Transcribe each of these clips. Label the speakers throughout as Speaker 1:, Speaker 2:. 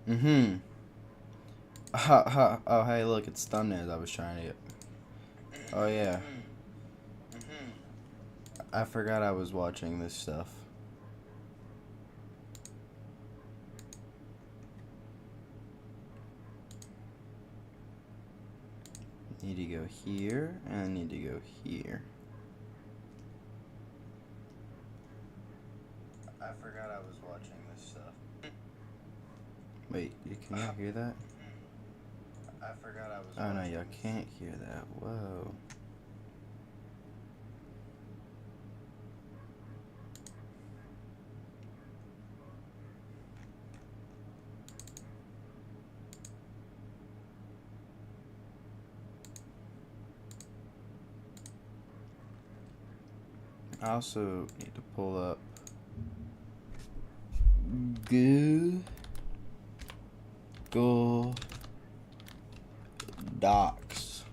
Speaker 1: Mm-hmm. Oh, hey, look, it's thumbnails I was trying to get. Oh, yeah. I forgot I was watching this stuff. Need to go here, and I need to go here. I forgot I was watching this stuff. Wait, can y'all hear that? I forgot I was. Oh no, y'all can't hear that. Whoa. I also need to pull up Google Docs.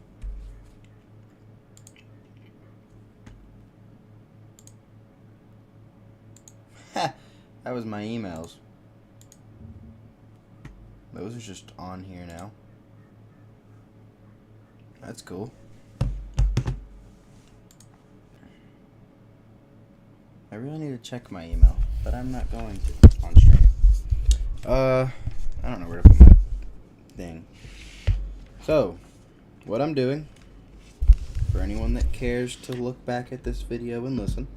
Speaker 1: That was my emails. Those are just on here now. That's cool. I really need to check my email, but I'm not going to on stream. I don't know where to put my thing. So, what I'm doing, for anyone that cares to look back at this video and listen,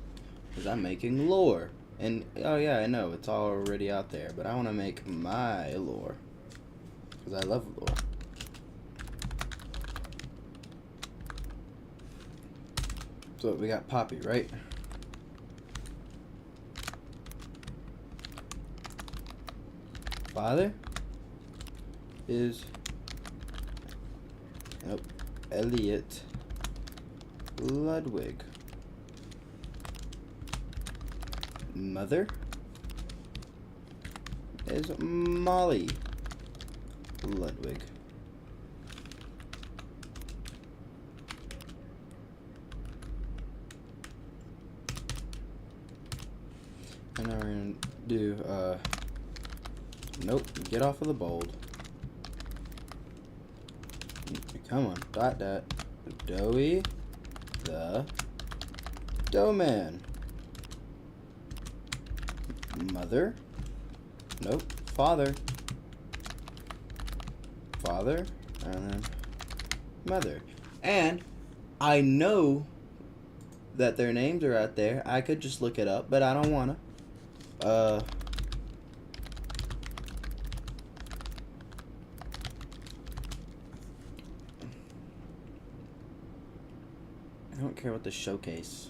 Speaker 1: is I'm making lore. And, oh yeah, I know, it's already out there, but I want to make my lore. Because I love lore. So, we got Poppy, right? Father is Elliot Ludwig. Mother is Molly Ludwig. And now we're gonna do nope, get off of the bold. Come on, dot. Doughy the Doughman. Mother. Nope. Father. And then mother. And I know that their names are out there. I could just look it up, but I don't wanna. I don't care what the showcase.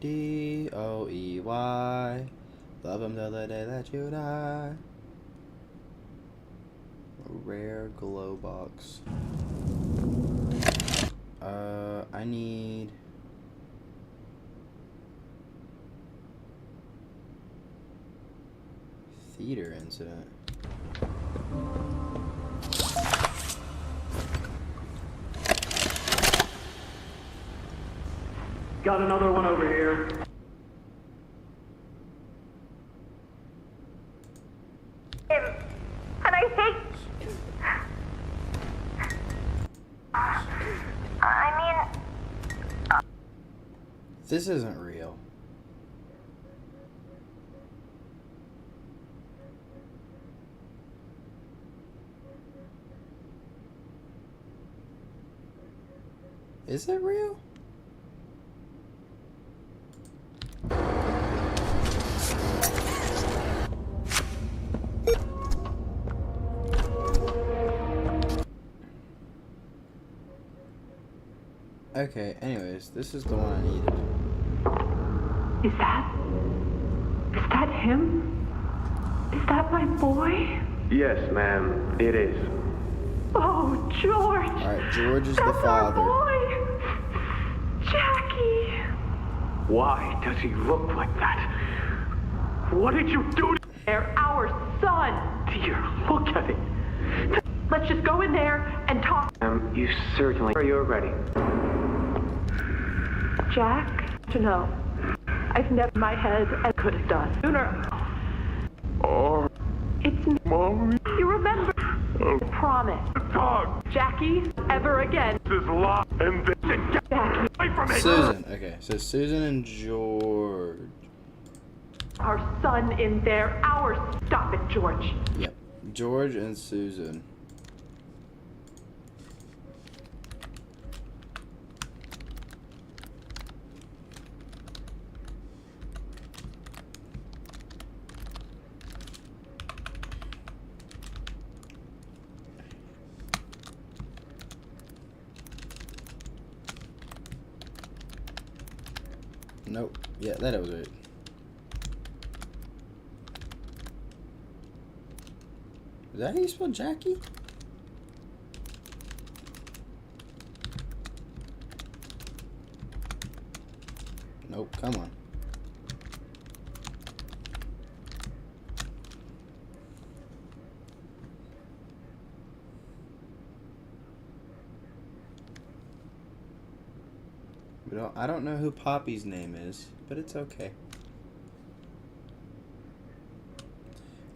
Speaker 1: Doey. Love him till the day that you die. A rare glow box. I need theater incident.
Speaker 2: Got another one over here.
Speaker 3: And I hate... I mean...
Speaker 1: This isn't real. Is it real? Okay, anyways, this is the one I needed.
Speaker 2: Is that him? Is that my boy?
Speaker 4: Yes, ma'am, it is.
Speaker 2: Oh, George!
Speaker 1: Alright, George is the
Speaker 2: That's
Speaker 1: father.
Speaker 2: our boy! Jackie!
Speaker 4: Why does he look like that? What did you do to
Speaker 2: They're our son!
Speaker 4: dear? Look at it.
Speaker 2: Let's just go in there and talk.
Speaker 4: You certainly are. You're ready.
Speaker 2: Jack? To know. I've never in my head I could have done sooner.
Speaker 4: Oh,
Speaker 2: It's me.
Speaker 4: Mommy.
Speaker 2: You remember?
Speaker 4: Oh,
Speaker 2: Promise.
Speaker 4: dog.
Speaker 2: Jackie, ever again.
Speaker 4: This is locked and this is
Speaker 2: Jackie,
Speaker 4: away from me.
Speaker 1: Susan. Okay, so Susan and George.
Speaker 2: our son in there. Ours. Stop it, George.
Speaker 1: Yep. George and Susan. Nope. Yeah, that was it. Is that how you spell Jackie? Nope, come on. I don't know who Poppy's name is, but it's okay.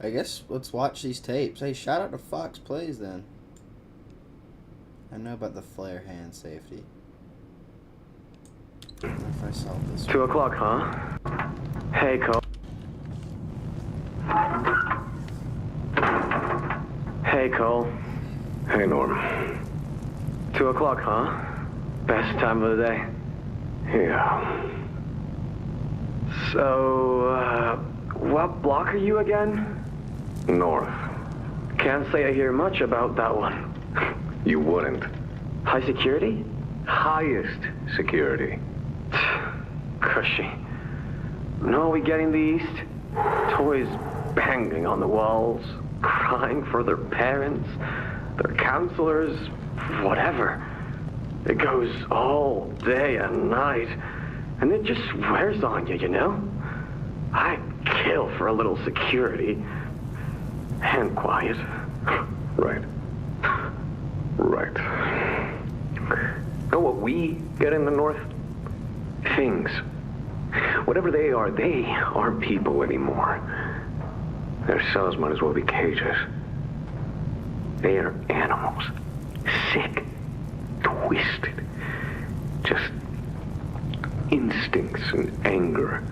Speaker 1: I guess let's watch these tapes. Hey, shout out to Fox Plays then. I know about the flare hand safety. I wonder if I solved this
Speaker 5: 2 o'clock, huh? Hey, Cole. Hey, Cole.
Speaker 4: Hey, Norm.
Speaker 5: 2 o'clock, huh? Best time of the day.
Speaker 4: Yeah.
Speaker 5: So, what block are you again?
Speaker 4: North.
Speaker 5: Can't say I hear much about that one.
Speaker 4: You wouldn't.
Speaker 5: High security?
Speaker 4: Highest security.
Speaker 5: Cushy. No, we get in the east. Toys banging on the walls, crying for their parents, their counselors, whatever. It goes all day and night, and it just wears on you, you know? I'd kill for a little security. And quiet.
Speaker 4: Right. Right.
Speaker 5: Know what we get in the north? Things. Whatever they aren't people anymore.
Speaker 4: Their cells might as well be cages.
Speaker 5: They are animals. Sick. Twisted.
Speaker 4: Just instincts and anger.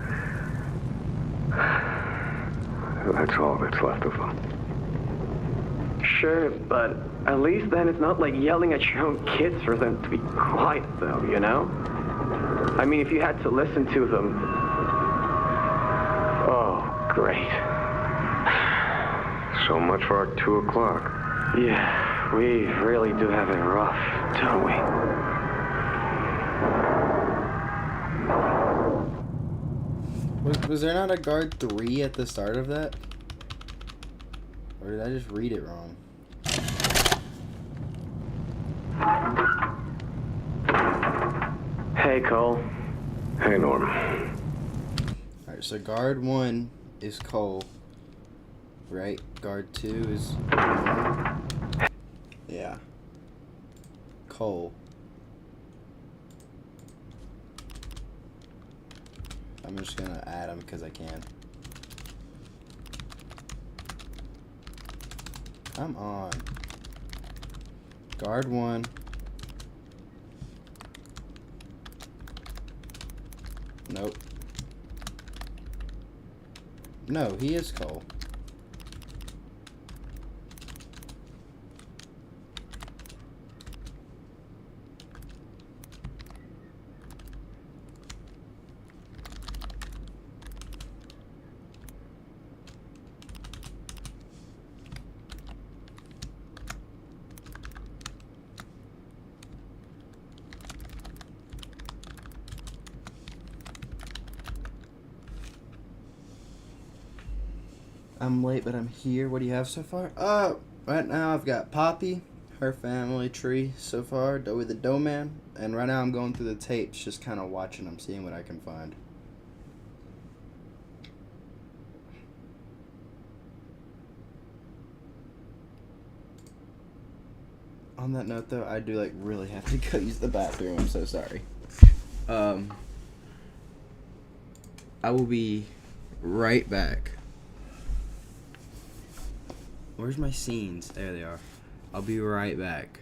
Speaker 4: That's all that's left of them.
Speaker 5: Sure, but at least then it's not like yelling at your own kids for them to be quiet, though, you know? I mean, if you had to listen to them... Oh, great.
Speaker 4: So much for our 2 o'clock.
Speaker 5: Yeah, we really do have it rough, don't we?
Speaker 1: Was there not a guard 3 at the start of that? Or did I just read it wrong?
Speaker 5: Hey, Cole.
Speaker 4: Hey, Norm.
Speaker 1: Alright, so guard 1 is Cole. Right? Guard 2 is... Yeah. Cole. I'm just gonna add them because I can. Come on. Guard 1. Nope. No, he is Cole. I'm late, but I'm here. What do you have so far? Right now I've got Poppy, her family tree so far, Doughy the Dough Man, and right now I'm going through the tapes, just kind of watching them, seeing what I can find. On that note, though, I do really have to go use the bathroom. I'm so sorry. I will be right back. Where's my scenes? There they are. I'll be right back.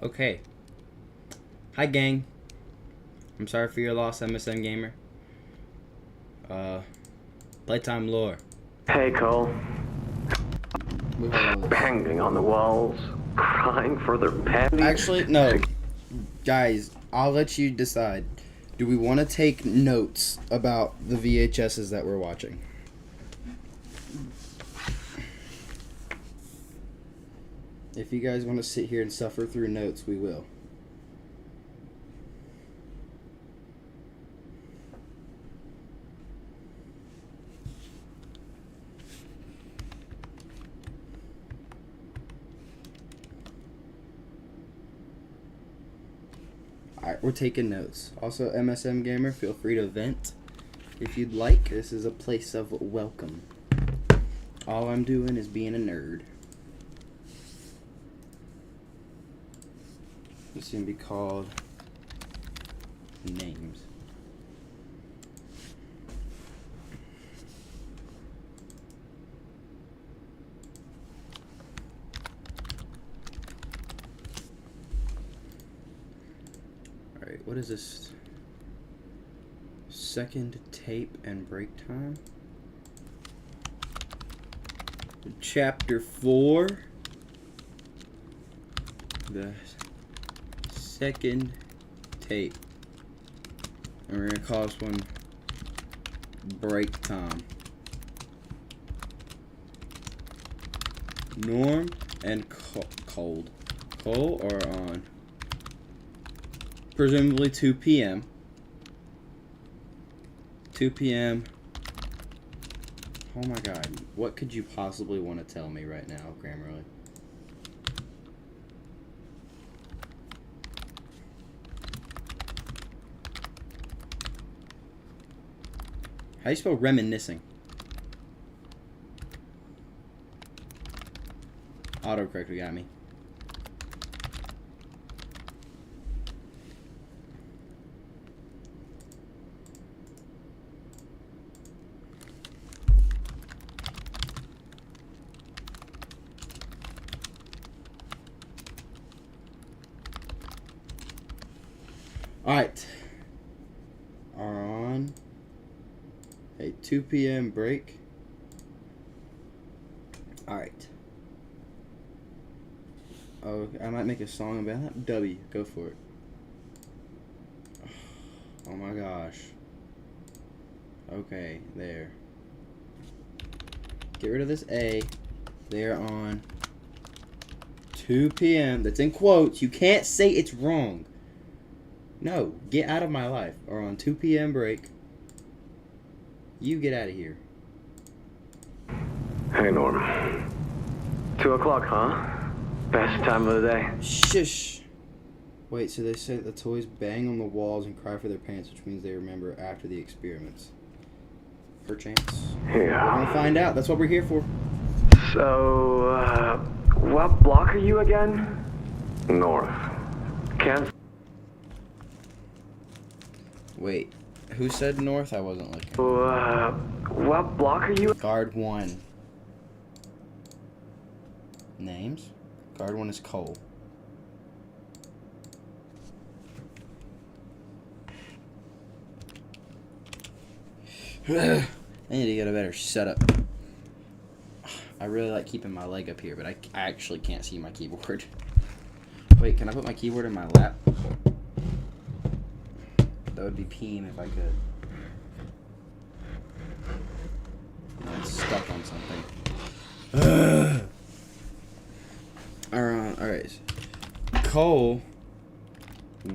Speaker 1: Okay. Hi, gang. I'm sorry for your loss, MSM Gamer. Playtime lore.
Speaker 5: Hey, Cole.
Speaker 1: We heard all this.
Speaker 5: Banging on the walls, crying for their panties.
Speaker 1: Actually, no. Guys, I'll let you decide. Do we want to take notes about the VHSs that we're watching? If you guys want to sit here and suffer through notes, we will. Alright, we're taking notes. Also, MSM Gamer, feel free to vent if you'd like. This is a place of welcome. All I'm doing is being a nerd. It's going to be called names. Alright, what is this? Second tape and break time? Chapter 4. The second tape. And we're gonna call this one break time. Norm and cold. Cole are on presumably 2 p.m. 2 p.m. Oh my god. What could you possibly want to tell me right now, Grammarly? How do you spell reminiscing? Autocorrect got me. Alright. Are on a 2 p.m. break. Alright. Oh, I might make a song about that. W, go for it. Oh my gosh. Okay, there. Get rid of this A. They're on 2 p.m. That's in quotes. You can't say it's wrong. No, get out of my life. Or on 2 p.m. break. You get out of here.
Speaker 5: Hey, Norm. 2 o'clock, huh? Best time of the day.
Speaker 1: Shush. Wait, so they say that the toys bang on the walls and cry for their parents, which means they remember after the experiments. Perchance.
Speaker 5: Yeah.
Speaker 1: We're gonna find out. That's what we're here for.
Speaker 5: So, what block are you again? North. Kansas.
Speaker 1: Wait, who said north? I wasn't looking.
Speaker 5: What block are you?
Speaker 1: Guard 1. Names? Guard 1 is Cole. I need to get a better setup. I really like keeping my leg up here, but I actually can't see my keyboard. Wait, can I put my keyboard in my lap? That would be peem if I could. No, it's stuck on something. Alright. Cole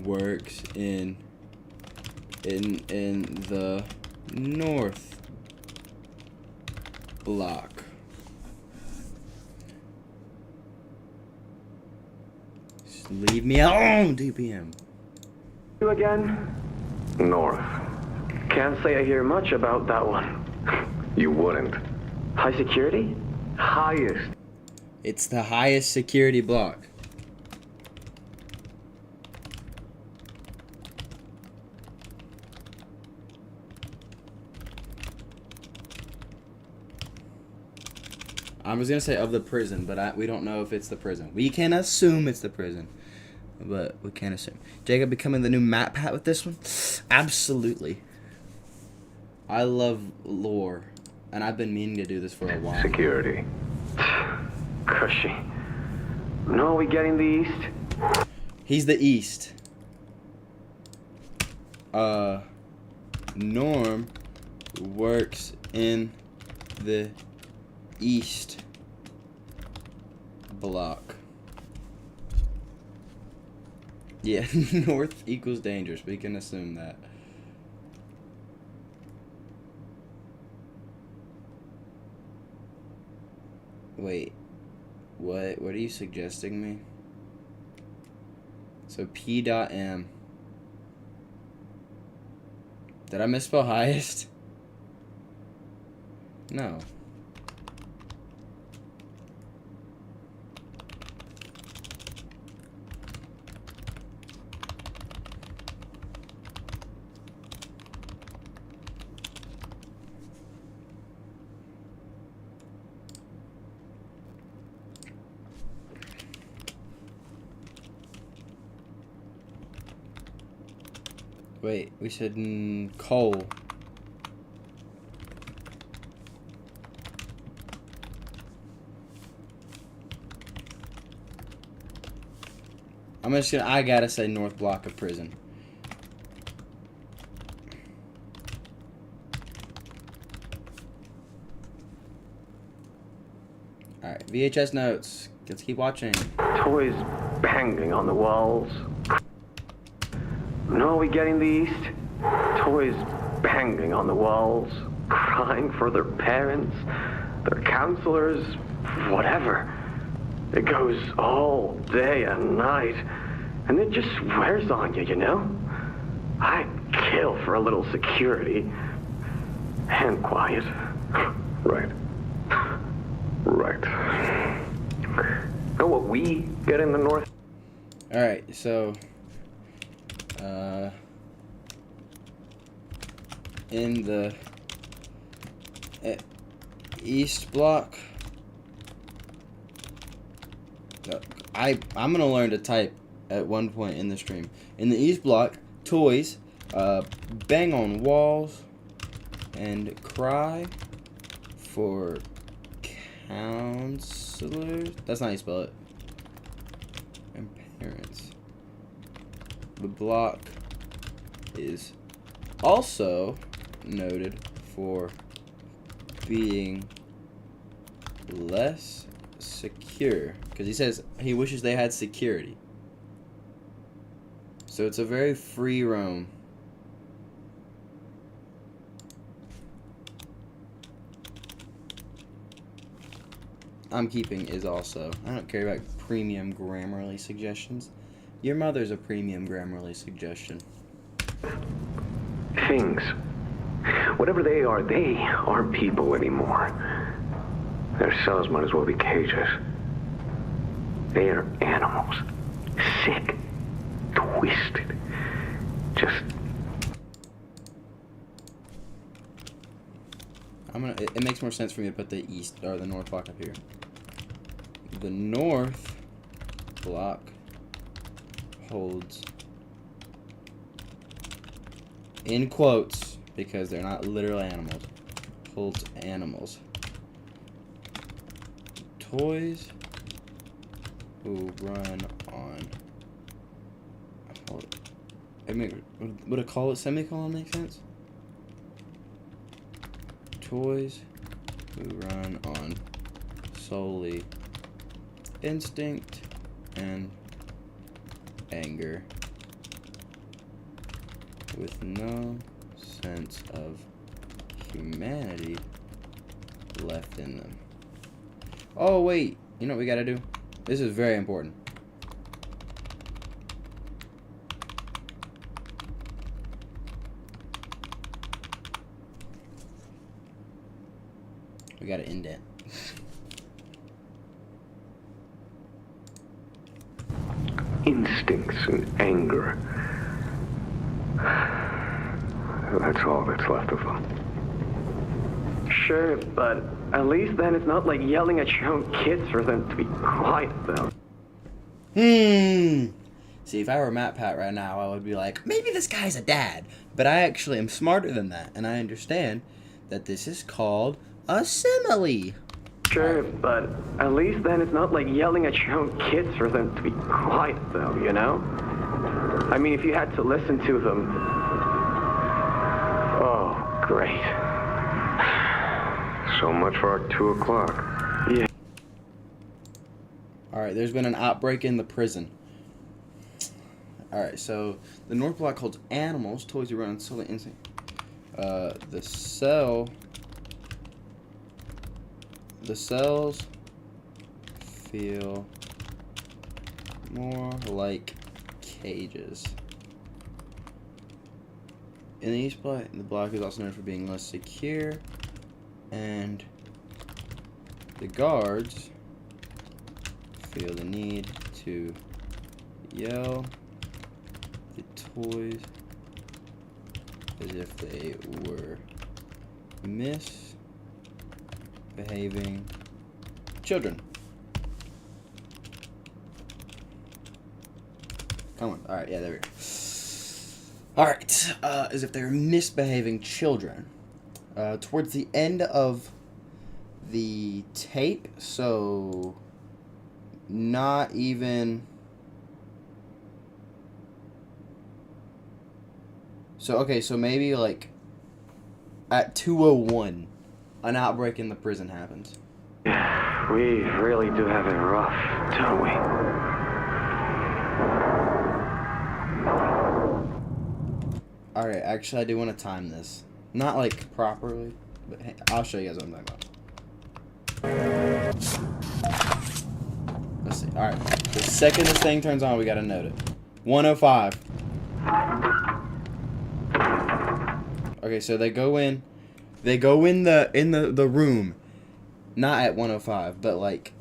Speaker 1: works in the north block. Just leave me alone, 2 p.m.
Speaker 5: You again? North. Can't say I hear much about that one. You wouldn't. High security? Highest.
Speaker 1: It's the highest security block. I was gonna say of the prison, but we don't know if it's the prison. We can assume it's the prison. but we can't assume. Jacob becoming the new Matt Pat with this one? Absolutely. I love lore, and I've been meaning to do this for a while.
Speaker 5: Security. Cushy. No, we getting the east?
Speaker 1: He's the East. Norm works in the East block. Yeah, North equals dangerous. We can assume that. Wait. What are you suggesting me? So P.M. Did I misspell highest? No. Wait, we said coal. I gotta say north block of prison. Alright, VHS notes. Let's keep watching.
Speaker 5: Toys banging on the walls. No, we getting the east? Toys banging on the walls, crying for their parents, their counselors, whatever. It goes all day and night, and it just wears on you, you know? I'd kill for a little security and quiet. Right. Right. Know what we get in the north?
Speaker 1: Alright, so in the east block, I'm gonna learn to type at one point in the stream. In the east block, toys bang on walls and cry for counselors. That's not how you spell it. And parents. The block is also noted for being less secure, because he says he wishes they had security. So it's a very free roam. I'm keeping is also. I don't care about premium Grammarly suggestions. Your mother's a premium Grammarly suggestion.
Speaker 5: Things. Whatever they aren't people anymore. Their cells might as well be cages. They are animals. Sick. Twisted. Just...
Speaker 1: It makes more sense for me to put the east or the north block up here. The north block holds, in quotes, because they're not literal animals, holds animals. Toys who run on. Would a call it semicolon make sense? Toys who run on solely instinct and anger with no sense of humanity left in them. Oh wait, you know what we gotta do? This is very important. We gotta indent.
Speaker 5: Instincts and anger. That's all that's left of them. Sure, but at least then it's not like yelling at your own kids for them to be quiet, though.
Speaker 1: See, if I were Matt Pat right now, I would be like, maybe this guy's a dad. But I actually am smarter than that, and I understand that this is called a simile.
Speaker 5: Sure, but at least then it's not like yelling at your own kids for them to be quiet, though, you know? I mean, if you had to listen to them... Oh, great.
Speaker 6: So much for our 2 o'clock.
Speaker 5: Yeah.
Speaker 1: Alright, there's been an outbreak in the prison. Alright, so the North Block holds animals, toys you run on solely instinct. The cells feel more like cages. In the East Block, the block is also known for being less secure, and the guards feel the need to yell the toys as if they were misbehaving children. Come on. Alright, yeah, there we go. Alright, as if they were misbehaving children. Towards the end of the tape, so not even... So, okay, so maybe, like, at 2:01, an outbreak in the prison happens.
Speaker 5: Yeah, we really do have it rough, don't we?
Speaker 1: Alright, actually, I do want to time this. Not, like, properly, but hey, I'll show you guys what I'm talking about. Let's see. Alright, the second this thing turns on, we gotta note it. 1:05. Okay, so they go in the room, not at 1:05, but like,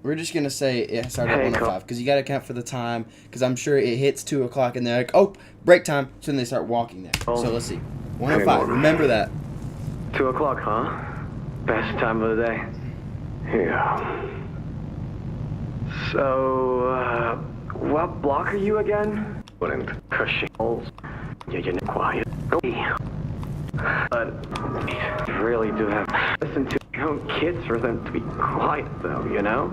Speaker 1: we're just gonna say it started at 1:05 because you gotta account for the time, because I'm sure it hits 2 o'clock and they're like, oh, break time, so then they start walking there. So let's see, 1:05. Remember that.
Speaker 5: 2 o'clock, huh? Best time of the day.
Speaker 6: Yeah.
Speaker 5: So, what block are you again?
Speaker 6: Wouldn't.
Speaker 5: Cushing. Yeah, you're not quiet. But you really do have to listen to your own kids for them to be quiet, though, you know?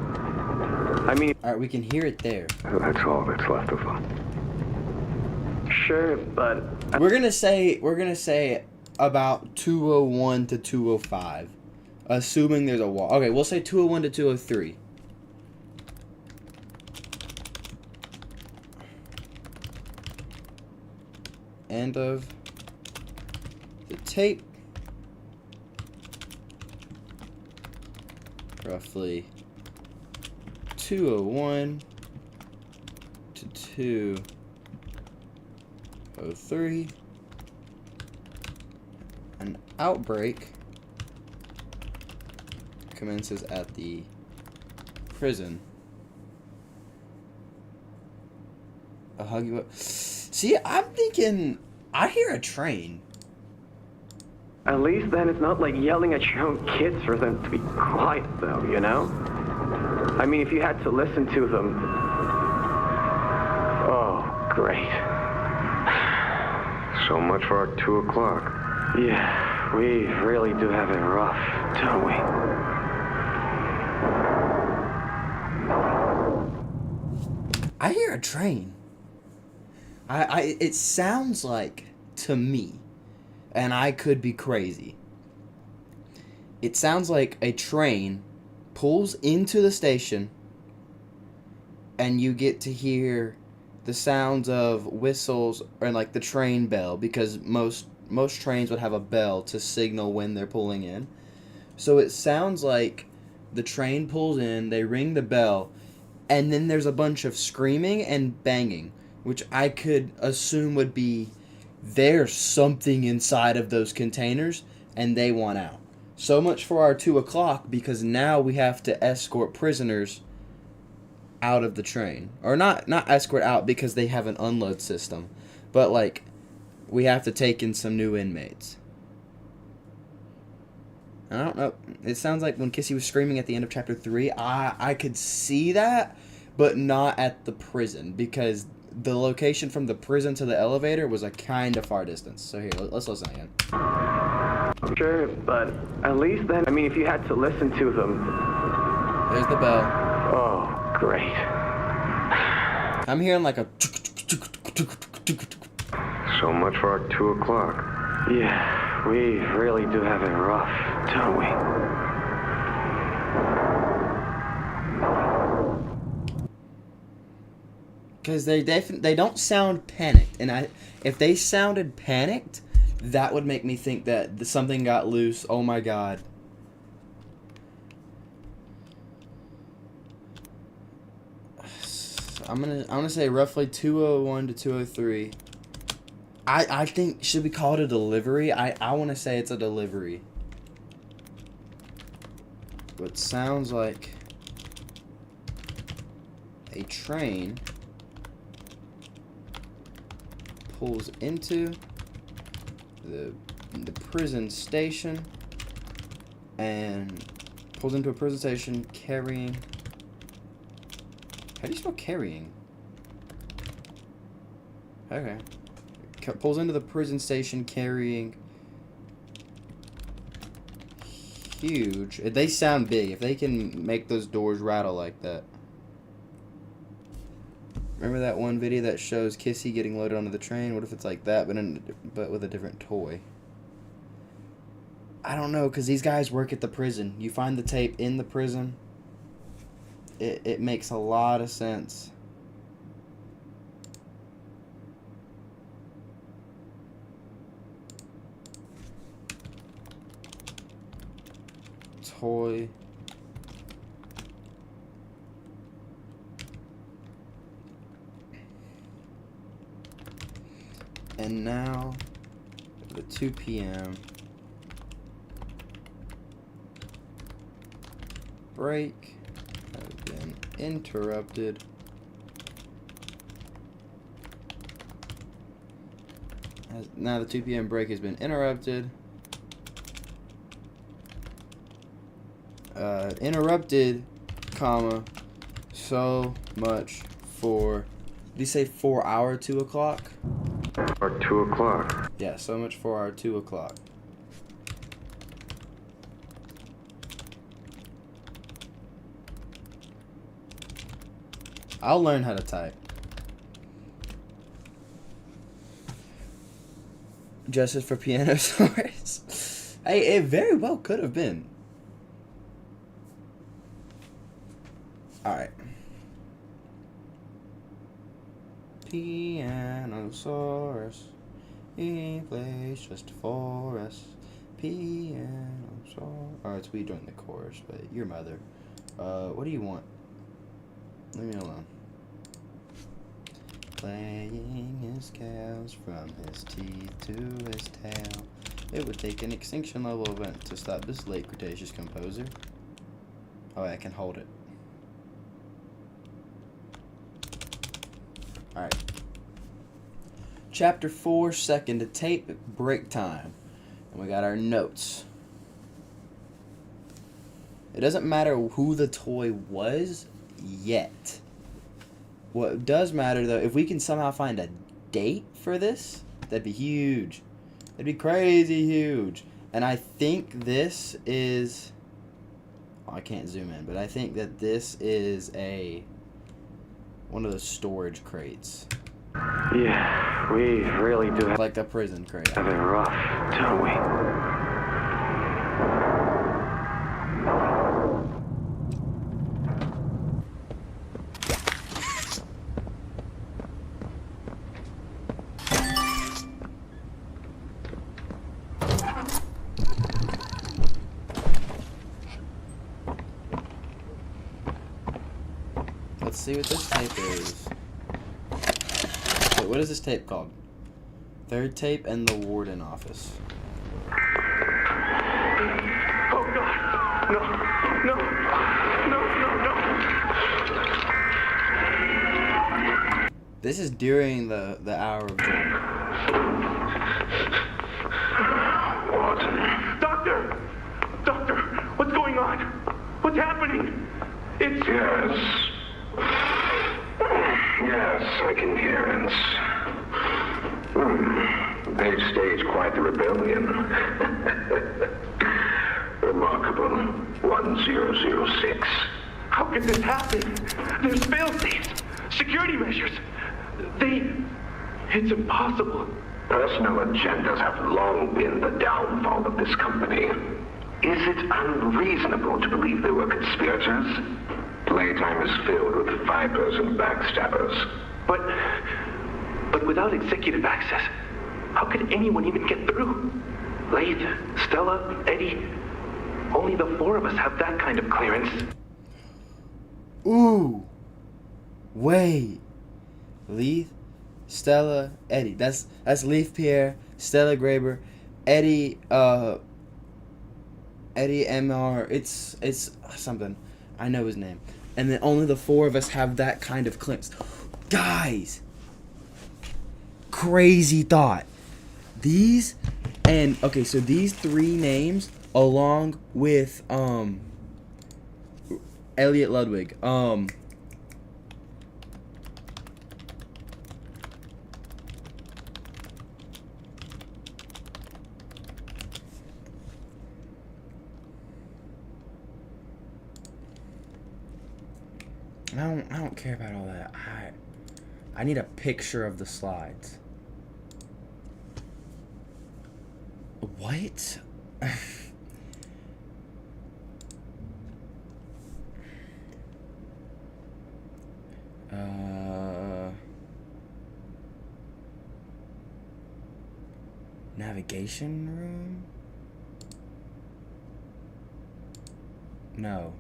Speaker 5: I mean...
Speaker 1: Alright, we can hear it there.
Speaker 6: That's all that's left of them.
Speaker 5: Sure, but...
Speaker 1: We're gonna say about 2:01 to 2:05, assuming there's a wall. Okay, we'll say 2:01 to 2:03. End of the tape. Roughly 2:01 to 2:03. An outbreak commences at the prison. I'll hug you up. See, I'm thinking, I hear a train.
Speaker 5: At least then it's not like yelling at your own kids for them to be quiet, though, you know? I mean, if you had to listen to them... Oh, great.
Speaker 6: So much for our 2 o'clock.
Speaker 5: Yeah, we really do have it rough, don't we?
Speaker 1: I hear a train. It sounds like, to me, and I could be crazy, it sounds like a train pulls into the station and you get to hear the sounds of whistles or like the train bell, because most trains would have a bell to signal when they're pulling in. So it sounds like the train pulls in, they ring the bell, and then there's a bunch of screaming and banging, which I could assume would be there's something inside of those containers and they want out. So much for our 2 o'clock, because now we have to escort prisoners out of the train. Or not escort out because they have an unload system, but like we have to take in some new inmates. I don't know. It sounds like when Kissy was screaming at the end of chapter 3, I could see that, but not at the prison, because the location from the prison to the elevator was a kind of far distance. So here, let's listen again.
Speaker 5: Sure, but at least then, I mean, if you had to listen to them.
Speaker 1: There's the bell.
Speaker 5: Oh, great.
Speaker 1: I'm hearing like a...
Speaker 6: So much for our 2 o'clock.
Speaker 5: Yeah, we really do have it rough, don't we?
Speaker 1: Because they don't sound panicked, and if they sounded panicked, that would make me think that something got loose. Oh my god. I'm gonna say roughly 2:01 to 2:03. I think, should we call it a delivery? I want to say it's a delivery. What sounds like a train pulls into the prison station and pulls into a prison station carrying... How do you spell carrying? Okay. Pulls into the prison station carrying huge... They sound big. If they can make those doors rattle like that. Remember that one video that shows Kissy getting loaded onto the train? What if it's like that, but with a different toy? I don't know, because these guys work at the prison. You find the tape in the prison. It makes a lot of sense. Toy. And now, the 2 p.m. break has been interrupted. Now the 2 p.m. break has been interrupted. Interrupted, comma, so much for... Did you say 4 hour 2 o'clock?
Speaker 6: Our 2 o'clock.
Speaker 1: Yeah, so much for our 2 o'clock. I'll learn how to type. Justice for Pianosaurus. Hey, it very well could have been. Alright. Pianosaurus, he plays just for us. Pianosaurus. Alright, so we joined the chorus, but your mother. What do you want? Leave me alone. Playing his scales from his teeth to his tail. It would take an extinction level event to stop this late Cretaceous composer. Oh, I can hold it. Alright. Chapter 4, second tape break time. And we got our notes. It doesn't matter who the toy was yet. What does matter, though, if we can somehow find a date for this, that'd be huge. That'd be crazy huge. And I think this is... Oh, I can't zoom in, but I think that this is one of the storage crates.
Speaker 5: Yeah, we really do have
Speaker 1: Like the prison crate.
Speaker 5: it rough, don't we?
Speaker 1: Let's see what this tape is. Wait, what is this tape called? Third tape and the warden office.
Speaker 4: Oh God! No! No! No! No! No!
Speaker 1: This is during the hour of joy.
Speaker 4: Doctor! Doctor! What's happening? It's...
Speaker 6: Yes. Yes, I can hear it. They've staged quite the rebellion. Remarkable. 1006.
Speaker 4: How could this happen? There's fail-safes, security measures. It's impossible.
Speaker 6: Personal agendas have long been the downfall of this company. Is it unreasonable to believe they were conspirators? Playtime is filled with vipers and backstabbers.
Speaker 4: But without executive access, how could anyone even get through? Lathe, Stella, Eddie, only the 4 of us have that kind of clearance.
Speaker 1: Ooh. Wait. Leith, Stella, Eddie. That's Leith Pierre, Stella Graber, Eddie MR. It's something. I know his name. And then only the 4 of us have that kind of clearance. Guys. Crazy thought. These and okay, so these 3 names along with Elliot Ludwig. I don't care about all that. I need a picture of the slides. What? Navigation room? No.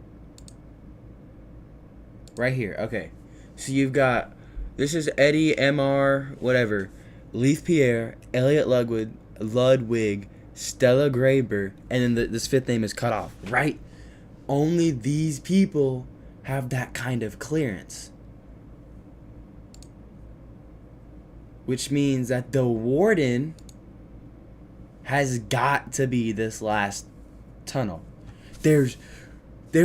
Speaker 1: Right here. Okay. So you've got, this is Eddie, MR, whatever, Leith Pierre, Elliot Ludwig, Stella Graber, and then this 5th name is cut off, right? Only these people have that kind of clearance. Which means that the warden has got to be this last tunnel. There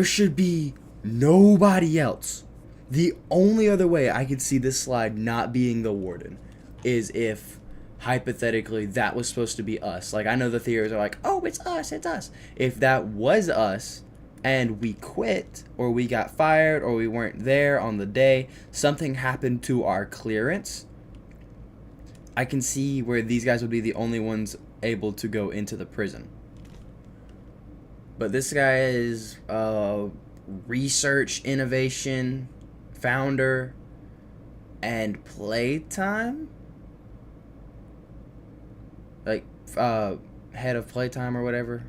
Speaker 1: should be nobody else. The only other way I could see this slide not being the warden is if, hypothetically, that was supposed to be us. Like, I know the theories are like, oh, it's us. If that was us and we quit or we got fired or we weren't there on the day, something happened to our clearance, I can see where these guys would be the only ones able to go into the prison. But this guy is research innovation founder and Playtime, like head of Playtime or whatever.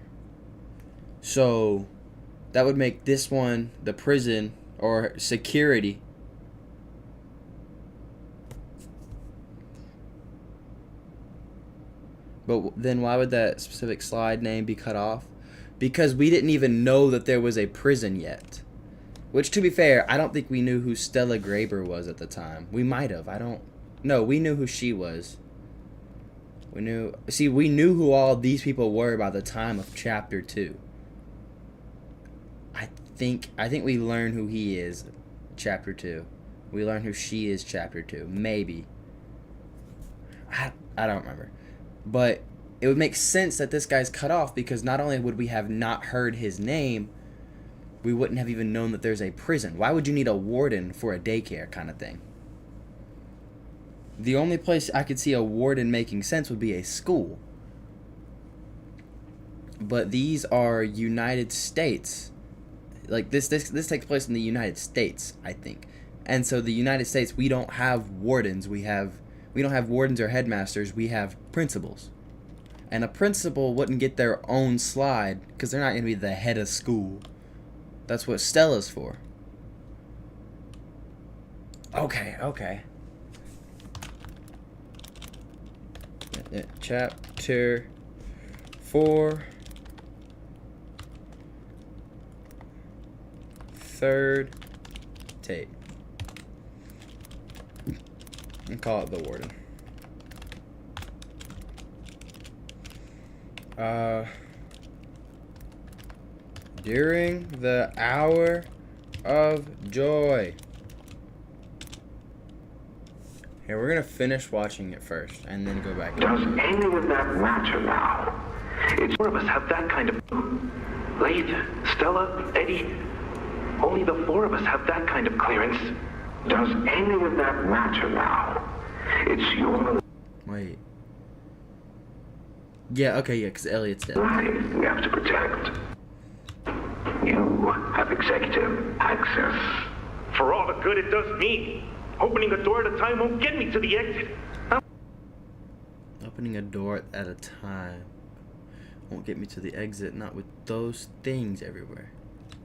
Speaker 1: So that would make this one the prison or security. But then why would that specific slide name be cut off? Because we didn't even know that there was a prison yet. Which, to be fair, I don't think we knew who Stella Graber was at the time. We might have. No, we knew who she was. We knew who all these people were by the time of Chapter 2. I think we learned who he is Chapter 2. We learned who she is Chapter 2. Maybe. I don't remember. But it would make sense that this guy's cut off because not only would we have not heard his name, we wouldn't have even known that there's a prison. Why would you need a warden for a daycare kind of thing? The only place I could see a warden making sense would be a school. But these are United States. Like this takes place in the United States, I think. And so the United States, we don't have wardens. We don't have wardens or headmasters. We have principals. And a principal wouldn't get their own slide because they're not going to be the head of school. That's what Stella's for. Okay. Chapter 4. 3rd tape. And call it the warden. During the hour of joy. Here, we're gonna finish watching it first and then go back.
Speaker 6: Does any of that matter now?
Speaker 4: It's four of us have that kind of... Lathe, Stella, Eddie... Only the four of us have that kind of clearance.
Speaker 6: Does any of that matter now? It's your
Speaker 1: Wait. Yeah, okay, yeah, because Elliot's dead.
Speaker 6: life we have to protect. You have executive access.
Speaker 4: For all the good it does me, opening a door at a time won't get me to the exit.
Speaker 1: Opening a door at a time won't get me to the exit, not with those things everywhere.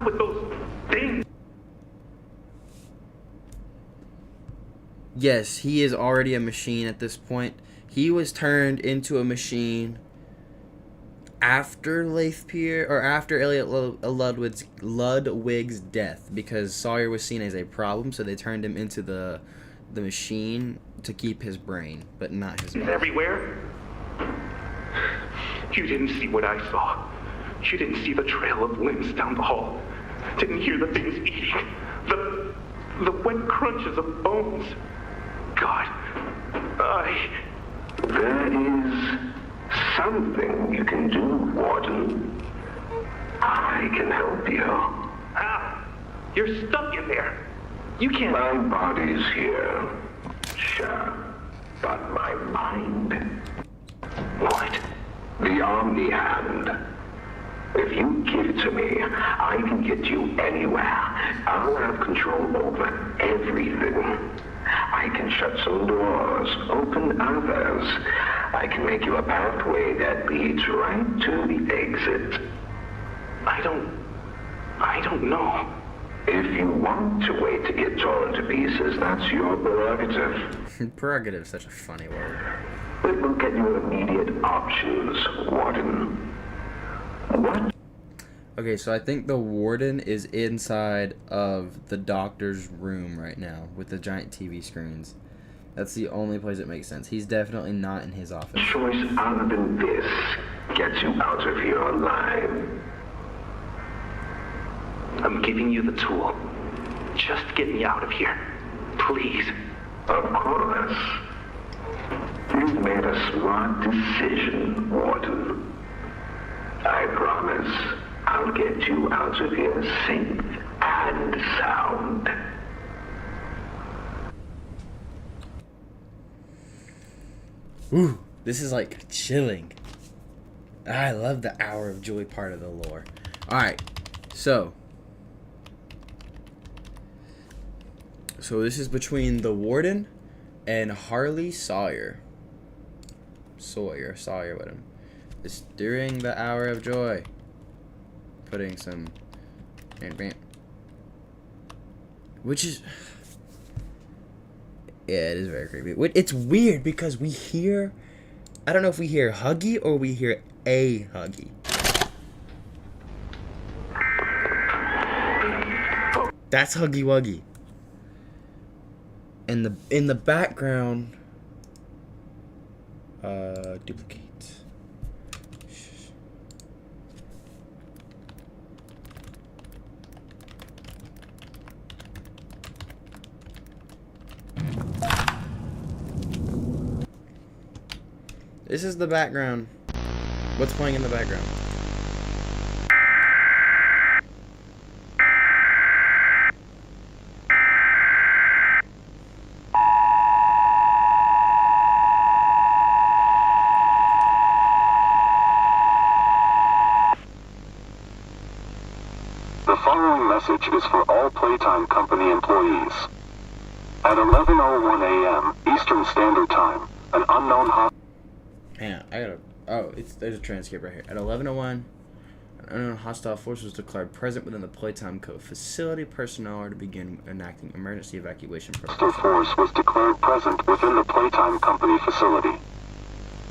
Speaker 4: With those things.
Speaker 1: Yes, he is already a machine at this point. He was turned into a machine after after Elliot Ludwig's death, because Sawyer was seen as a problem, so they turned him into the machine to keep his brain, but not his body.
Speaker 4: Everywhere? You didn't see what I saw. You didn't see the trail of limbs down the hall. Didn't hear the things eating. The wet crunches of bones. God,
Speaker 6: There is something you can do, Warden. I can help you.
Speaker 4: How? You're stuck in there. You can't...
Speaker 6: My body's here. Sure. But my mind...
Speaker 4: What?
Speaker 6: The Omni Hand. If you give it to me, I can get you anywhere. I'll have control over everything. I can shut some doors, open others. I can make you a pathway that leads right to the exit.
Speaker 4: I don't know.
Speaker 6: If you want to wait to get torn to pieces, that's your prerogative.
Speaker 1: Prerogative is such a funny word.
Speaker 6: It will get you immediate options, Warden. What?
Speaker 1: Okay, so I think the warden is inside of the doctor's room right now with the giant TV screens. That's the only place it makes sense. He's definitely not in his office.
Speaker 6: Choice other than this gets you out of here alive.
Speaker 4: I'm giving you the tool. Just get me out of here. Please.
Speaker 6: Of course. You've made a smart decision, Warden. I promise I'll get you out of here safe and sound.
Speaker 1: Ooh, this is like chilling. I love the hour of joy part of the lore. Alright, so this is between the warden and Harley Sawyer. Sawyer with him. It's during the hour of joy. Putting some... Which is... Yeah, it is very creepy. It's weird because we hear... I don't know if we hear Huggy or we hear a Huggy. That's Huggy Wuggy. And in the background... duplicate. This is the background. What's playing in the background?
Speaker 7: The following message is for all Playtime Company employees. At 11:01 a.m. Eastern Standard Time, an unknown
Speaker 1: Hang on, I gotta... Oh, there's a transcript right here. At 11:01, an unknown hostile force was declared present within the Playtime Code. Facility personnel are to begin enacting emergency evacuation protocols.
Speaker 7: force was declared present within the Playtime Company facility.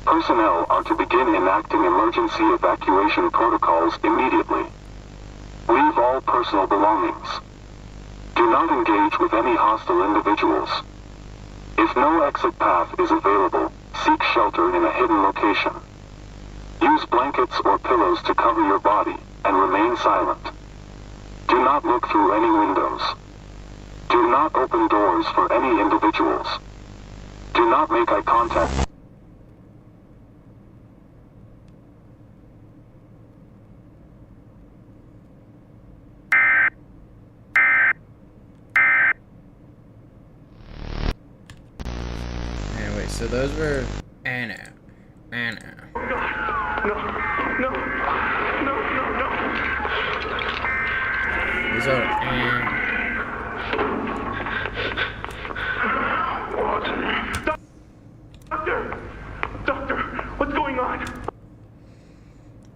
Speaker 7: Personnel are to begin enacting emergency evacuation protocols immediately. Leave all personal belongings. Do not engage with any hostile individuals. If no exit path is available, seek shelter in a hidden location. Use blankets or pillows to cover your body, and remain silent. not look through any windows. Do not open doors for any individuals. Do not make eye contact.
Speaker 1: Anyway, so those were Anna.
Speaker 4: No, no, no, no, no.
Speaker 1: These are
Speaker 4: What? Doctor, what's going on?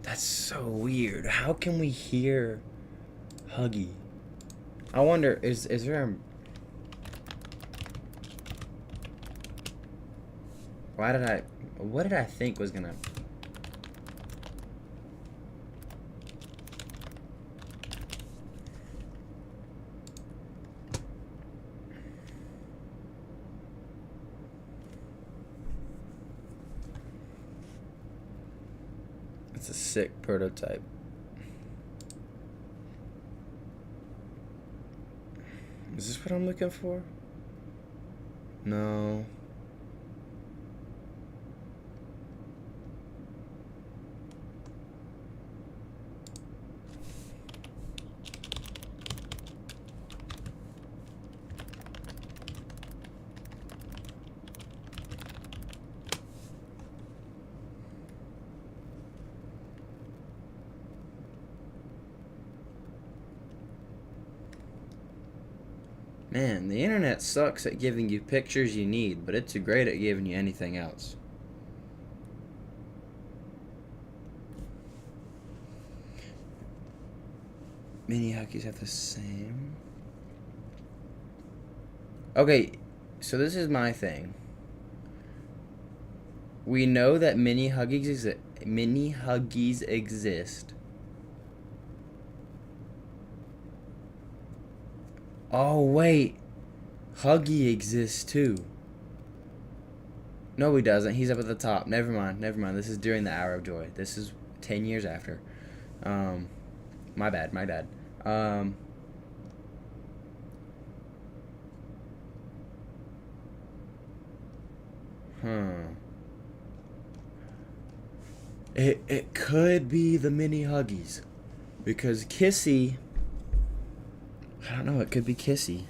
Speaker 1: That's so weird. How can we hear Huggy? I wonder, is there a... What did I think was gonna... It's a sick prototype. Is this what I'm looking for? No. Man, the internet sucks at giving you pictures you need, but it's great at giving you anything else. Mini Huggies have the same. Okay, so this is my thing. We know that mini Huggies exist. Oh, wait. Huggy exists, too. No, he doesn't. He's up at the top. Never mind. This is during the Hour of Joy. This is 10 years after. My bad. It could be the mini Huggies. Because Kissy... I don't know, it could be Kissy.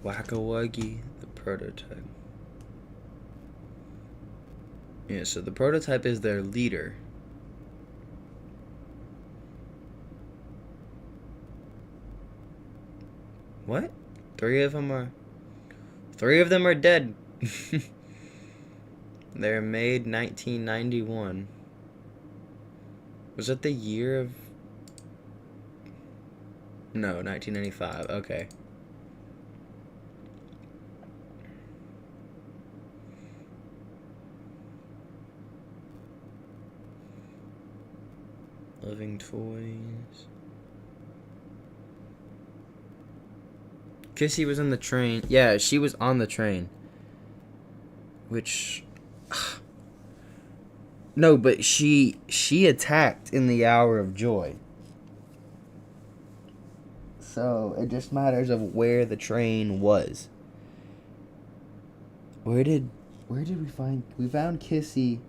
Speaker 1: Whack-a-wuggy, the prototype. Yeah, so the prototype is their leader. What? Three of them are dead. They're made 1991. Was that the year of... No, 1995. Okay. Living toys. Kissy was on the train. Yeah, she was on the train. Which... No, but she attacked in the Hour of Joy. So, it just matters of where the train was. Where did we find... We found Kissy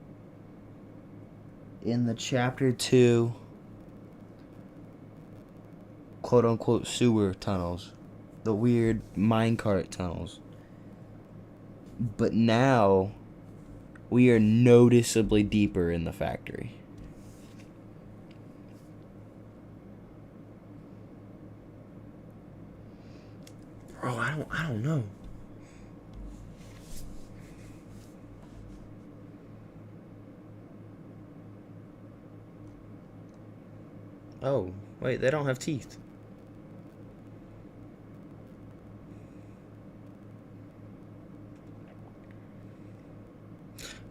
Speaker 1: in the Chapter 2 quote-unquote sewer tunnels. The weird minecart tunnels. But now, we are noticeably deeper in the factory. Bro, I don't know. Oh, wait, they don't have teeth.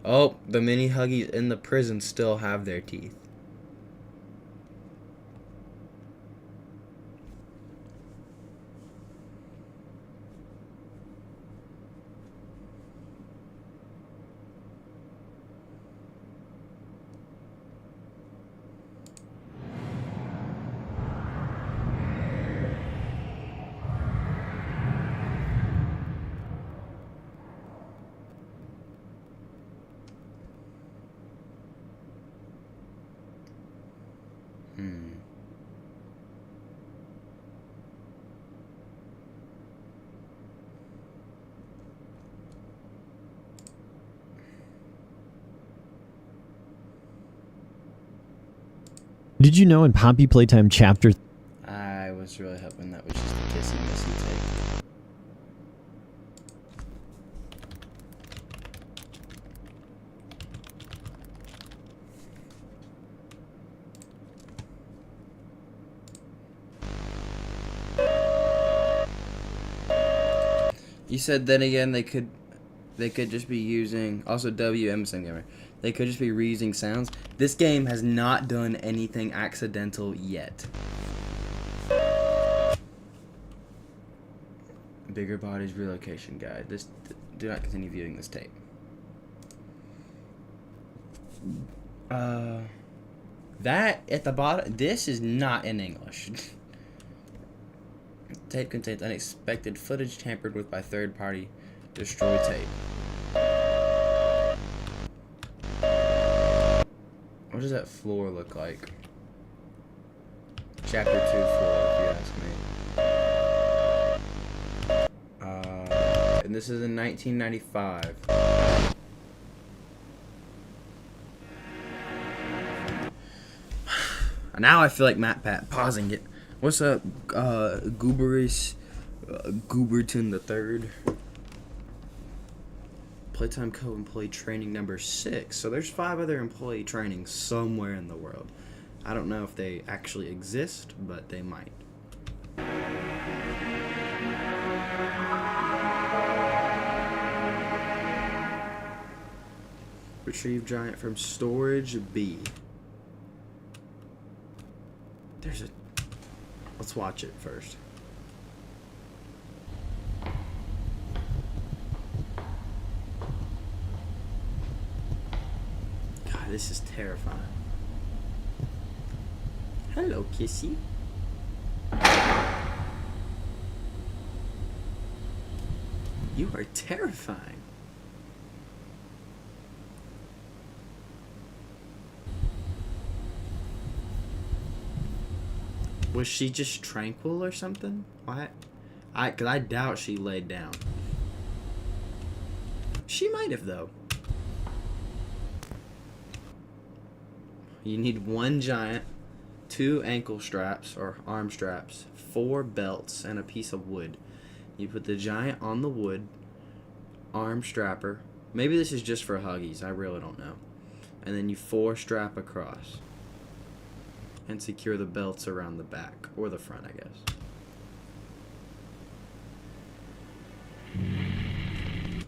Speaker 1: Oh, the mini Huggies in the prison still have their teeth.
Speaker 8: Did you know in Poppy Playtime Chapter...
Speaker 1: I was really hoping that was just a kissy missy take. You said then again they could just be using, also WM Gamer, they could just be reusing sounds. This game has not done anything accidental yet. Bigger Bodies Relocation Guide. Do not continue viewing this tape. That at the bottom, this is not in English. Tape contains unexpected footage tampered with by third party. Destroy tape. What does that floor look like? Chapter 2 floor, if you ask me. And this is in 1995. Now I feel like Matt Pat pausing it. What's up, Gooberton the Third? Playtime Co-employee training number 6. So there's 5 other employee trainings somewhere in the world. I don't know if they actually exist, but they might. Retrieve giant from storage B. There's a... Let's watch it first. God, this is terrifying. Hello, Kissy. You are terrifying. Was she just tranquil or something? What? Cause I doubt she laid down. She might have though. You need 1 giant, 2 ankle straps or arm straps, 4 belts, and a piece of wood. You put the giant on the wood, arm strapper. Maybe this is just for Huggies. I really don't know. And then you 4 strap across. And secure the belts around the back, or the front, I guess.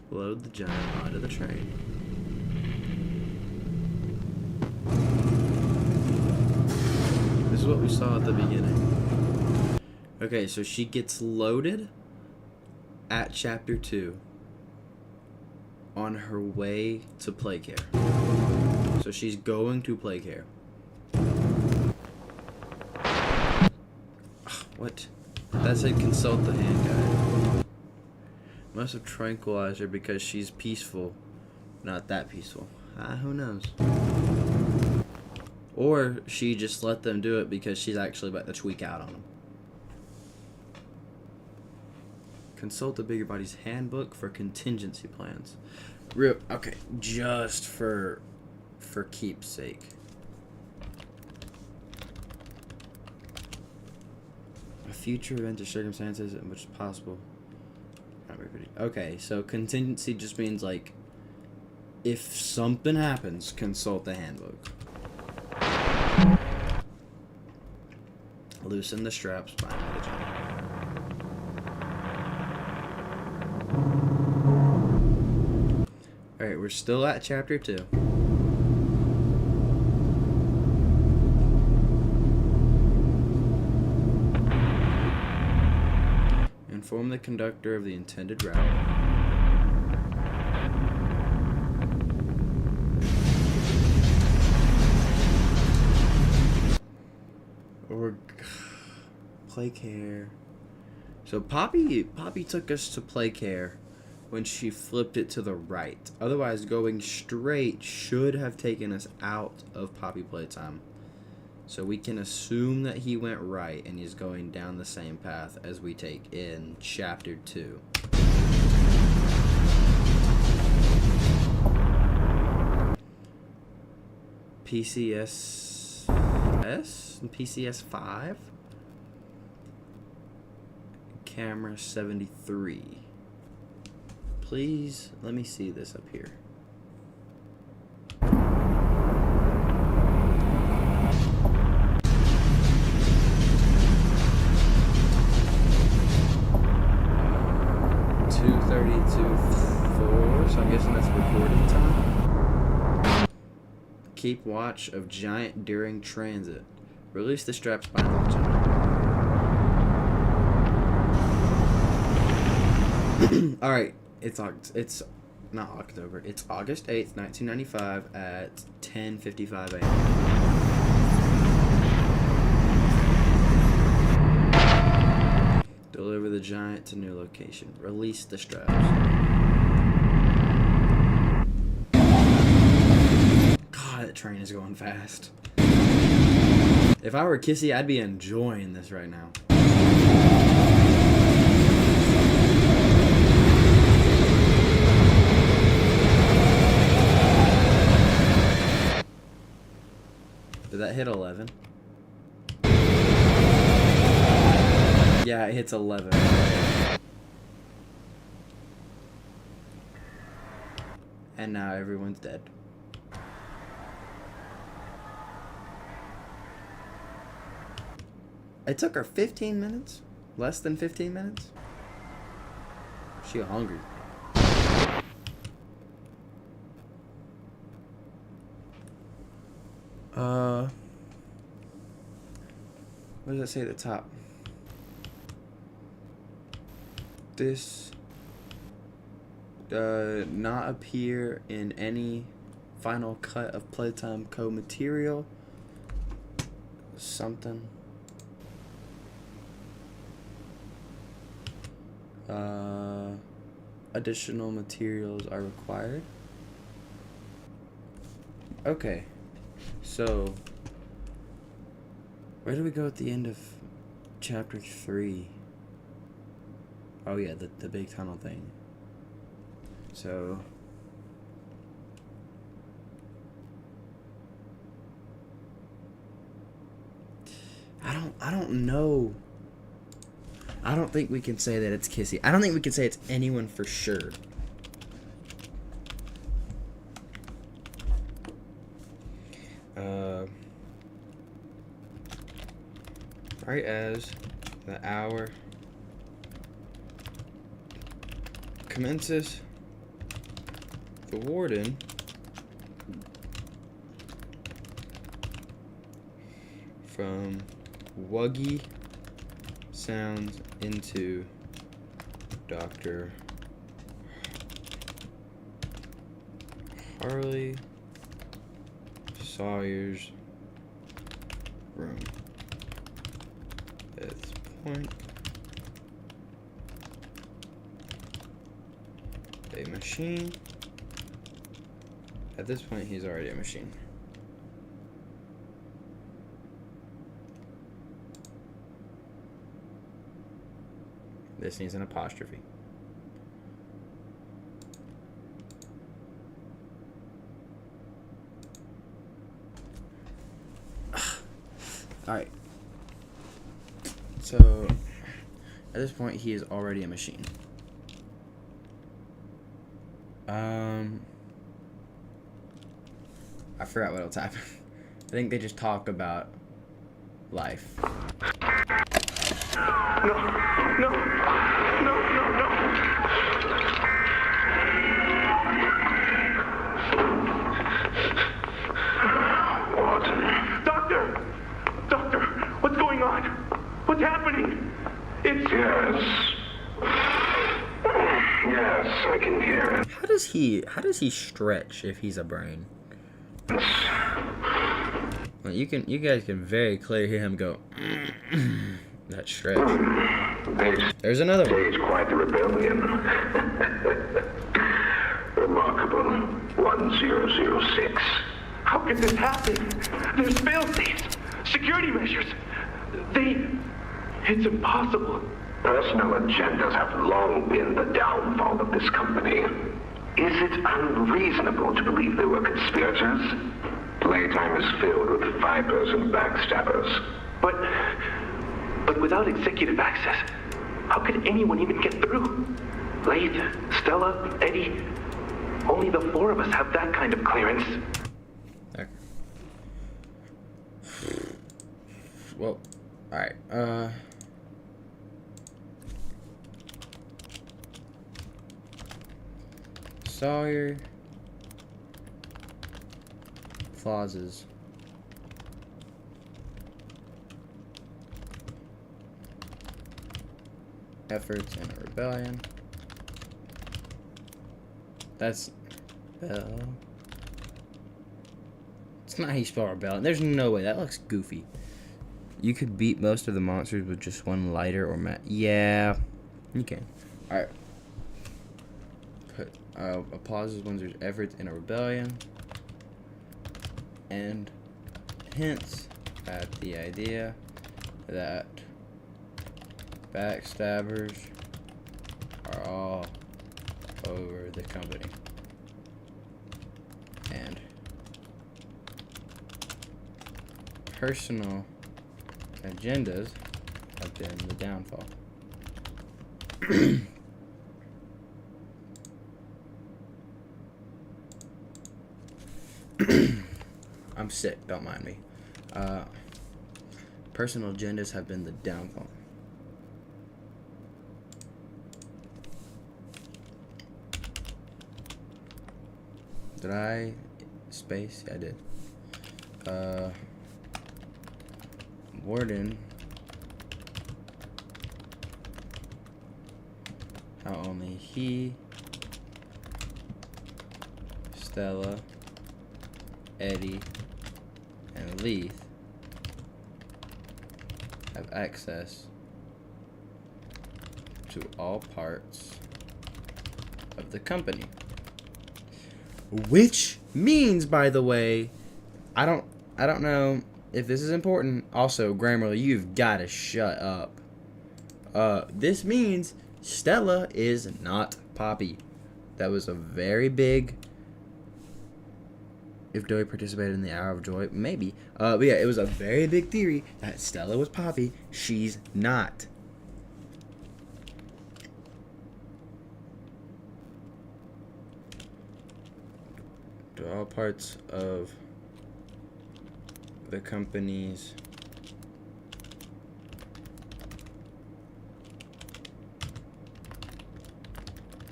Speaker 1: Load the giant onto the train. This is what we saw at the beginning. Okay, so she gets loaded at Chapter 2 on her way to Playcare. So she's going to Playcare. What? That said consult the hand guide. Must have tranquilized her because she's peaceful. Not that peaceful. Who knows? Or she just let them do it because she's actually about to tweak out on them. Consult the Bigger Bodies Handbook for contingency plans. Okay, just for keepsake. Future event or circumstances in which is possible. Okay, so contingency just means like if something happens, consult the handbook. Loosen the straps behind the giant. Alright, we're still at chapter 2. Inform the conductor of the intended route. Or play care. So Poppy took us to play care when she flipped it to the right. Otherwise, going straight should have taken us out of Poppy Playtime. So we can assume that he went right and he's going down the same path as we take in chapter 2. PCS and PCS 5? Camera 73. Please, let me see this up here. So I'm guessing that's recording time. Keep watch of giant during transit. Release the straps by Alright, it's not October. It's August 8th, 1995 at 10:55 a.m. Deliver the giant to new location. Release the straps. God, that train is going fast. If I were Kissy, I'd be enjoying this right now. Did that hit 11? Yeah, it hits 11. And now everyone's dead. It took her 15 minutes? Less than 15 minutes? She hungry. What does it say at the top? This not appear in any final cut of Playtime co-material. Something. Additional materials are required. Okay. So, where do we go at the end of chapter 3? Oh yeah, the big tunnel thing. So I don't know. I don't think we can say that it's Kissy. I don't think we can say it's anyone for sure. Right as the hour commences, the warden from Wuggy sounds into Dr. Harley Sawyer's room. At this point, a machine. At this point, he's already a machine. This needs an apostrophe. Alright. So, at this point, he is already a machine. I forgot what else happened. I think they just talk about life. he stretch if he's a brain? Well, you guys can very clearly hear him go. That stretch. There's another one.
Speaker 6: Stage quite the rebellion. Remarkable. 1006.
Speaker 4: How could this happen? There's fail-safes, security measures. It's impossible.
Speaker 6: Personal agendas have long been the downfall of this company. Is it unreasonable to believe they were conspirators? Playtime is filled with 5-person backstabbers.
Speaker 4: But without executive access, how could anyone even get through? Laith, Stella, Eddie, only the 4 of us have that kind of clearance.
Speaker 1: Okay. Well, alright, Sawyer clauses. Efforts in a rebellion. That's Bell. It's not how you spell rebellion. There's no way. That looks goofy. You could beat most of the monsters with just one lighter or mat. Yeah, you can. Alright. Put applauses when there's efforts in a rebellion. And hints at the idea that backstabbers are all over the company. And personal agendas have been the downfall. I'm sick, don't mind me. Personal agendas have been the downfall. Did I space? Yeah, I did. Warden. How only he, Stella, Eddie, and Leith have access to all parts of the company. Which means, by the way, I don't know if this is important. Also, Grammarly, you've got to shut up. This means Stella is not Poppy. That was a very big. If Joey participated in the Hour of Joy, maybe. But yeah, it was a very big theory that Stella was Poppy. She's not. To all parts of the company's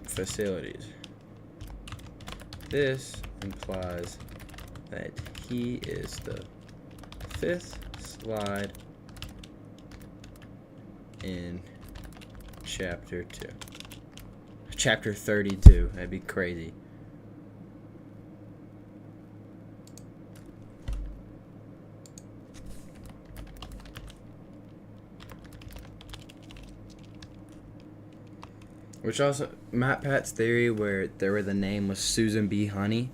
Speaker 1: facilities. This implies that he is the 5th slide in chapter 2. Chapter 32. That'd be crazy. Which also, Matt Pat's theory where the name was Susan B. Honey,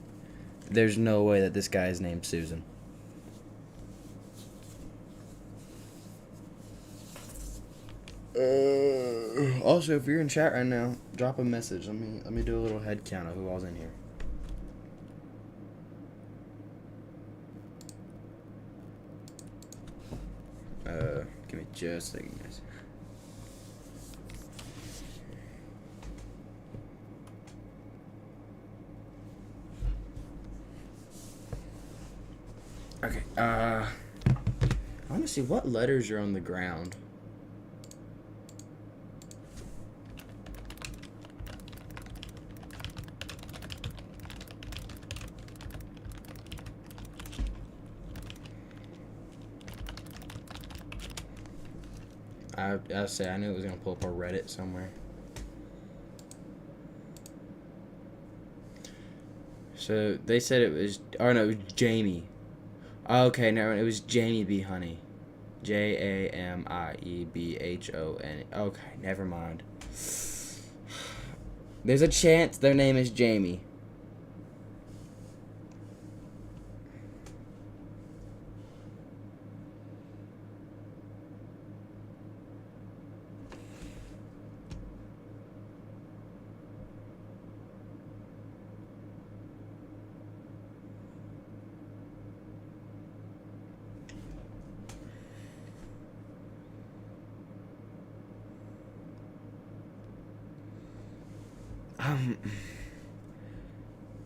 Speaker 1: there's no way that this guy is named Susan. Also, if you're in chat right now, drop a message. Let me do a little head count of who all's in here. Give me just a second, guys. Okay, I want to see what letters are on the ground. I say I knew it was gonna pull up a Reddit somewhere. So they said it was, oh no, it was Jamie. Okay, no, it was Jamie B. Honey. Jamiebhon. Okay, never mind. There's a chance their name is Jamie.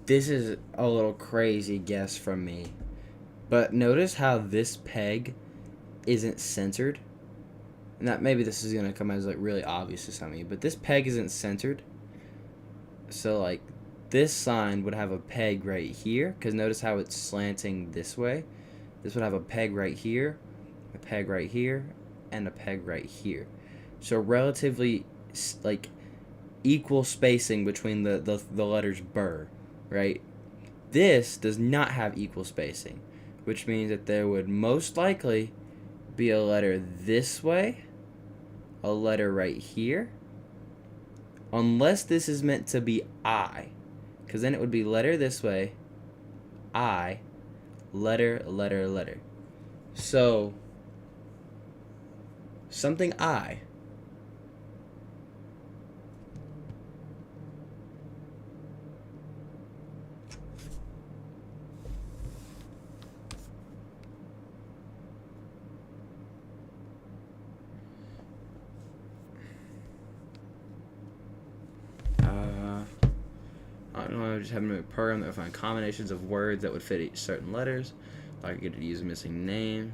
Speaker 1: This is a little crazy guess from me, but notice how this peg isn't centered. And that maybe this is gonna come as like really obvious to some of you, but this peg isn't centered. So like this sign would have a peg right here, because notice how it's slanting this way. This would have a peg right here, a peg right here, and a peg right here. So relatively like equal spacing between the letters burr, right? This does not have equal spacing, which means that there would most likely be a letter this way, a letter right here, unless this is meant to be I, because then it would be letter this way, I, letter, letter, letter. So something I. I don't know, I just having a program that would find combinations of words that would fit each certain letters. I could get to use a missing name.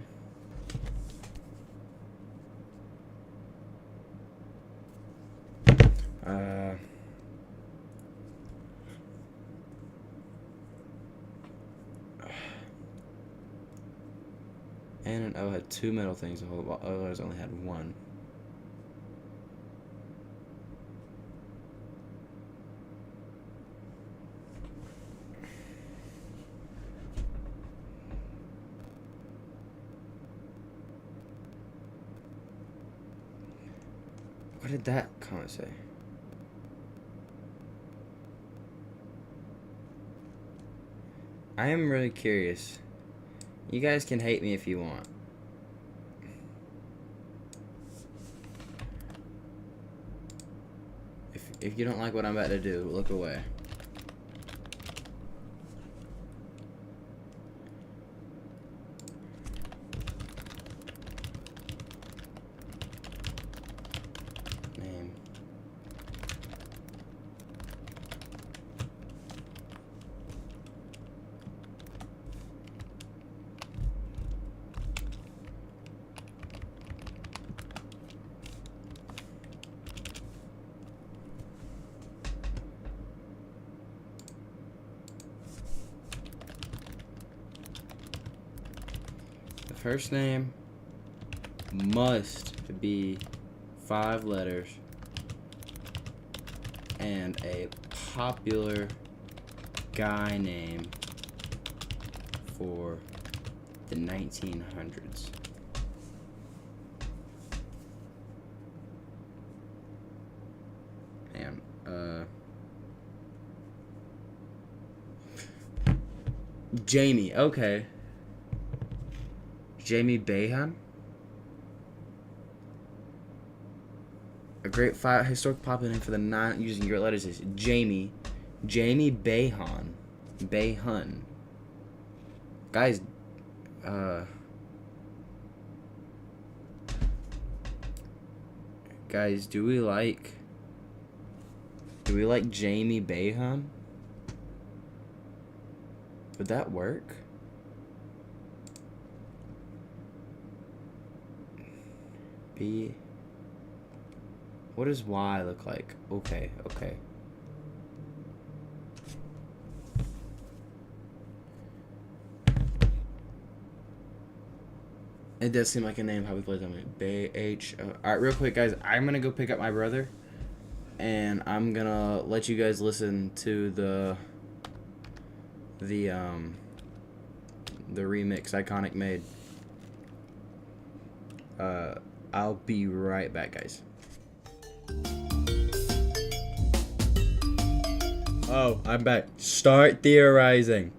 Speaker 1: N and O had two middle things, while others only had one. What did that comment say? I am really curious. You guys can hate me if you want. If you don't like what I'm about to do, look away. Name. The first name must be 5 letters and a popular guy name for the 1900s. Man, Jamie, okay. Jamie Behan? A great historic popular name for the non using your letters is Jamie Behan. Behun. Guys, guys, do we like Jamie Behan? Would that work? B. What does Y look like? Okay, okay. It does seem like a name how we play something. B-H. Alright, real quick, guys. I'm gonna go pick up my brother. And I'm gonna let you guys listen to the the remix Iconic made. I'll be right back, guys. Oh, I'm back. Start theorizing.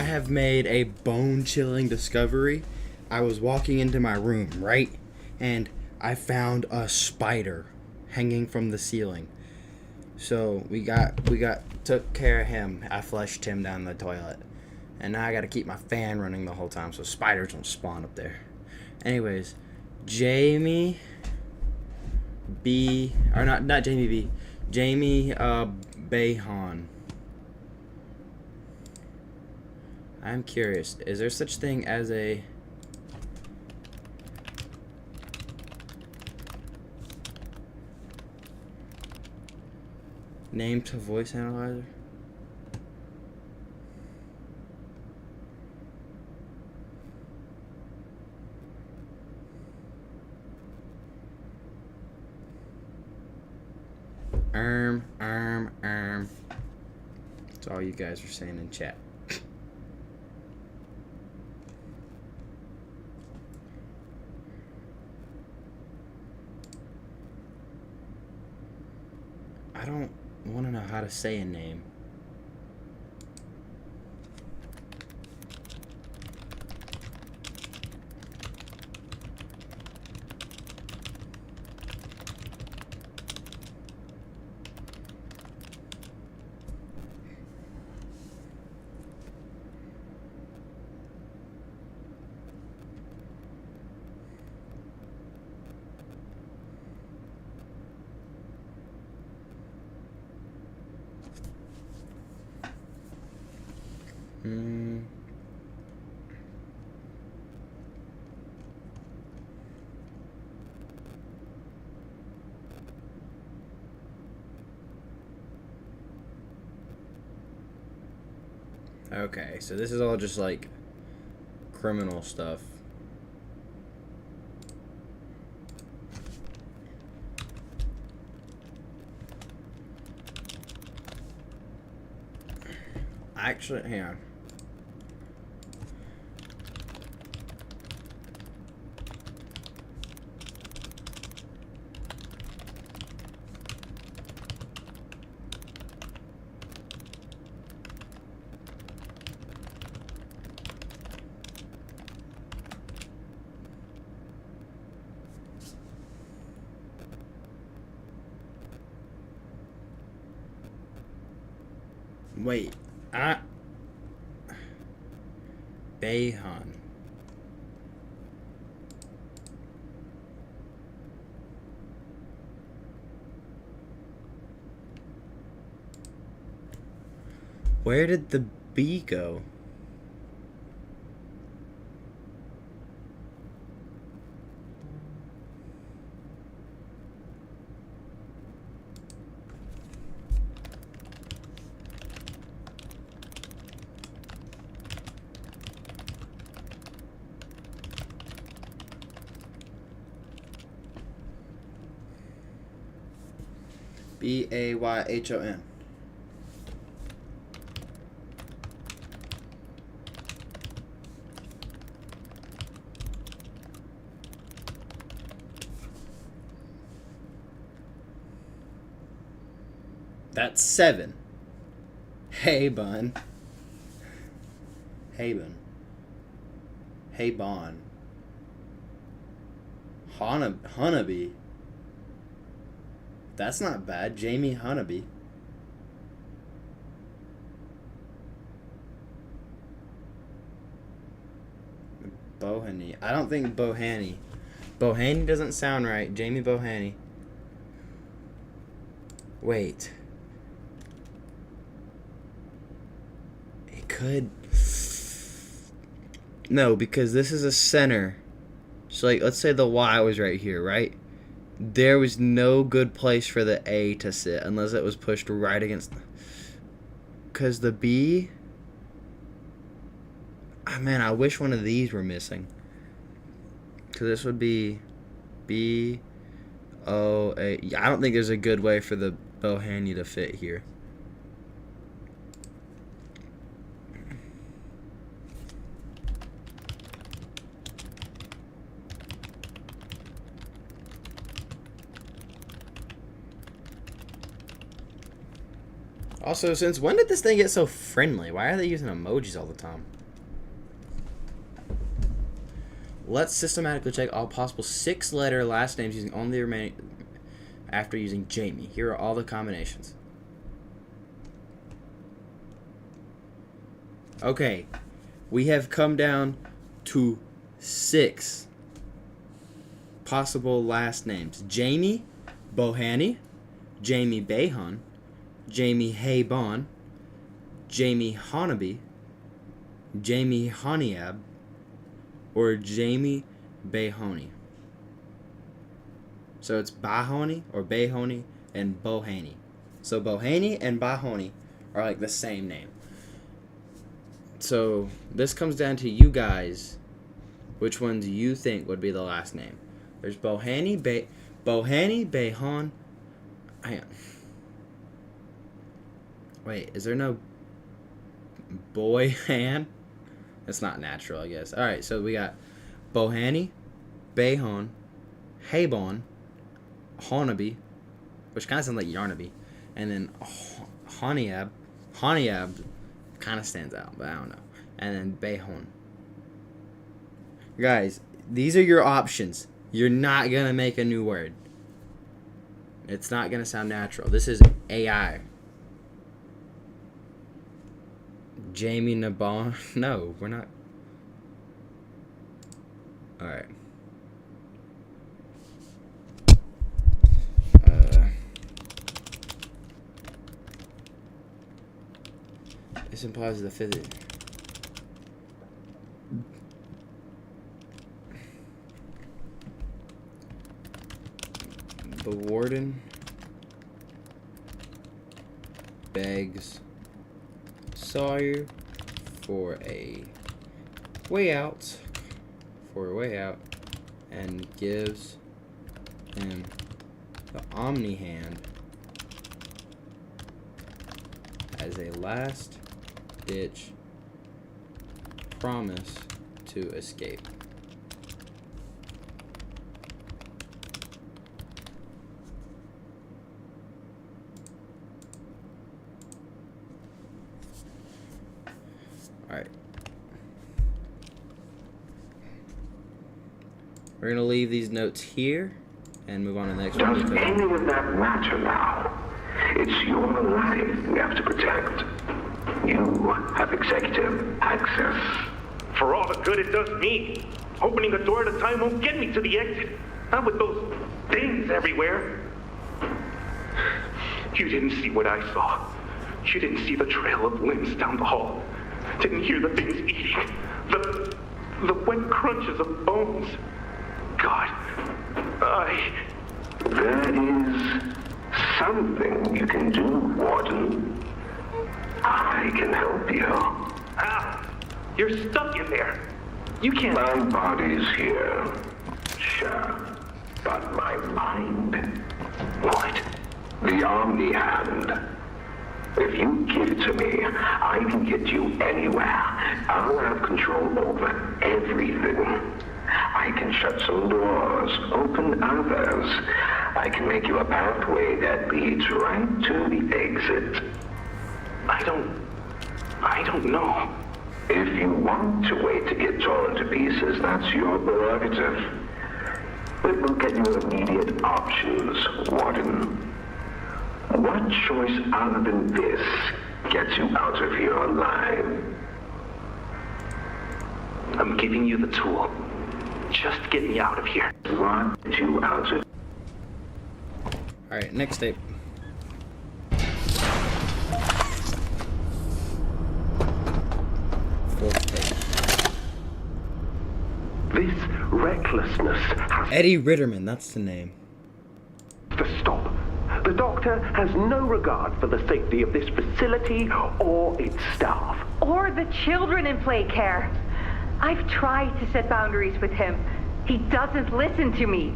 Speaker 1: I have made a bone-chilling discovery. I was walking into my room, right? And I found a spider hanging from the ceiling. So we took care of him. I flushed him down the toilet. And now I gotta keep my fan running the whole time so spiders don't spawn up there. Anyways, Jamie B, or not Jamie B, Jamie Behan. I'm curious, is there such thing as a name to voice analyzer? That's all you guys are saying in chat. I don't want to know how to say a name. Okay, so this is all just like criminal stuff. Actually, hang on. Wait, Behan. Where did the B go? Bayhon. That's 7. Hey, bun. Hey, bun. Hey, bon. Honeybee. That's not bad. Jamie Honeybee. Bohanny. I don't think Bohanny. Bohanny doesn't sound right. Jamie Bohanny. Wait. It could. No, because this is a center. So, like, let's say the Y was right here, right? There was no good place for the A to sit unless it was pushed right against. Because the B. Oh, man, I wish one of these were missing. Because this would be B O A. I don't think there's a good way for the Bohanny to fit here. Also, since when did this thing get so friendly? Why are they using emojis all the time? Let's systematically check all possible 6-letter last names using only the remaining after using Jamie. Here are all the combinations. Okay, we have come down to 6 possible last names. Jamie Bohanny, Jamie Behon, Jamie Haybon, Jamie Honaby, Jamie Honiab, or Jamie Behony. So it's Bahoni or Behoni and Bohanny. So Bohanny and Bahoni are like the same name. So this comes down to you guys. Which one do you think would be the last name? There's Bohanny, Behon. Hang on. Wait, is there no Boyhan? That's not natural, I guess. All right, so we got Bohanny, Behon, Haybon, Honaby, which kind of sounds like Yarnaby, and then Honiab. Honiab kind of stands out, but I don't know. And then Behon. Guys, these are your options. You're not going to make a new word. It's not going to sound natural. This is AI. Jamie Nabon. No, we're not. Alright. This implies the physics. The warden begs Sawyer for a way out, and gives him the Omni Hand as a last-ditch promise to escape. Alright. We're going to leave these notes here and move on to the next one.
Speaker 6: Does any of that matter now? It's your life we have to protect. You have executive access.
Speaker 4: For all the good it does me, opening a door at a time won't get me to the exit. Not with those things everywhere. You didn't see what I saw. You didn't see the trail of limbs down the hall. Didn't hear the things eating. The wet crunches of bones. God,
Speaker 6: There is something you can do, Warden. I can help you.
Speaker 4: Ah, you're stuck in there. You can't.
Speaker 6: My body's here. Sure. But my mind.
Speaker 4: What?
Speaker 6: The Omni Hand. If you give it to me, I can get you anywhere. I'll have control over everything. I can shut some doors, open others. I can make you a pathway that leads right to the exit.
Speaker 4: I don't know.
Speaker 6: If you want to wait to get torn to pieces, that's your prerogative. But we'll get you immediate options, Warden. What choice other than this gets you out of here alive?
Speaker 4: I'm giving you the tool. Just get me out of here.
Speaker 6: What get you out of?
Speaker 1: Alright, next tape. Fourth tape.
Speaker 5: This recklessness has
Speaker 1: Eddie Ritterman, that's the name.
Speaker 5: to stop. The doctor has no regard for the safety of this facility or its staff.
Speaker 2: Or the children in play care. I've tried to set boundaries with him. He doesn't listen to me.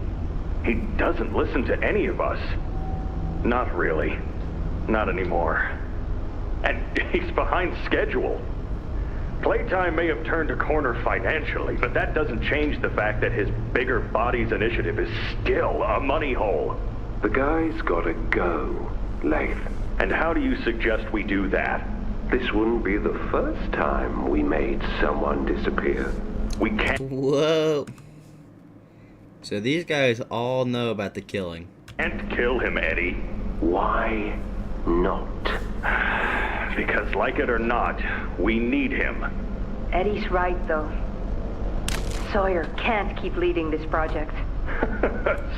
Speaker 5: He doesn't listen to any of us. Not really. Not anymore. And he's behind schedule. Playtime may have turned a corner financially, but that doesn't change the fact that his bigger bodies initiative is still a money hole.
Speaker 6: The guy's gotta go, Lathan.
Speaker 5: And how do you suggest we do that? This wouldn't be the first time we made someone disappear. We can't
Speaker 1: Whoa. So these guys all know about the killing.
Speaker 5: kill him, Eddie. Why not? Because, like it or not, we need him.
Speaker 2: Eddie's right, though. Sawyer can't keep leading this project.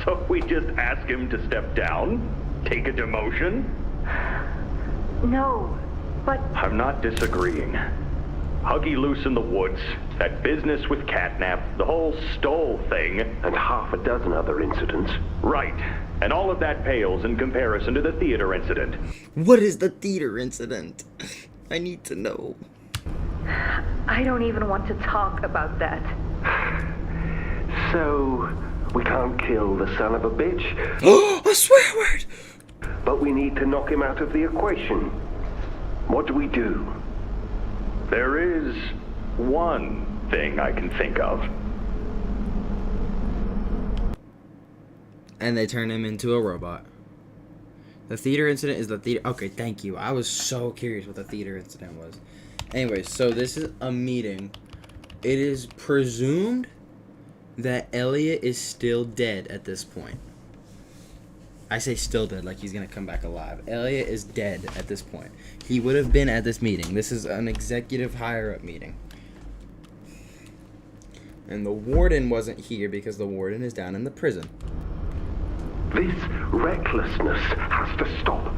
Speaker 5: So we just ask him to step down? Take a demotion?
Speaker 2: No, but
Speaker 5: I'm not disagreeing. Huggy loose in the woods, that business with Catnap, the whole Stoll thing, and half a dozen other incidents. Right. And all of that pales in comparison to the theater incident.
Speaker 1: What is the theater incident? I need to know.
Speaker 2: I don't even want to talk about that.
Speaker 5: So, we can't kill the son of a bitch,
Speaker 1: Oh, a swear word!
Speaker 5: but we need to knock him out of the equation. What do we do? There is one thing I can think of.
Speaker 1: And they turn him into a robot. The theater incident is the theater. Okay, thank you. I was so curious what the theater incident was. Anyway, so this is a meeting. It is presumed that Elliot is still dead at this point. I say still dead, like he's gonna come back alive. Elliot is dead at this point. He would have been at this meeting. This is an executive higher-up meeting. And the warden wasn't here because the warden is down in the prison.
Speaker 5: This recklessness has to stop.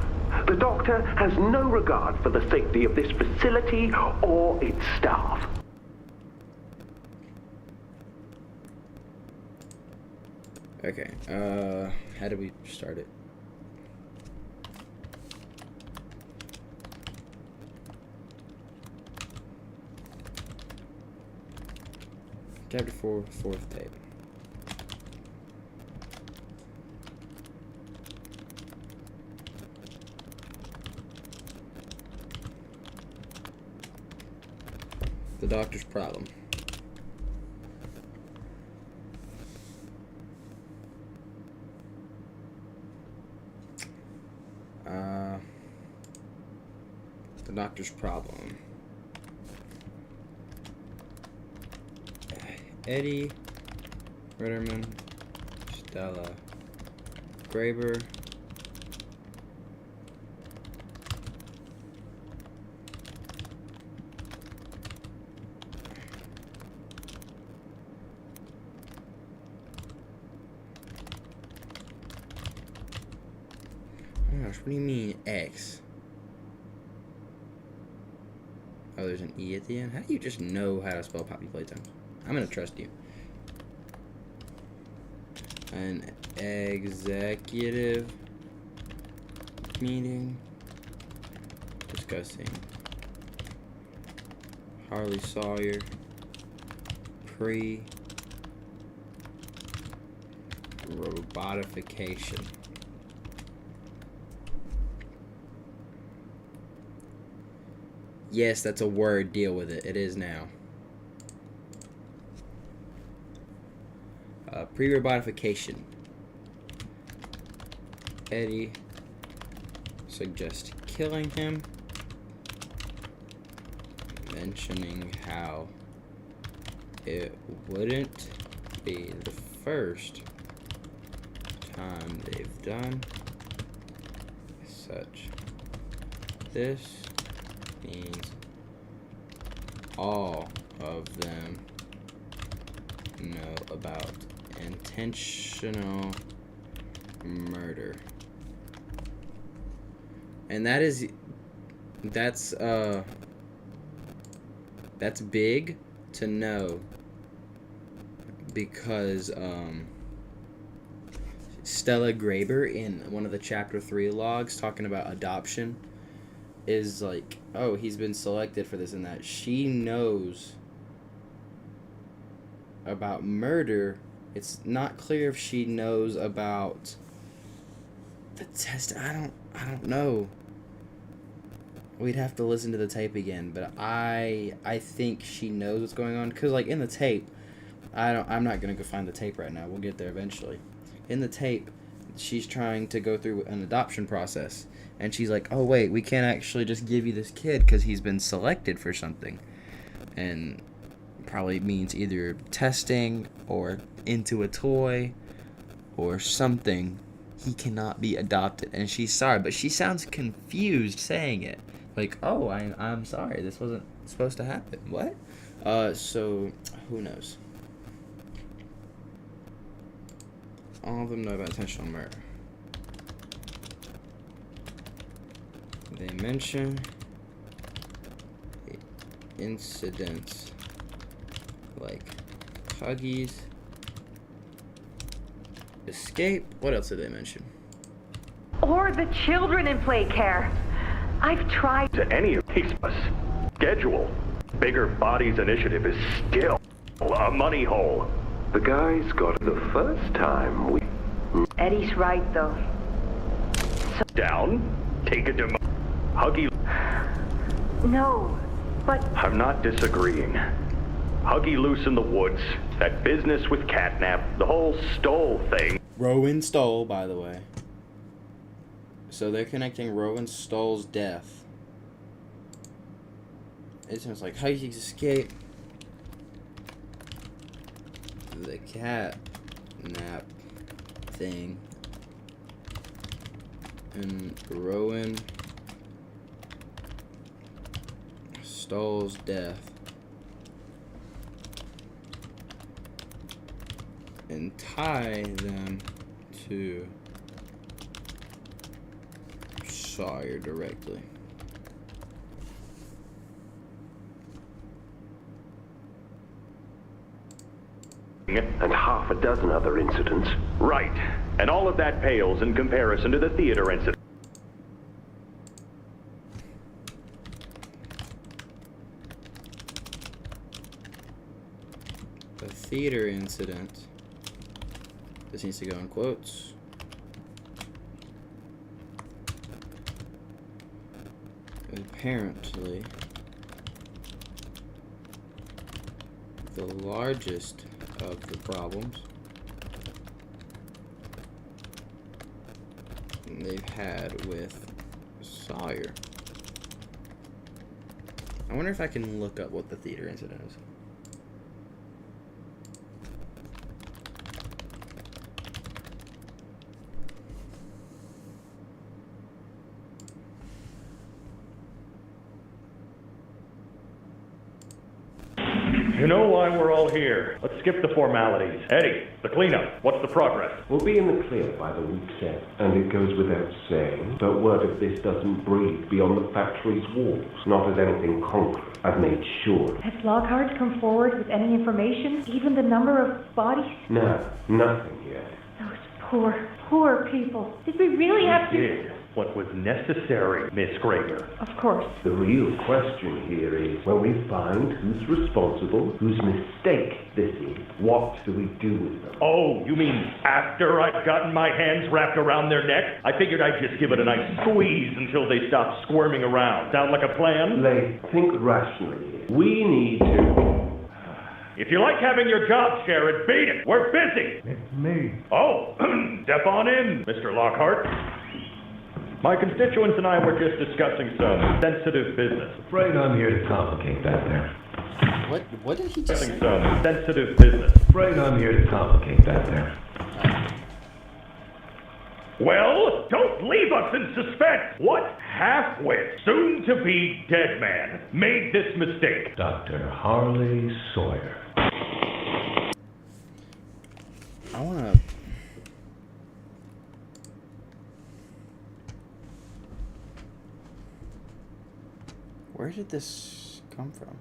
Speaker 5: The doctor has no regard for the safety of this facility or its staff.
Speaker 1: Okay, how do we start it? Chapter 4, fourth tape. The doctor's problem. The doctor's problem. Eddie, Ritterman, Stella, Graber, oh my gosh, what do you mean X? Oh, there's an E at the end? How do you just know how to spell Poppy Playtime? I'm gonna trust you. An executive meeting discussing Harley Sawyer robotification. Yes, that's a word. Deal with it. It is now. Pre-robotification. Eddie suggests killing him, mentioning how it wouldn't be the first time they've done such. This means all of them know about intentional murder. And that's big to know because Stella Graber in one of the chapter 3 logs talking about adoption is like, oh, he's been selected for this and that. She knows about murder. It's not clear if she knows about the test. I don't know. We'd have to listen to the tape again, but I think she knows what's going on, cuz like in the tape, I'm not going to go find the tape right now. We'll get there eventually. In the tape, she's trying to go through an adoption process. And she's like, oh, wait, we can't actually just give you this kid because he's been selected for something. And probably means either testing or into a toy or something. He cannot be adopted. And she's sorry, but she sounds confused saying it. Like, oh, I'm sorry. This wasn't supposed to happen. What? So, who knows? All of them know about intentional murder. They mention incidents like Huggies, escape. What else did they mention?
Speaker 2: Or the children in play care. I've tried.
Speaker 5: To any of these us. Schedule. Bigger Bodies Initiative is still a money hole. The guys got it the first time we...
Speaker 2: Eddie's right, though.
Speaker 5: Down. Take it to... Huggy...
Speaker 2: No, but...
Speaker 5: I'm not disagreeing. Huggy loose in the woods. That business with catnap. The whole Stoll thing.
Speaker 1: Rowan Stoll, by the way. So they're connecting Rowan Stoll's death. It sounds like Huggy's escape. The catnap thing. And Rowan Stoll's death. And tie them to Sawyer directly.
Speaker 5: And half a dozen other incidents. Right. And all of that pales in comparison to the theater incident.
Speaker 1: The theater incident. This needs to go in quotes. Apparently, the largest of the problems they've had with Sawyer. I wonder if I can look up what the theater incident is.
Speaker 9: You know why we're all here. Let's skip the formalities. Eddie, the cleanup. What's the progress?
Speaker 10: We'll be in the clear by the week's end, and it goes without saying, but word of this doesn't breathe beyond the factory's walls, not as anything concrete. I've made sure.
Speaker 11: Has Lockhart come forward with any information? Even the number of bodies?
Speaker 10: No, nothing yet.
Speaker 11: Those poor people. Did we really have to...
Speaker 9: Did what was necessary, Miss Granger.
Speaker 11: Of course.
Speaker 10: The real question here is, when we find who's responsible, whose mistake this is, what do we do with them?
Speaker 9: Oh, you mean after I've gotten my hands wrapped around their neck? I figured I'd just give it a nice squeeze until they stop squirming around. Sound like a plan?
Speaker 10: Lay, think rationally here. We need to...
Speaker 9: If you like having your job, Sharon, beat it. We're busy.
Speaker 10: It's me.
Speaker 9: Oh, step on in, Mr. Lockhart. My constituents and I were just discussing some sensitive business.
Speaker 10: Afraid I'm here to complicate that there.
Speaker 1: What did he just say?
Speaker 9: Some sensitive business.
Speaker 10: Afraid I'm here to complicate that there.
Speaker 9: Well, don't leave us in suspense. What half-wit, soon-to-be dead man made this mistake?
Speaker 10: Dr. Harley Sawyer.
Speaker 1: I wanna... Where did this come from?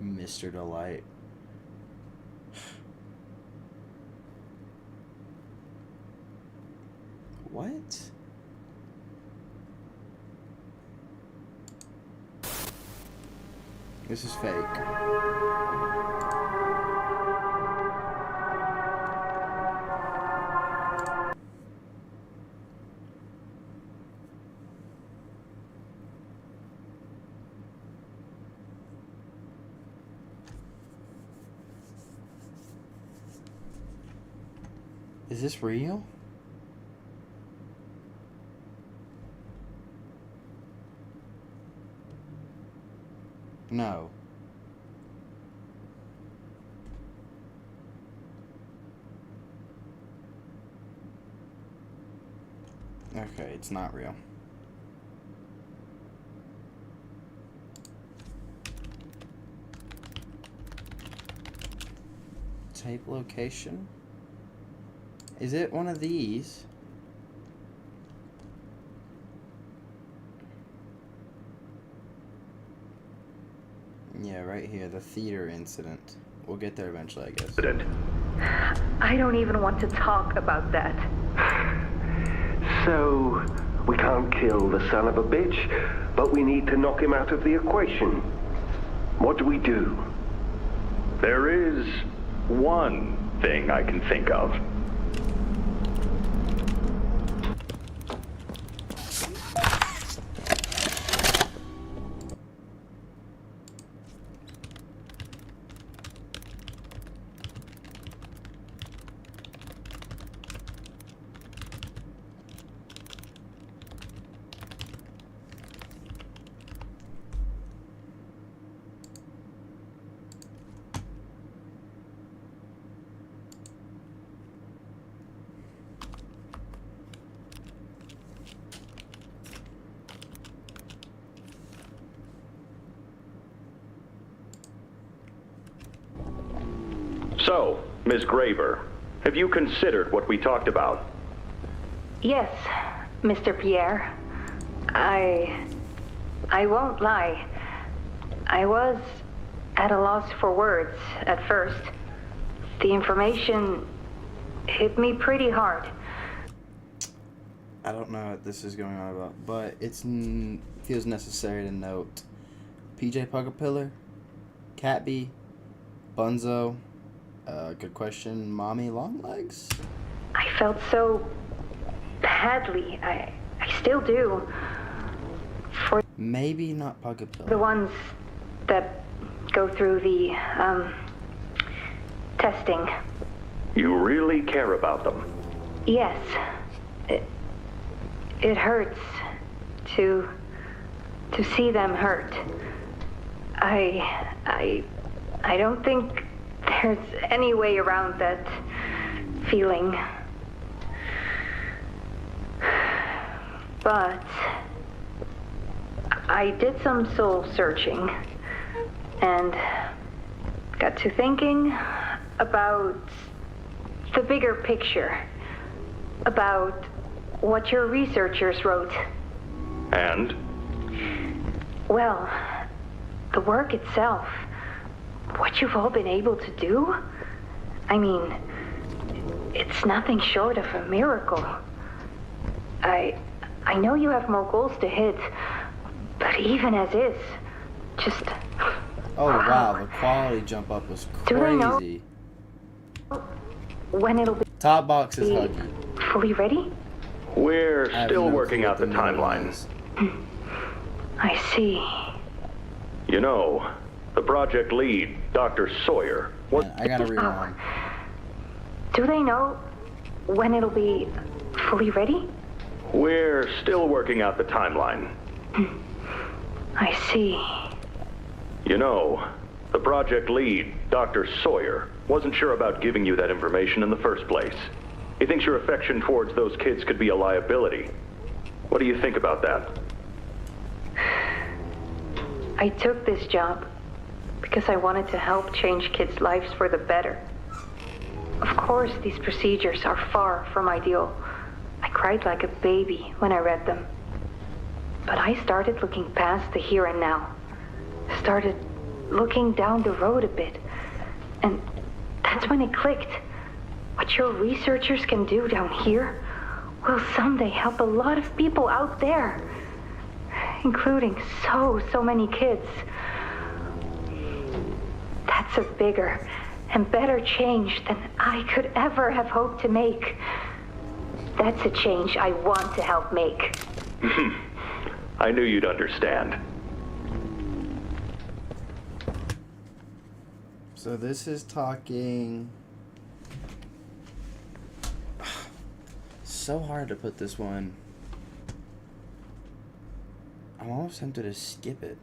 Speaker 1: Mr. Delight. What? This is fake. Is this real? No. Okay, it's not real. Tape location? Is it one of these? Yeah, right here, the theater incident. We'll get there eventually, I guess.
Speaker 2: I don't even want to talk about that.
Speaker 10: So, we can't kill the son of a bitch, but we need to knock him out of the equation. What do we do?
Speaker 9: There is one thing I can think of. So, Ms. Graver, have you considered what we talked about?
Speaker 2: Yes, Mr. Pierre. I won't lie. I was at a loss for words at first. The information hit me pretty hard.
Speaker 1: I don't know what this is going on about, but it feels necessary to note PJ Puckapillar, Catby, Bunzo, good question, Mommy Longlegs?
Speaker 2: I felt so badly. I still do. For
Speaker 1: maybe not Puckapillar.
Speaker 2: the ones that go through the, testing.
Speaker 9: You really care about them?
Speaker 2: Yes. It hurts to see them hurt. I don't think there's any way around that feeling. But I did some soul searching and got to thinking about the bigger picture, about what your researchers wrote.
Speaker 9: And?
Speaker 2: Well, the work itself, what you've all been able to do, I mean, it's nothing short of a miracle. I know you have more goals to hit, but even as is, just...
Speaker 1: Oh wow, the quality jump up was crazy.
Speaker 2: Do they know when it'll be...
Speaker 1: Top box is huggy.
Speaker 2: Fully ready?
Speaker 9: We're still working out the timeline.
Speaker 2: I see.
Speaker 9: You know, the project lead, Dr. Sawyer, was...
Speaker 1: I gotta rewind.
Speaker 2: Do they know when it'll be fully ready?
Speaker 9: We're still working out the timeline.
Speaker 2: I see.
Speaker 9: You know, the project lead, Dr. Sawyer, wasn't sure about giving you that information in the first place. He thinks your affection towards those kids could be a liability. What do you think about that?
Speaker 2: I took this job because I wanted to help change kids' lives for the better. Of course, these procedures are far from ideal. I cried like a baby when I read them. But I started looking past the here and now. Started looking down the road a bit. And that's when it clicked. What your researchers can do down here will someday help a lot of people out there. Including so many kids. That's a bigger and better change than I could ever have hoped to make. That's a change I want to help make.
Speaker 9: I knew you'd understand.
Speaker 1: So this is talking... so hard to put this one. I'm almost tempted to skip it.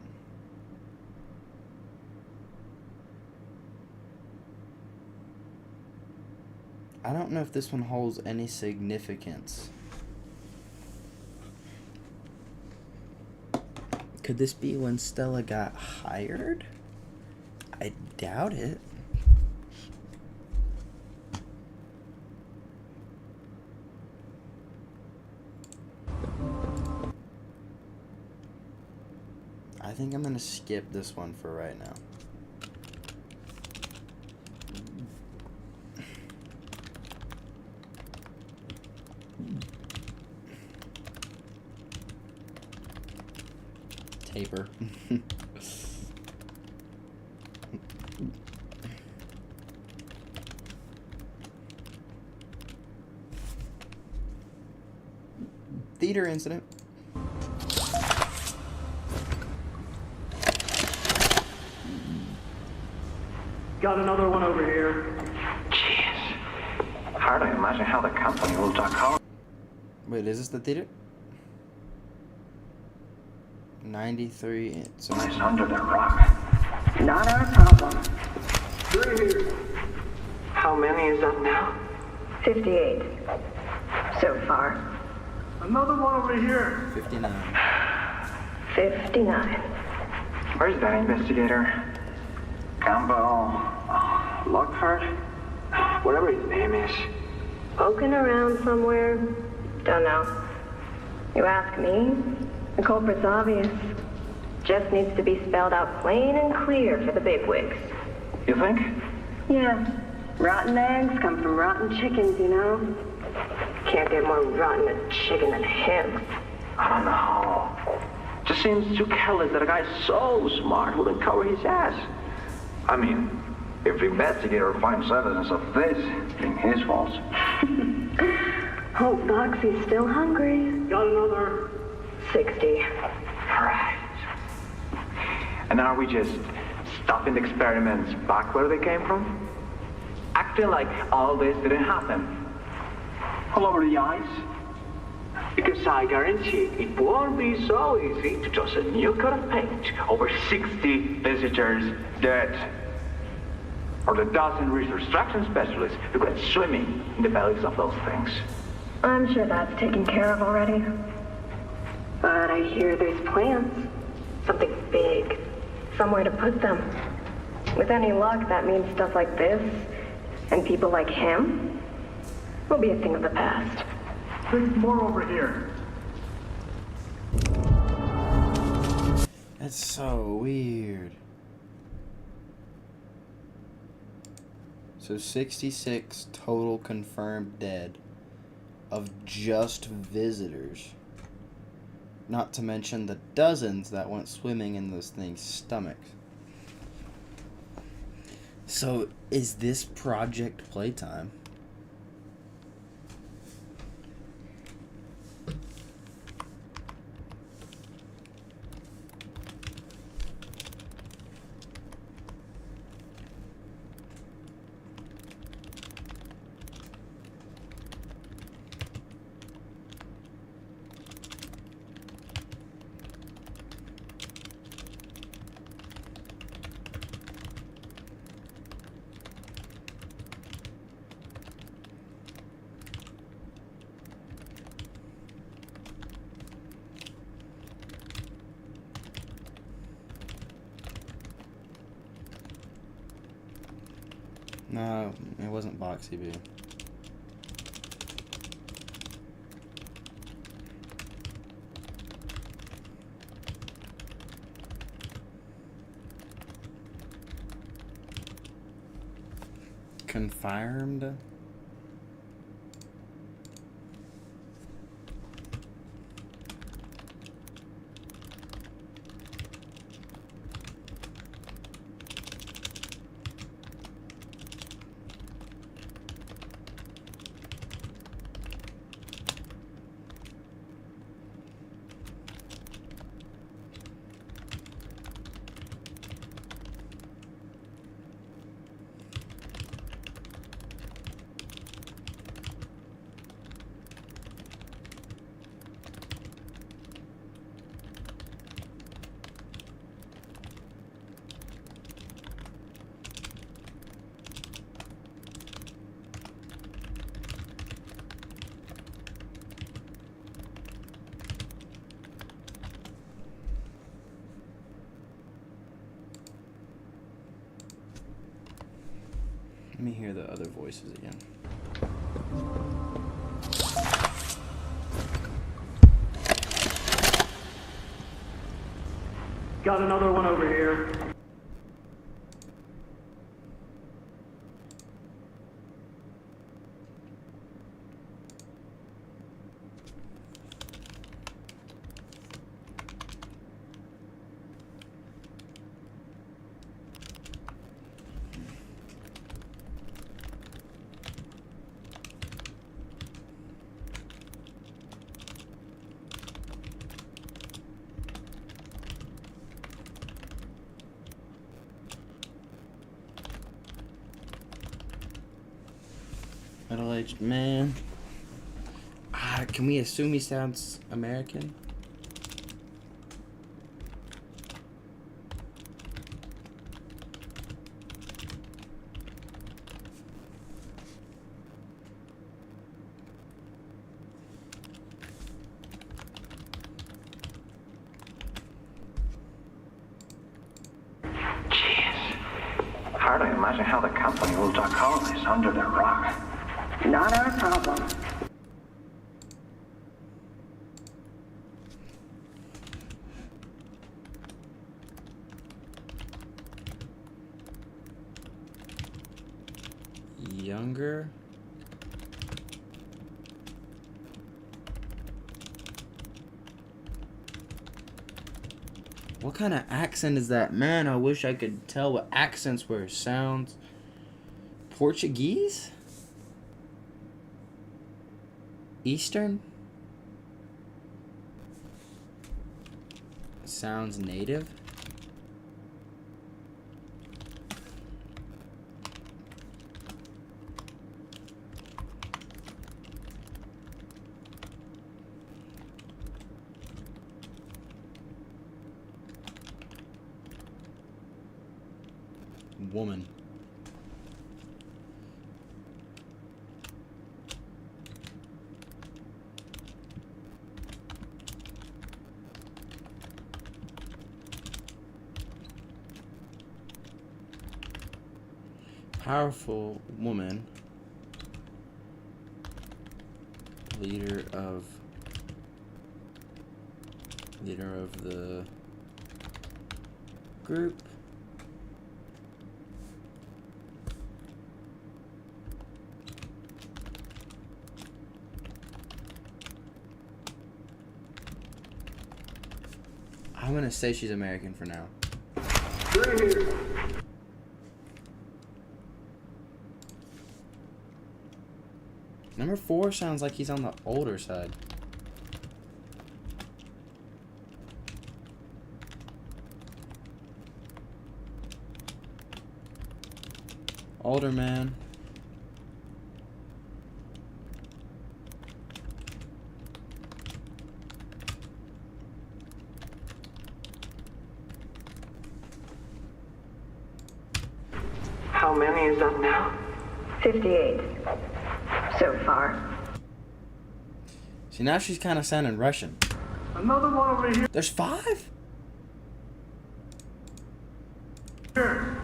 Speaker 1: I don't know if this one holds any significance. Could this be when Stella got hired? I doubt it. I think I'm gonna skip this one for right now. Taper. Theater incident.
Speaker 12: Got another one over here.
Speaker 4: Jeez. Hard to imagine how the company will talk home.
Speaker 1: Wait, is this the theater? 93. So
Speaker 4: It's under the rock.
Speaker 3: Not our problem.
Speaker 12: 3 here.
Speaker 5: How many is that now?
Speaker 2: 58. So far.
Speaker 12: Another one over here.
Speaker 1: 59.
Speaker 2: 59.
Speaker 4: Where's that investigator? Campbell?
Speaker 5: Lockhart? Whatever his name is.
Speaker 2: Poking around somewhere? Don't know. You ask me? The culprit's obvious. Just needs to be spelled out plain and clear for the bigwigs.
Speaker 4: You think?
Speaker 2: Yeah. Rotten eggs come from rotten chickens, you know? Can't get more rotten a chicken than him.
Speaker 4: I don't know. Just seems too careless that a guy so smart wouldn't cover his ass. I mean, if the investigator finds evidence of this, it ain't his fault.
Speaker 2: Hope Boxy's still hungry.
Speaker 12: Got another.
Speaker 2: 60.
Speaker 4: Right. And are we just stopping the experiments back where they came from? Acting like all this didn't happen.
Speaker 5: All over the ice. Because I guarantee it won't be so easy to toss a new coat of paint
Speaker 4: Over 60 visitors dead. Or the dozen reconstruction specialists who got swimming in the bellies of those things.
Speaker 2: I'm sure that's taken care of already. But I hear there's plans. Something big. Somewhere to put them. With any luck, that means stuff like this, and people like him, will be a thing of the past.
Speaker 12: There's more over here.
Speaker 1: That's so weird. So 66 total confirmed dead of just visitors. Not to mention the dozens that went swimming in those things' stomachs. So, is this Project Playtime? No, it wasn't Boxy Boo. Confirmed? Let me hear the other voices again.
Speaker 12: Got another one over here.
Speaker 1: Middle-aged man. Can we assume he sounds American?
Speaker 6: Hard to imagine how the company will duck all this under their rock.
Speaker 3: Not our problem.
Speaker 1: Younger? What kind of accent is that? Man, I wish I could tell what accents were. Sounds Portuguese? Eastern? Sounds native? Woman. Powerful woman. Leader of the group. I'm gonna say she's American for now. Number 4 sounds like he's on the older side. Older man.
Speaker 3: How many is that now? 58. So far.
Speaker 1: See, now she's kind of sounding Russian.
Speaker 12: Another one over here.
Speaker 1: There's 5?
Speaker 12: Here.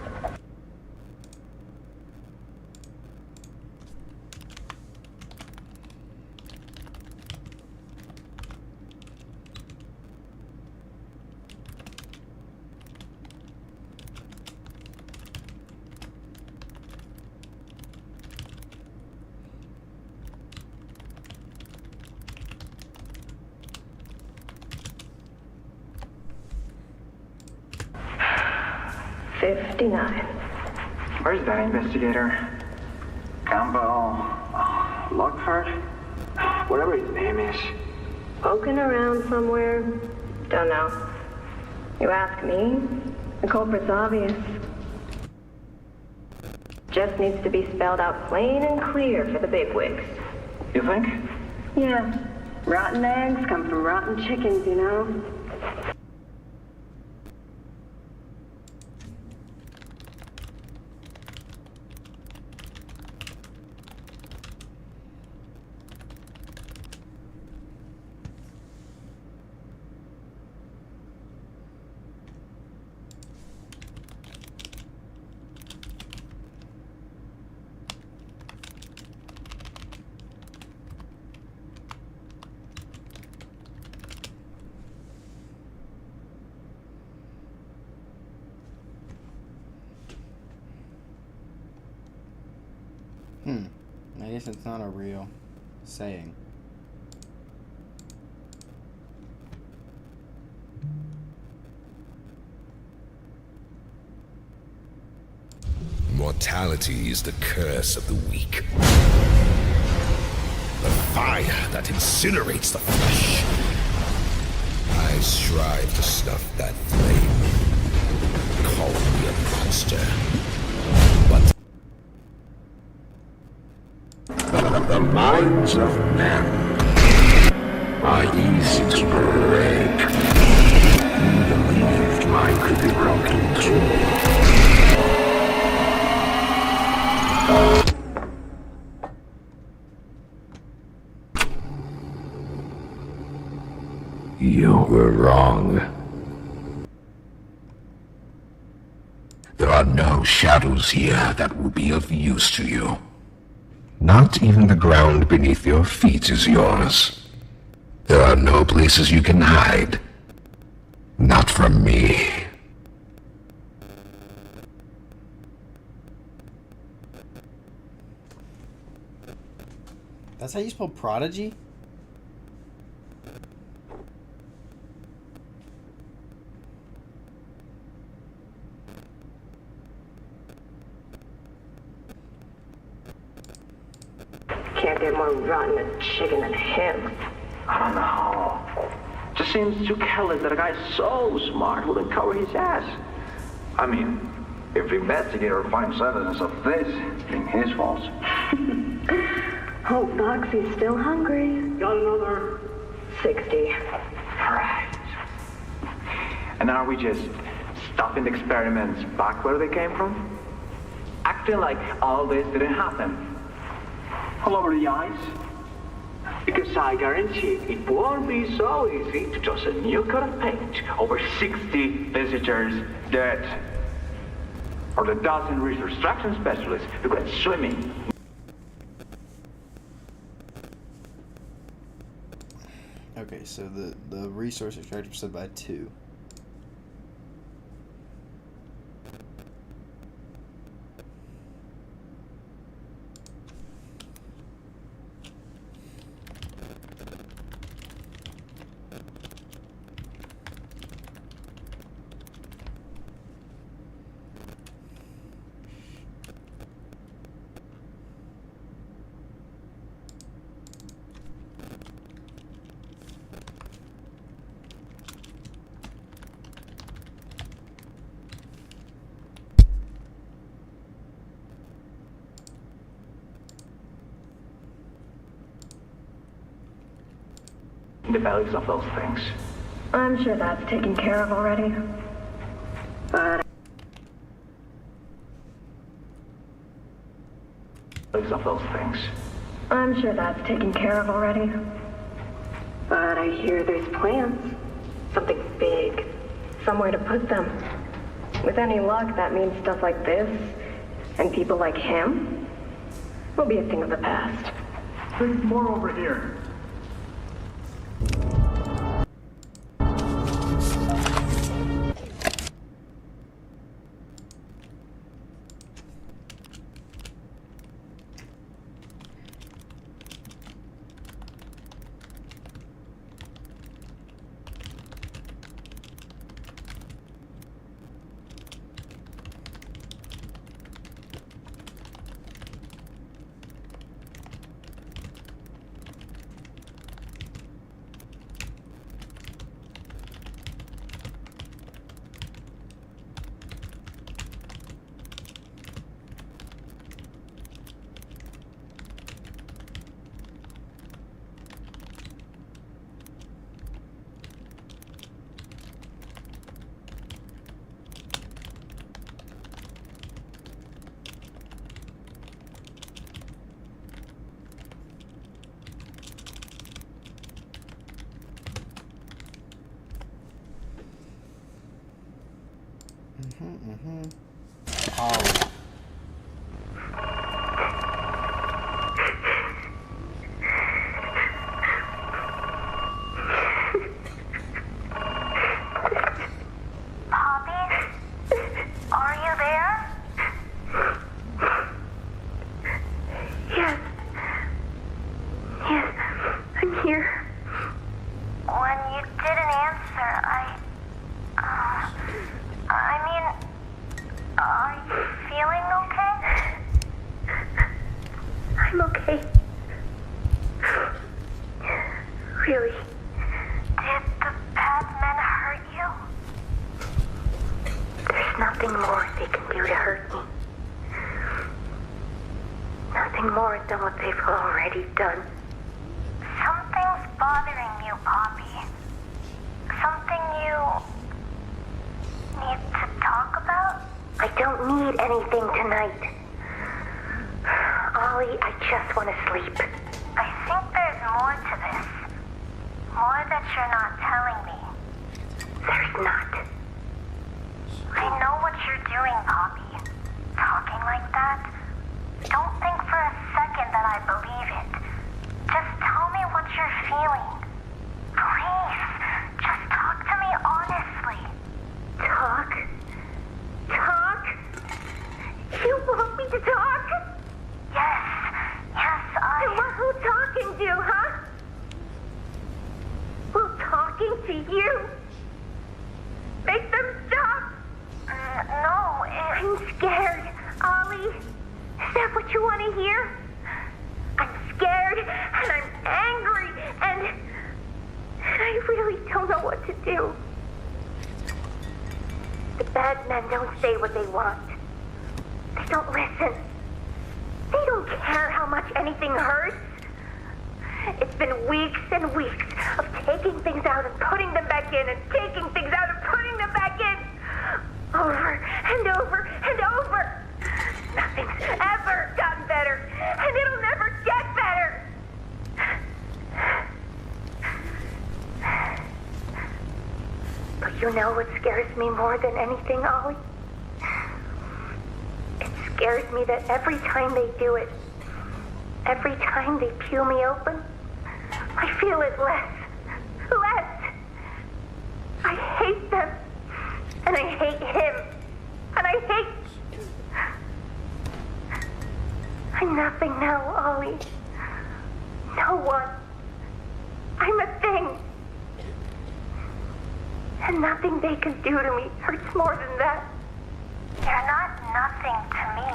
Speaker 3: Where's that investigator? Campbell, Lockhart, whatever his name is.
Speaker 2: Poking around somewhere? Don't know. You ask me? The culprit's obvious. Just needs to be spelled out plain and clear for the bigwigs.
Speaker 3: You think?
Speaker 2: Yeah. Rotten eggs come from rotten chickens, you know?
Speaker 1: guess it's not a real saying.
Speaker 13: Mortality is the curse of the weak. The fire that incinerates the flesh. I strive to snuff that flame. Call me a monster. But the minds of men are easy to break. You believed mine could be broken too. You were wrong. There are no shadows here that will be of use to you. Not even the ground beneath your feet is yours. There are no places you can hide. Not from me.
Speaker 1: That's how you spell prodigy?
Speaker 14: Can't get more rotten a chicken than him.
Speaker 4: I don't know. Just seems too careless that a guy so smart wouldn't cover his ass.
Speaker 3: I mean, if the investigator finds evidence of this, it's his fault.
Speaker 14: Hope Foxy's still hungry.
Speaker 12: Got another
Speaker 14: 60.
Speaker 4: Right. And are we just stopping the experiments back where they came from? Acting like all this didn't happen.
Speaker 3: All over the eyes.
Speaker 4: Because I guarantee it won't be so easy to toss a new coat of paint over 60 visitors dead. Or the dozen resource extraction specialists who went swimming.
Speaker 1: Okay, so the resource extractor said by 2.
Speaker 4: The values of those things.
Speaker 14: I'm sure that's taken care of already. But
Speaker 4: Values of those things.
Speaker 14: I'm sure that's taken care of already. But I hear there's plans. Something big. Somewhere to put them. With any luck, that means stuff like this, and people like him, will be a thing of the past.
Speaker 12: There's more over here.
Speaker 1: Oh.
Speaker 2: Are you there? Yes, Really? Did the bad men hurt you? There's nothing more they can do to hurt me. Nothing more than what they've already done.
Speaker 15: Something's bothering you, Poppy. Something you need to talk about?
Speaker 2: I don't need anything tonight. Ollie, I just want to sleep.
Speaker 15: I think there's more to this. More that you're not telling me.
Speaker 2: There's not.
Speaker 15: I know what you're doing, Poppy. Talking like that. Don't think for a second that I believe it. Just tell me what you're feeling. Please, just talk to me honestly.
Speaker 2: Talk? Talk? You want me to talk?
Speaker 15: Yes, I...
Speaker 2: And what will talking do, huh? Will talking to you make them stop?
Speaker 15: No,
Speaker 2: I'm scared, Ollie. Is that what you want to hear? I'm scared, and I'm angry, and I really don't know what to do. The bad men don't say what they want. They don't listen. They don't care how much anything hurts. It's been weeks and weeks of taking things out and putting them back in, and taking things out and putting them back in. Over and over and over. Nothing's ever gotten better, and it'll never get better. But you know what scares me more than anything, Ollie? It scares me that every time they do it, every time they peel me open, I feel it less. Less. I hate them. And I hate him. And I hate... I'm nothing now, Ollie. No one. I'm a thing. And nothing they can do to me hurts more than that.
Speaker 15: You're not nothing to me.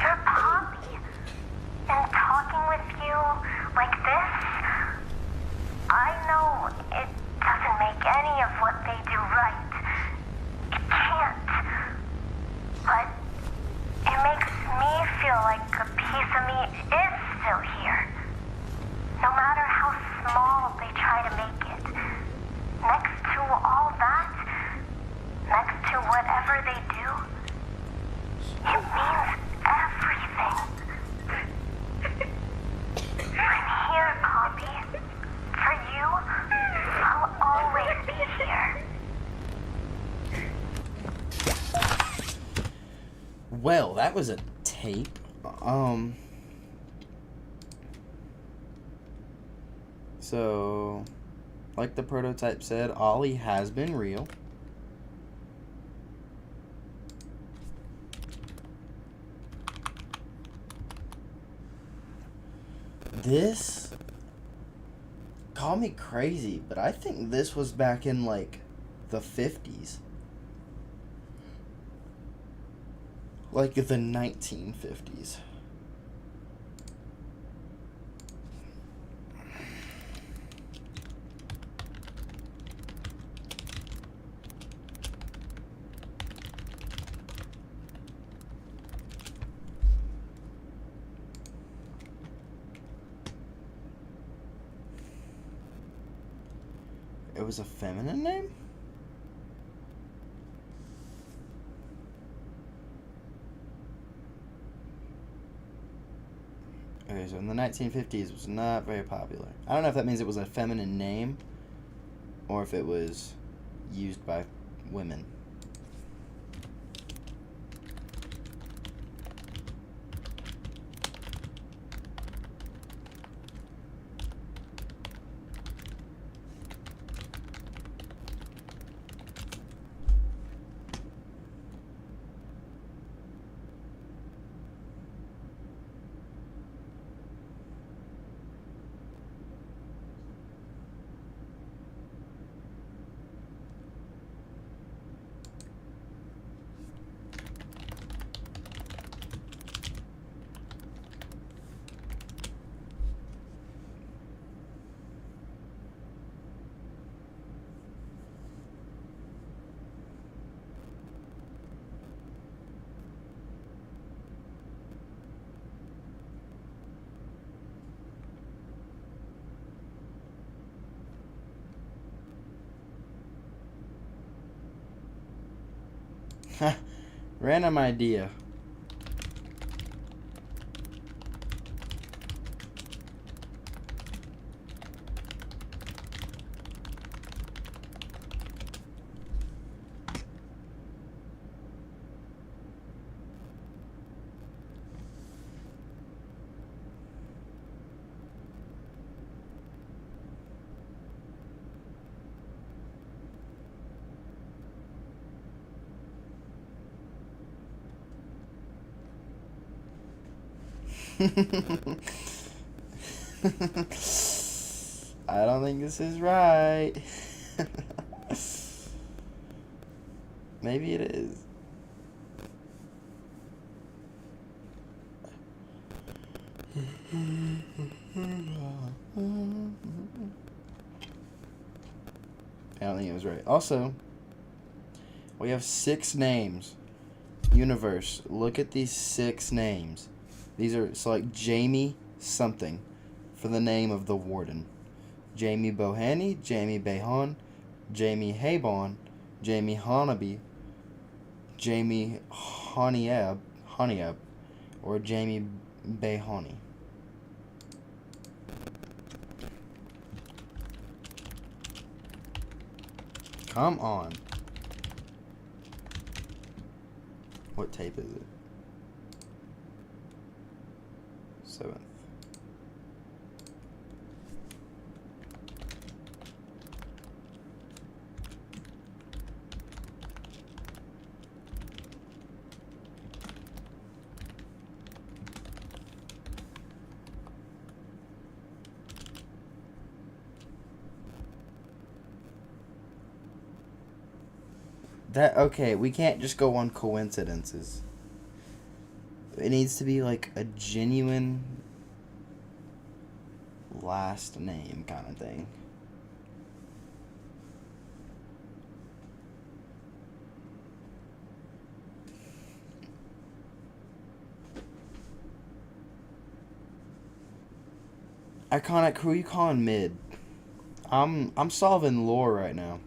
Speaker 15: You're Poppy. And talking with you like this, I know it doesn't make any of what they do right. It can't. But it makes me feel like a piece of me is still here. No matter how small they try to make it. Next to all that, next to whatever they do, it means everything. I'm here, Poppy. For you, I'll always be here.
Speaker 1: Well, that was a tape. So, like the prototype said, Ollie has been real. This, call me crazy, but I think this was back in like the 50s. Like the 1950s. It was a feminine name? Okay, so in the 1950s, it was not very popular. I don't know if that means it was a feminine name or if it was used by women. Random idea. I don't think this is right. Maybe it is. I don't think it was right. Also, we have 6 names. Universe, look at these 6 names. These are select Jamie something for the name of the warden. Jamie Bohaney, Jamie Behan, Jamie Habon, Jamie Honaby, Jamie Honiab, or Jamie Behani. Come on. What tape is it? 7th. Okay, we can't just go on coincidences. It needs to be like a genuine last name kind of thing. Iconic, who are you calling mid? I'm solving lore right now.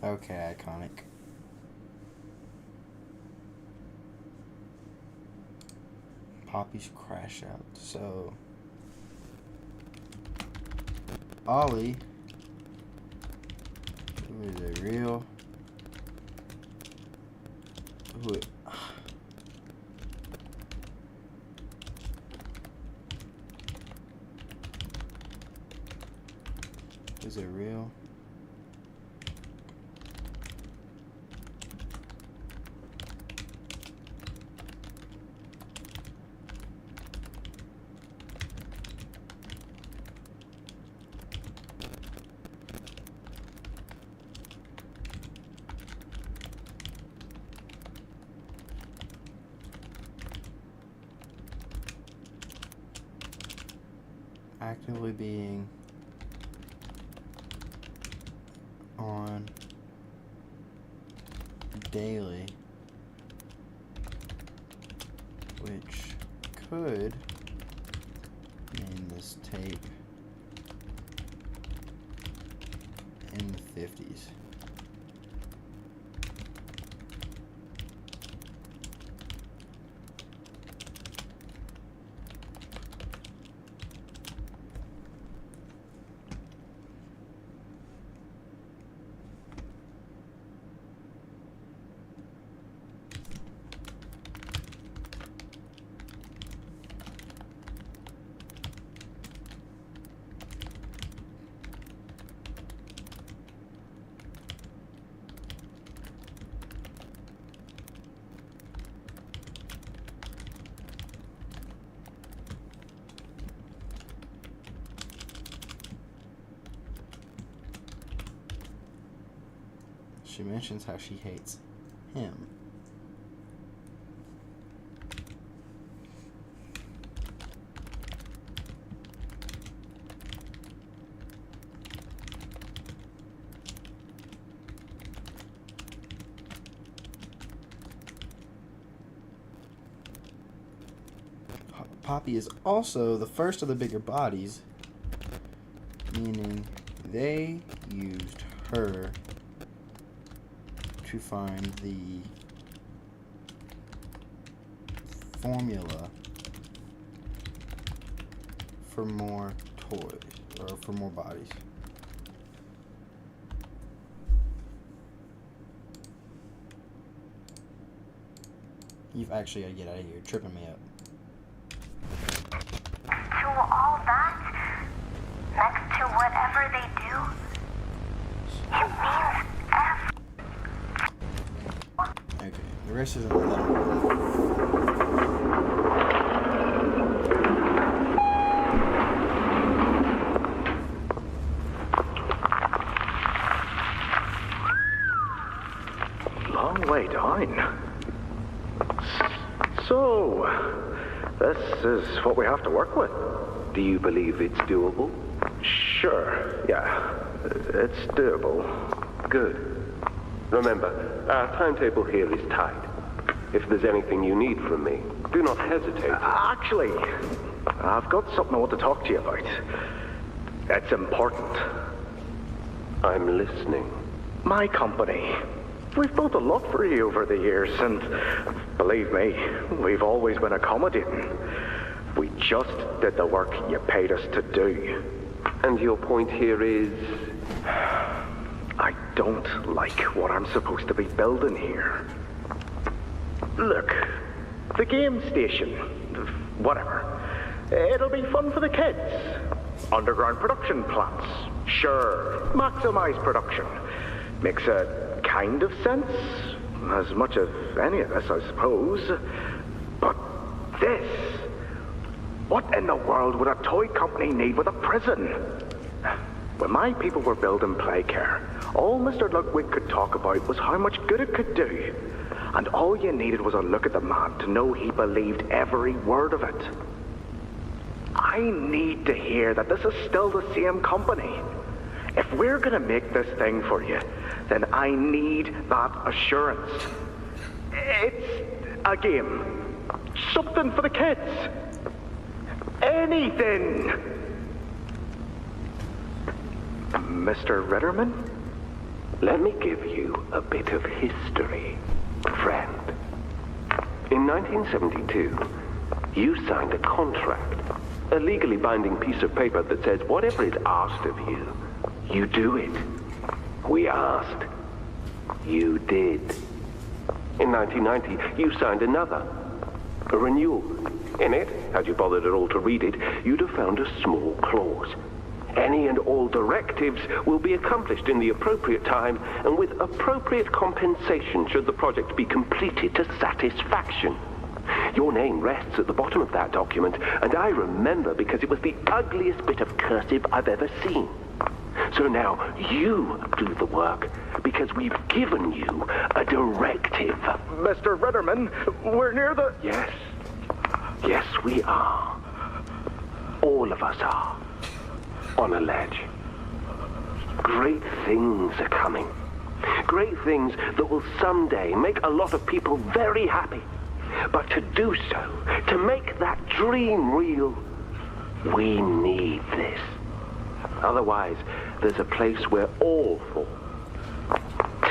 Speaker 1: Okay, iconic. Poppy's crash out. So Ollie, who is a real? Who? Is it real? Actively being on daily, which could mean this tape in the 50s. She mentions how she hates him. Poppy is also the first of the bigger bodies, meaning they used her to find the formula for more toys, or for more bodies. You've actually got to get out of here. You're tripping me up.
Speaker 15: To all that, next to whatever they do, it means
Speaker 1: Okay, the rest isn't that important.
Speaker 5: Long way down. So, this is what we have to work with.
Speaker 10: Do you believe it's doable?
Speaker 5: Sure, yeah. It's doable.
Speaker 10: Good. Remember, our timetable here is tight. If there's anything you need from me, do not hesitate.
Speaker 5: Actually, I've got something I want to talk to you about. It's important.
Speaker 10: I'm listening.
Speaker 5: My company. We've built a lot for you over the years, and believe me, we've always been accommodating. We just did the work you paid us to do.
Speaker 10: And your point here is?
Speaker 5: I don't like what I'm supposed to be building here. Look, the game station, whatever, it'll be fun for the kids. Underground production plants, sure, maximize production. Makes a kind of sense, as much as any of this, I suppose. But this, what in the world would a toy company need with a prison? When my people were building Playcare, all Mr. Ludwig could talk about was how much good it could do. And all you needed was a look at the man to know he believed every word of it. I need to hear that this is still the same company. If we're gonna make this thing for you, then I need that assurance. It's a game. Something for the kids. Anything. Mr. Ritterman?
Speaker 10: Let me give you a bit of history, friend. In 1972, you signed a contract, a legally binding piece of paper that says whatever is asked of you, you do it. We asked. You did. In 1990, you signed another, a renewal. In it, had you bothered at all to read it, you'd have found a small clause. Any and all directives will be accomplished in the appropriate time and with appropriate compensation should the project be completed to satisfaction. Your name rests at the bottom of that document, and I remember because it was the ugliest bit of cursive I've ever seen. So now you do the work because we've given you a directive.
Speaker 5: Mr. Ritterman, we're near the...
Speaker 10: Yes. Yes, we are. All of us are. On a ledge. Great things are coming. Great things that will someday make a lot of people very happy. But to do so, to make that dream real, we need this. Otherwise, there's a place we're all for.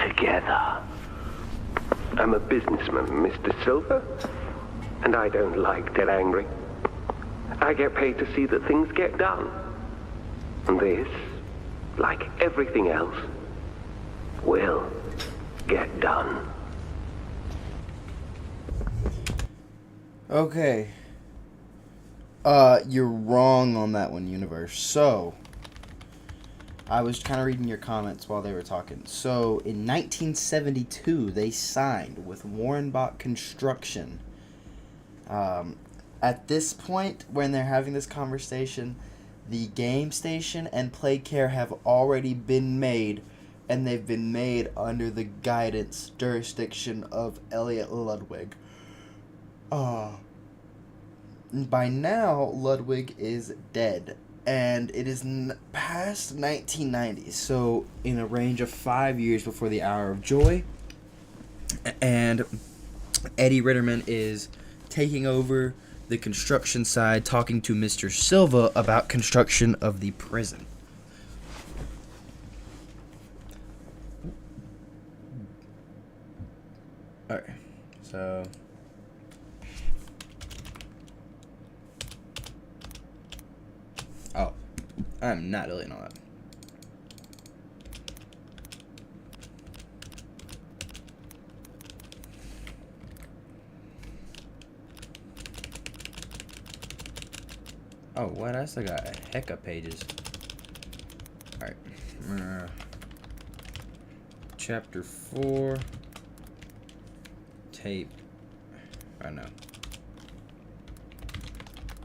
Speaker 10: Together. I'm a businessman, Mr. Silver, and I don't like to get angry. I get paid to see that things get done. And this, like everything else, will get done.
Speaker 1: Okay. You're wrong on that one, Universe. So, I was kind of reading your comments while they were talking. So, in 1972, they signed with Warrenbach Construction. At this point, when they're having this conversation, the game station and Playcare have already been made, and they've been made under the guidance, jurisdiction of Elliot Ludwig. By now, Ludwig is dead, and it is past 1990, so in a range of 5 years before the Hour of Joy, and Eddie Ritterman is taking over the construction side, talking to Mr. Silva about construction of the prison. Alright, so... Oh, I'm not deleting all that. Oh, what? I still got a heck of pages. Alright. Chapter 4. Tape. I know.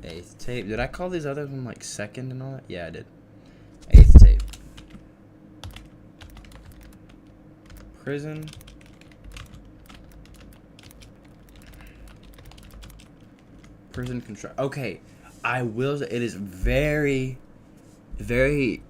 Speaker 1: 8th tape. Did I call these others one like second and all that? Yeah, I did. 8th tape. Prison. Prison construct. Okay. I will say it is very, very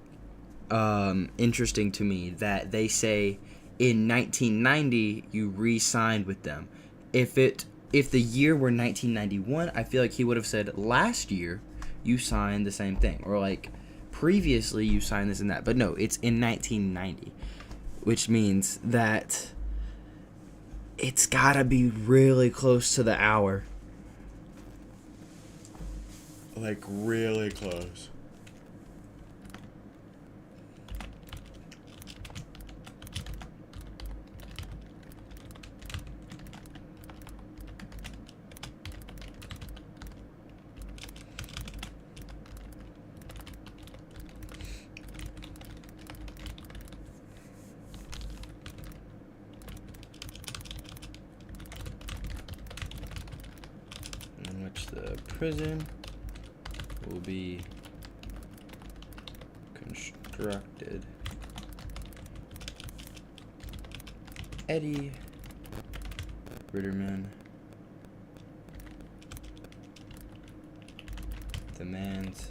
Speaker 1: interesting to me that they say in 1990 you re-signed with them. If the year were 1991, I feel like he would have said last year you signed the same thing, or like previously you signed this and that. But no, it's in 1990, which means that it's gotta be really close to the hour. Like, really close. In which the prison will be constructed. Eddie Ritterman demands.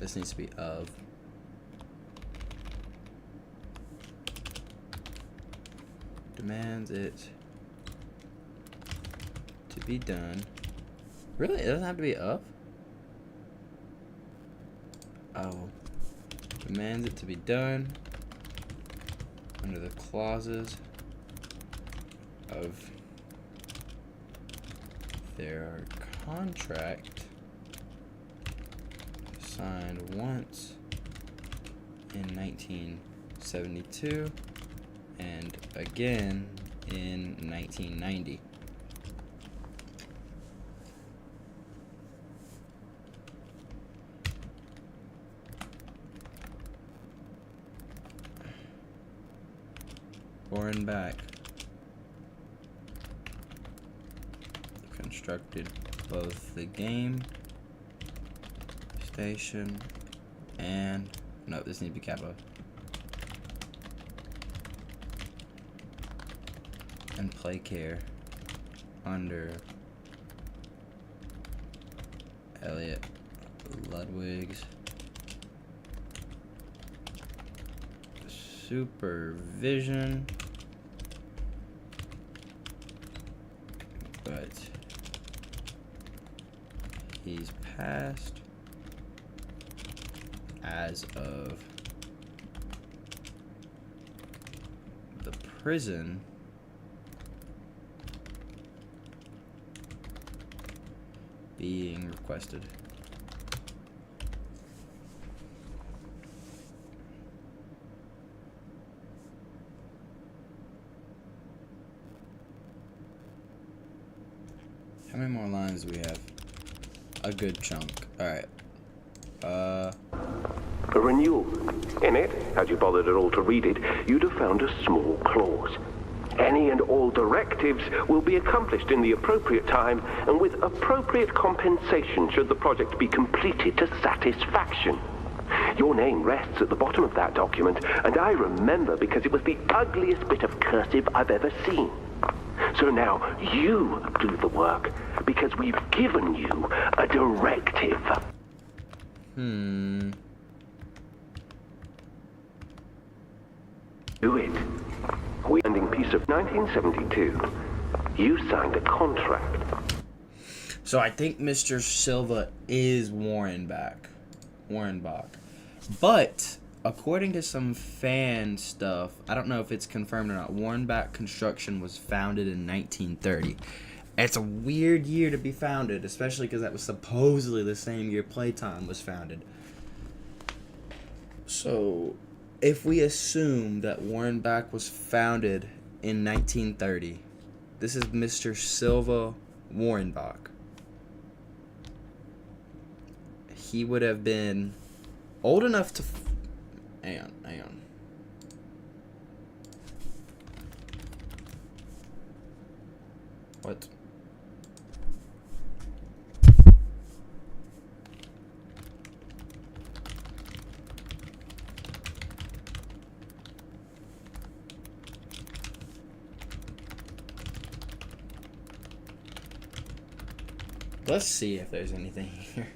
Speaker 1: This needs to be of. Demands it to be done. Really? It doesn't have to be of? Oh. Demands it to be done under the clauses of their contract signed once in 1972 and again in 1990. Foreign back. Constructed both the game station and no, this needs to be capital. And play care under Elliot Ludwig's supervision, but he's passed as of the prison being requested. How many more lines do we have? A good chunk. Alright.
Speaker 10: A renewal. In it, had you bothered at all to read it, you'd have found a small clause. Any and all directives will be accomplished in the appropriate time and with appropriate compensation should the project be completed to satisfaction. Your name rests at the bottom of that document, and I remember because it was the ugliest bit of cursive I've ever seen. So now you do the work, because we've given you a directive. Do it. Ending piece of 1972. You signed a contract.
Speaker 1: So I think Mr. Silva is Warren Bach. But according to some fan stuff, I don't know if it's confirmed or not, Warren Bach Construction was founded in 1930. It's a weird year to be founded, especially because that was supposedly the same year Playtime was founded. So, if we assume that Warren Bach was founded in 1930, this is Mr. Silva Warren Bach. He would have been old enough to... Hang on. What? Let's see if there's anything here.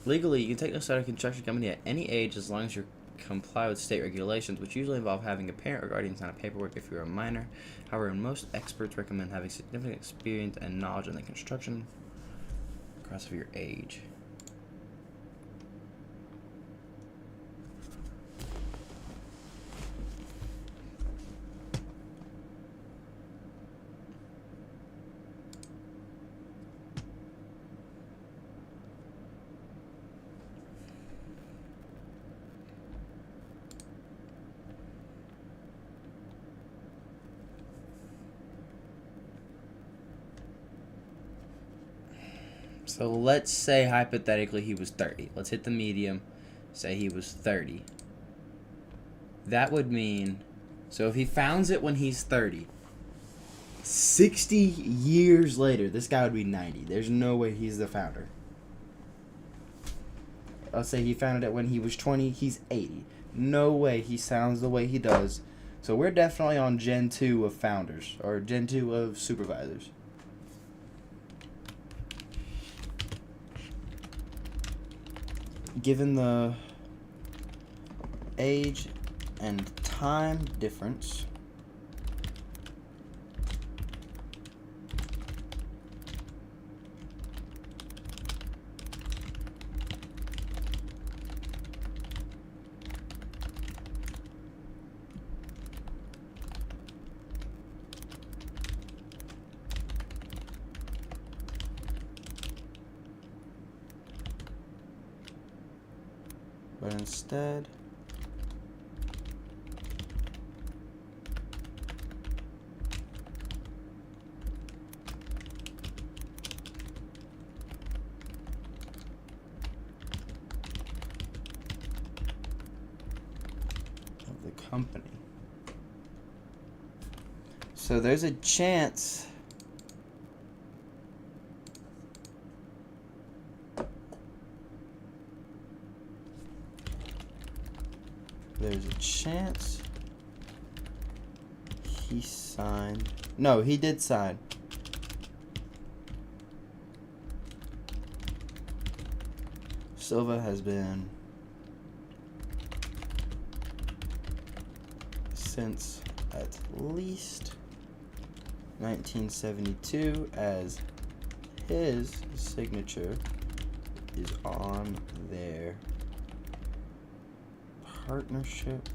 Speaker 1: Legally, you can take this out of a construction company at any age as long as you comply with state regulations, which usually involve having a parent or guardian sign a paperwork if you're a minor. However, most experts recommend having significant experience and knowledge in the construction regardless of your age. So let's say hypothetically he was 30. Let's hit the medium. Say he was 30. That would mean, so if he founds it when he's 30, 60 years later, this guy would be 90. There's no way he's the founder. Let's say he founded it when he was 20, he's 80. No way he sounds the way he does. So we're definitely on Gen 2 of founders, or Gen 2 of supervisors. Given the age and time difference, but instead of the company. So there's a chance he signed. No, he did sign. Silva has been since at least 1972, as his signature is on their partnership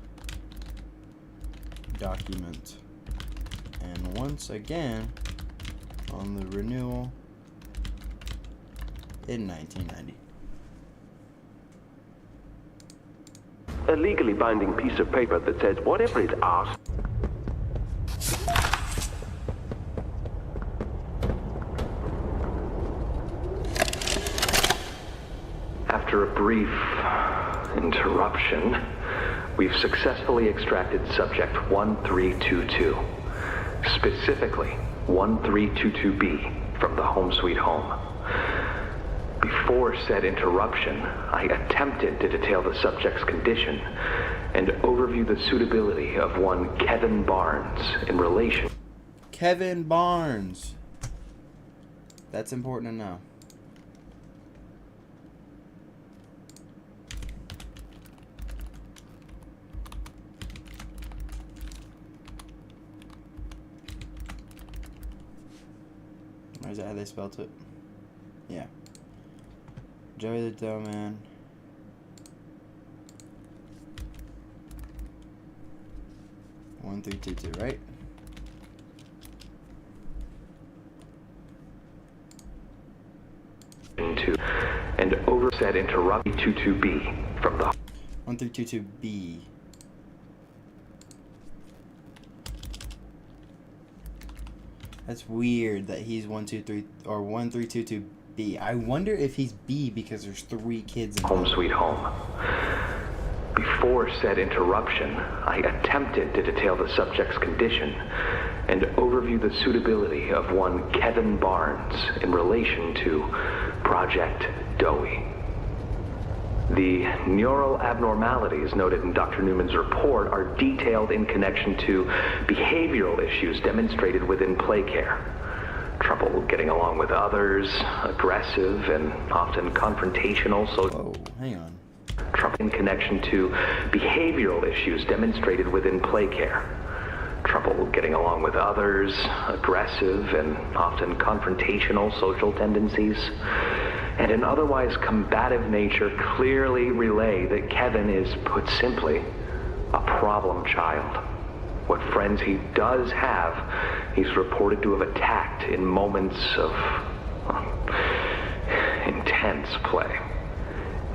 Speaker 1: document, and once again on the renewal in 1990.
Speaker 10: A legally binding piece of paper that says whatever is asked.
Speaker 5: After a brief interruption, we've successfully extracted subject 1322, specifically 1322B, from the Home Sweet Home. Before said interruption, I attempted to detail the subject's condition and over overview the suitability of one Kevin Barnes in relation.
Speaker 1: Kevin Barnes. That's important to know. Or is that how they spelled it? Yeah. Joey the Dough-Man. One, three, two, two, right?
Speaker 5: And overset interrupt 22B from the
Speaker 1: 1322B. That's weird that he's 123 or 1322B. I wonder if he's B because there's 3 kids in
Speaker 5: Home Sweet Home. Before said interruption, I attempted to detail the subject's condition and overview the suitability of one Kevin Barnes in relation to Project Doughy. The neural abnormalities noted in Dr. Newman's report are detailed in connection to behavioral issues demonstrated within play care. Trouble getting along with others, aggressive and often confrontational
Speaker 1: Whoa, hang on.
Speaker 5: Trouble in connection to behavioral issues demonstrated within play care. Trouble getting along with others, aggressive and often confrontational social tendencies, and an otherwise combative nature clearly relay that Kevin is, put simply, a problem child. What friends he does have, he's reported to have attacked in moments of intense play.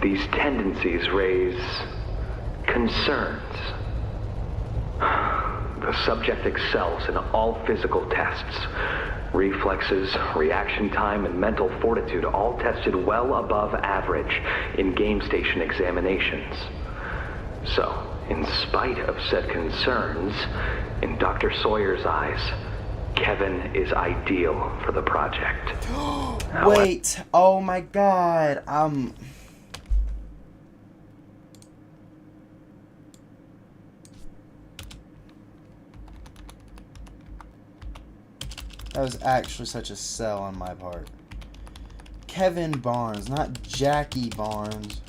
Speaker 5: These tendencies raise concerns. The subject excels in all physical tests. Reflexes, reaction time, and mental fortitude all tested well above average in game station examinations. So, in spite of said concerns, in Dr. Sawyer's eyes, Kevin is ideal for the project.
Speaker 1: Wait, oh my god, that was actually such a sell on my part. Kevin Barnes, not Jackie Barnes.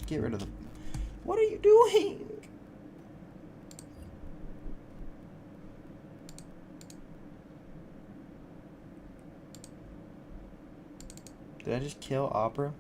Speaker 1: Get rid of the... What are you doing? Did I just kill Opera?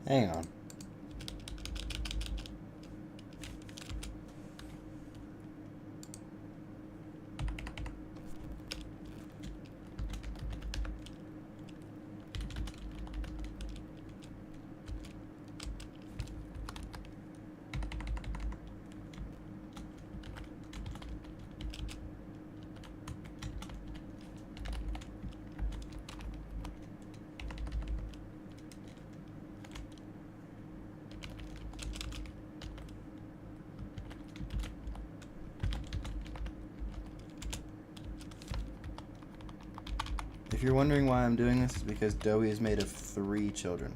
Speaker 1: Hang on. If you're wondering why I'm doing this, it's because Doughy is made of 3 children.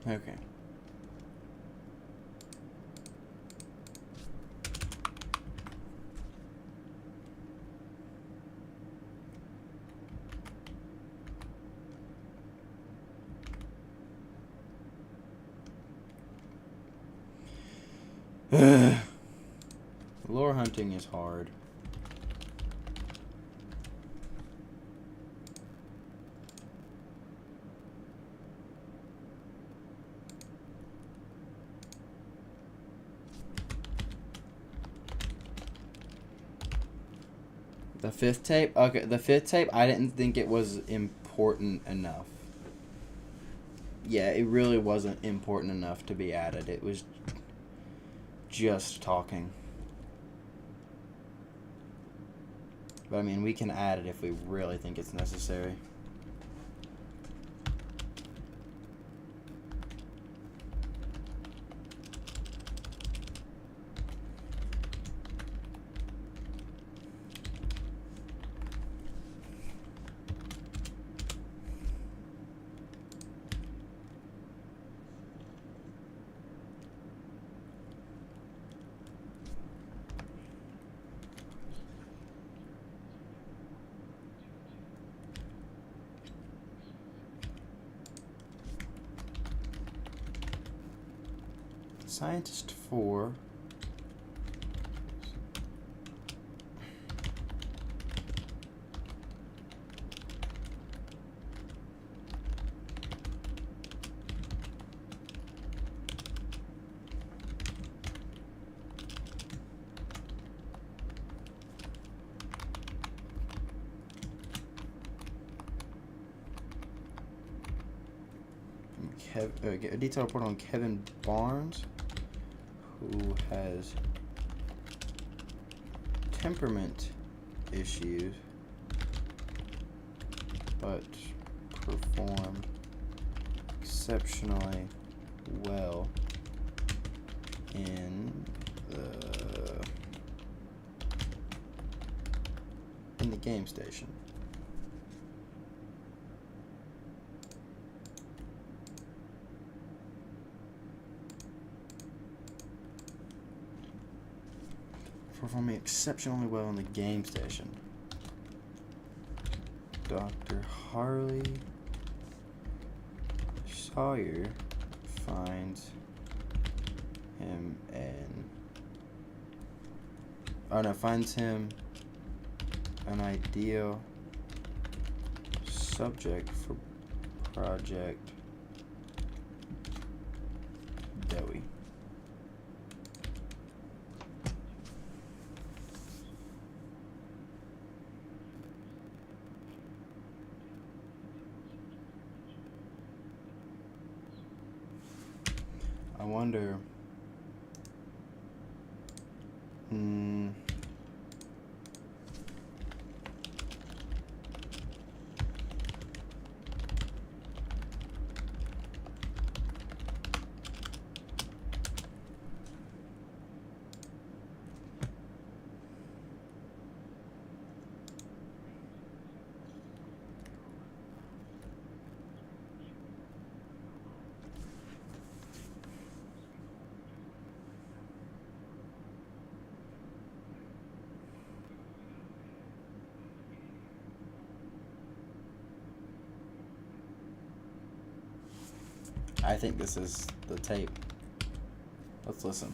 Speaker 1: Okay. Lore hunting is hard. The fifth tape? Okay, the fifth tape, I didn't think it was important enough. Yeah, it really wasn't important enough to be added. It was just talking. But I mean, we can add it if we really think it's necessary. Scientist 4. Get a detailed report on Kevin Barnes, who has temperament issues, but performed exceptionally well in the game station. Performing exceptionally well in the game station. Dr. Harley Sawyer finds him finds him an ideal subject for Project Dewey. I wonder. I think this is the tape. Let's listen.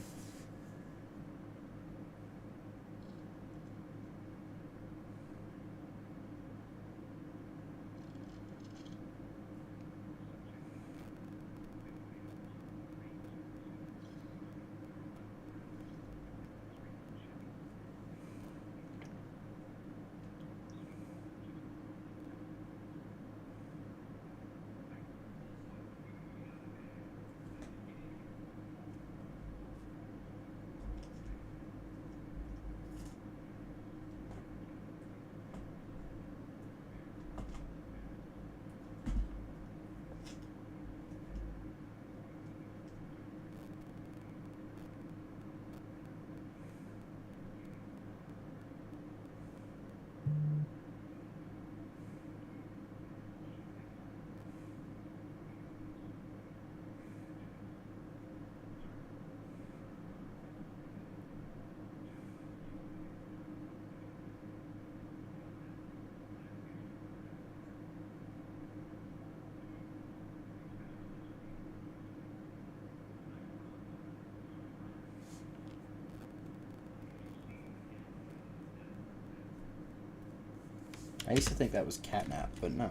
Speaker 1: I used to think that was catnap, but no.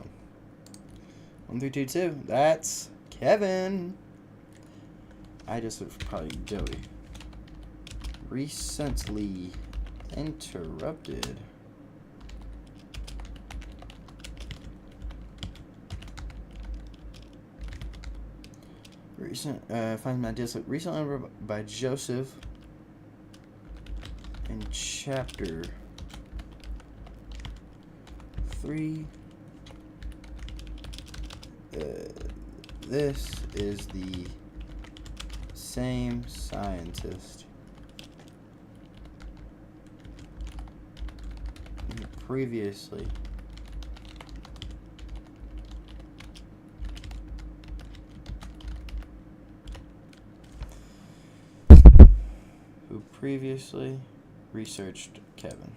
Speaker 1: 1322. That's Kevin. I just was probably Joey. Recently interrupted. Find my disc recently interrupted by Joseph in chapter 3. This is the same scientist previously researched Kevin.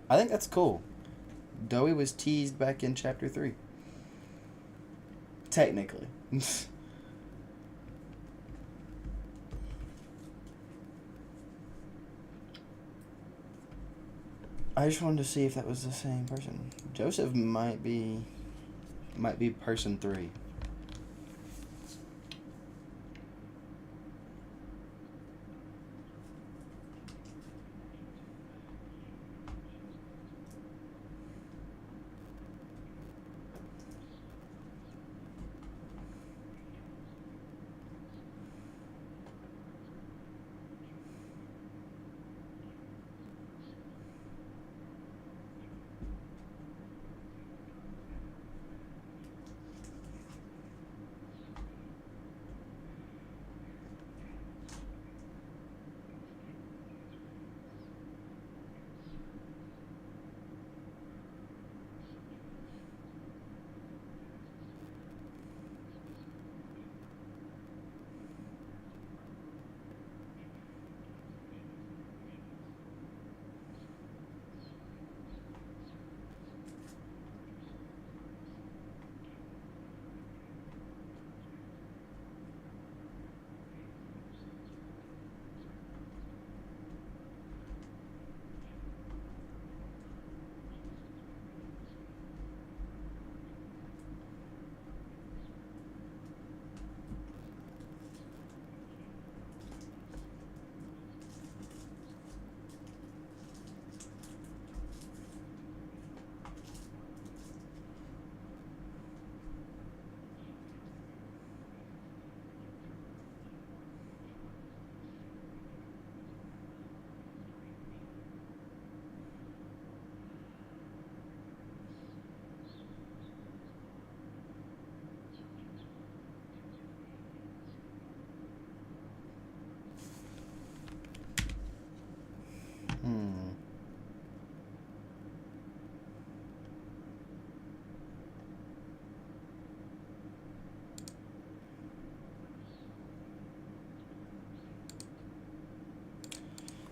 Speaker 1: I think that's cool. Dowie was teased back in chapter 3. Technically. I just wanted to see if that was the same person. Joseph might be person 3.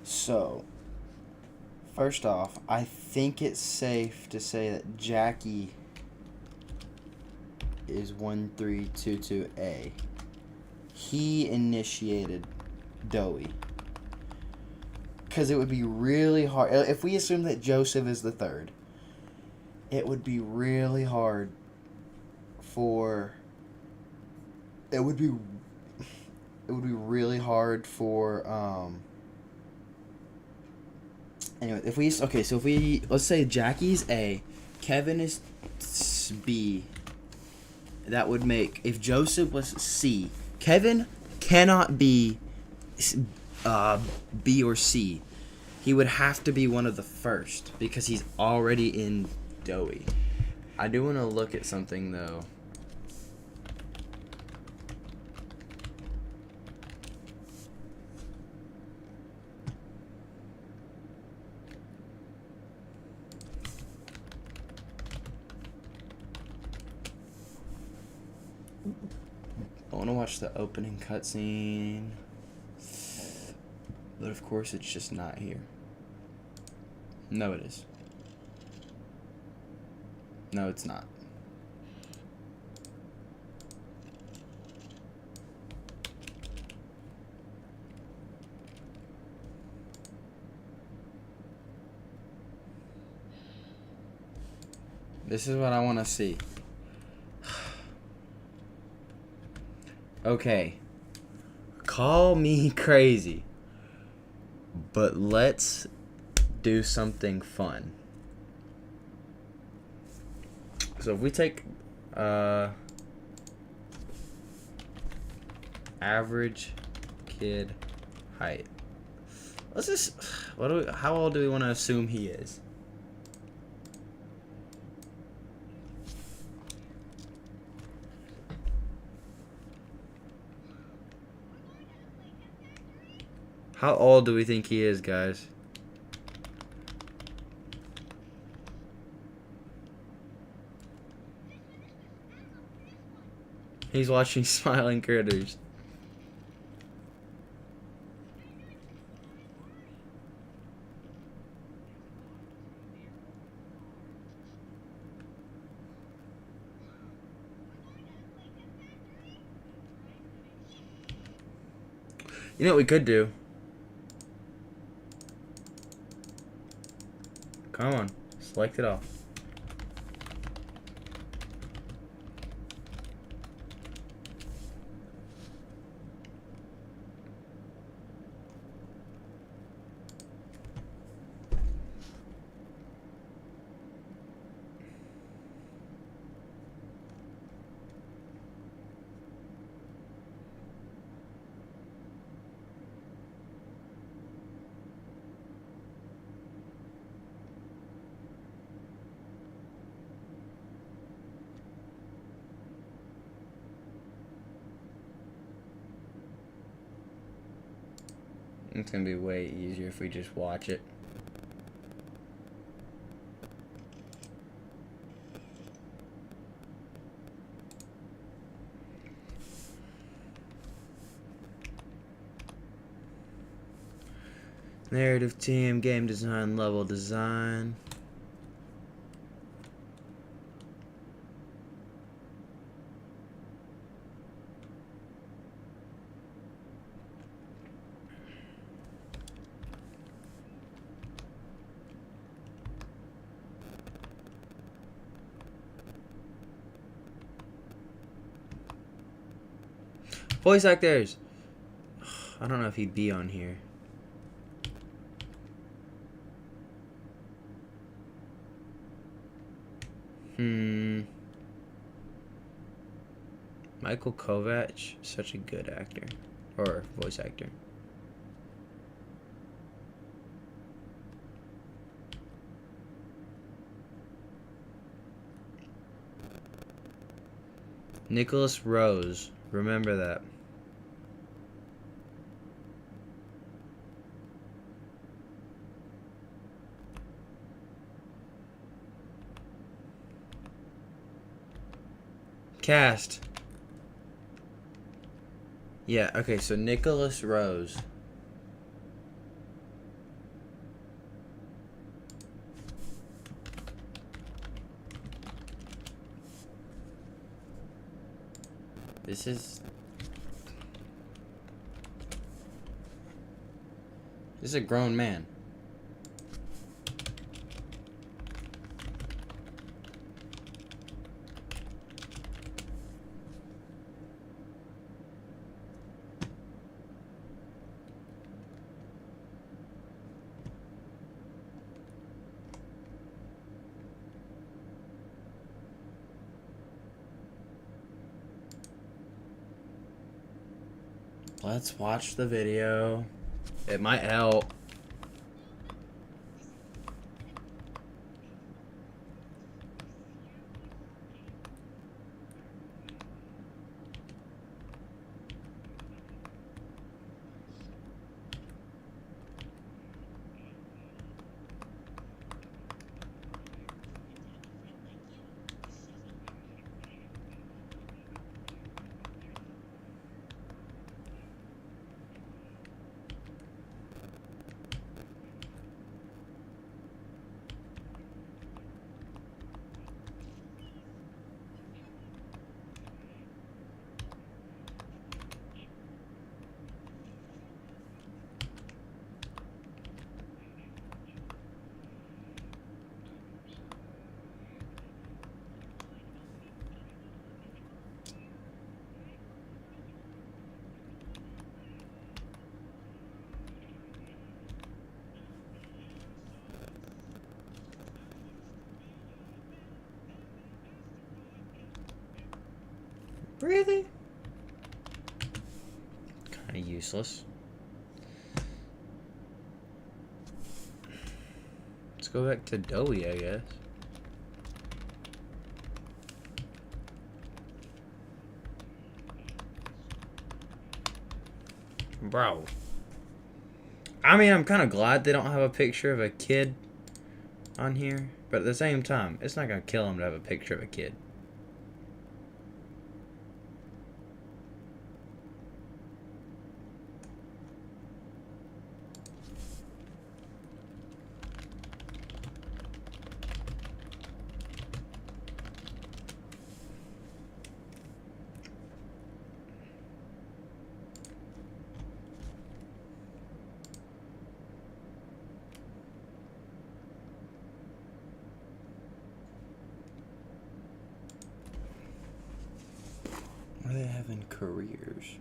Speaker 1: So, first off, I think it's safe to say that Jackie is 1322A. He initiated Dowie. Because it would be really hard. If we assume that Joseph is the third, it would be really hard for... It would be really hard for... Anyway, if we let's say Jackie's A, Kevin is B. That would make, if Joseph was C, Kevin cannot be B or C. He would have to be one of the first because he's already in Dowie. I do want to look at something though. I want to watch the opening cutscene, but of course it's just not here. No, it is. No, it's not. This is what I want to see. Okay. Call me crazy. But let's do something fun. So if we take average kid height. Let's just how old do we want to assume he is? How old do we think he is, guys? He's watching Smiling Critters. You know what we could do? Come on, select it all. It's gonna be way easier if we just watch it. Narrative team, game design, level design. Voice actors! I don't know if he'd be on here. Michael Kovac, such a good actor. Or voice actor. Nicholas Rose. Remember that. Cast. Yeah, okay, so Nicholas Rose. This is a grown man. Let's watch the video. It might help. Really? Kind of useless. Let's go back to Dowie, I guess. Bro. I mean, I'm kind of glad they don't have a picture of a kid on here. But at the same time, it's not going to kill him to have a picture of a kid. What are they having careers?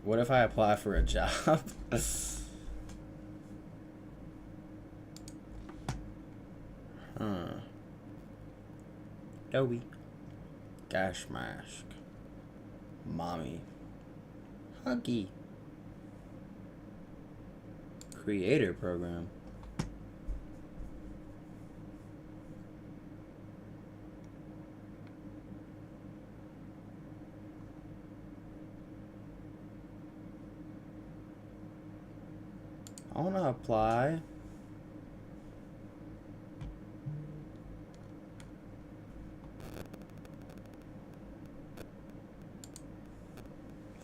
Speaker 1: What if I apply for a job? Adobe. Gash mask. Mommy. Huggy. Creator program. I want to apply.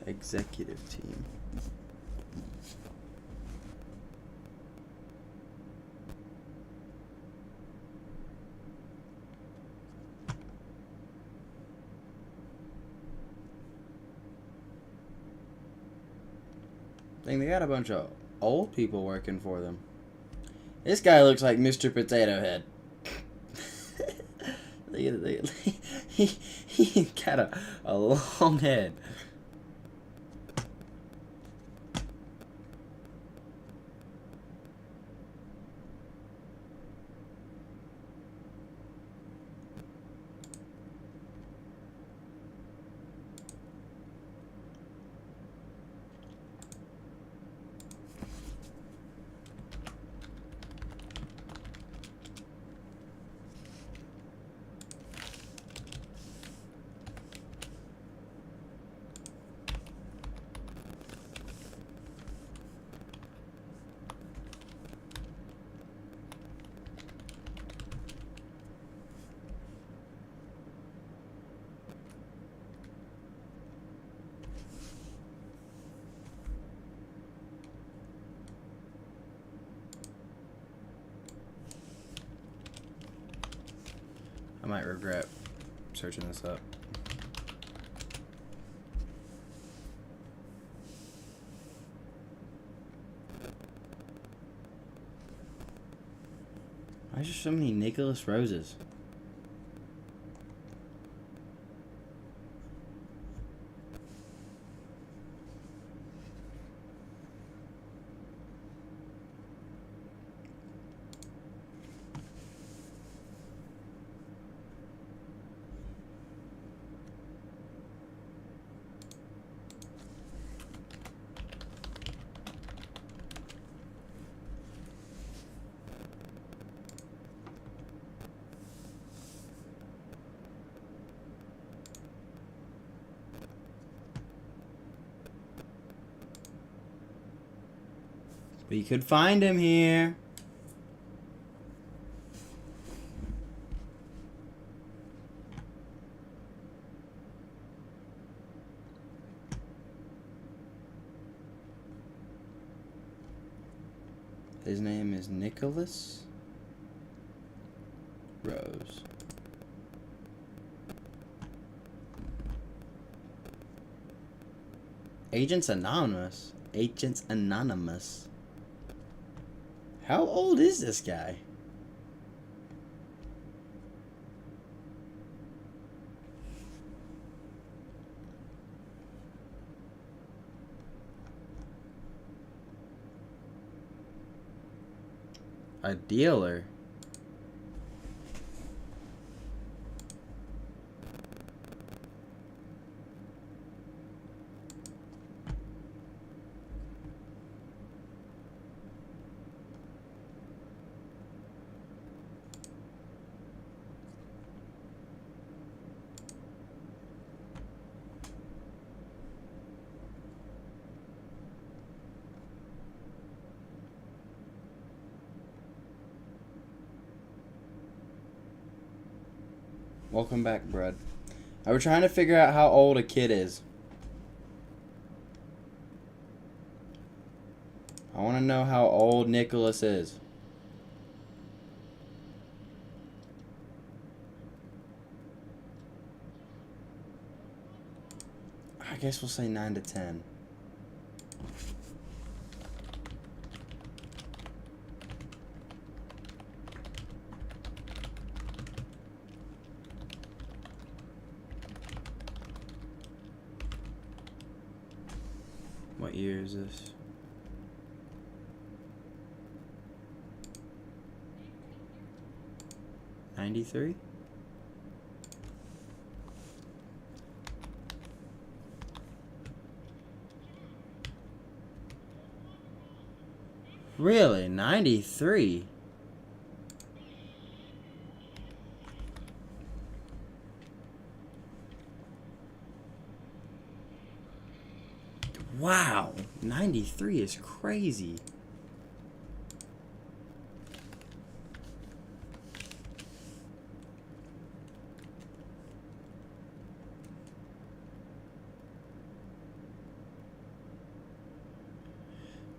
Speaker 1: Executive team. Dang, they got a bunch of old people working for them. This guy looks like Mr. Potato Head. He got a long head. I might regret searching this up. Why is there so many Nicholas Roses? We could find him here. His name is Nicholas Rose. Agents Anonymous. Agents Anonymous. How old is this guy? A dealer? Welcome back, Brad. I was trying to figure out how old a kid is. I want to know how old Nicholas is. I guess we'll say 9 to 10. What year is this? '93? Really? 93? Wow, 93 is crazy.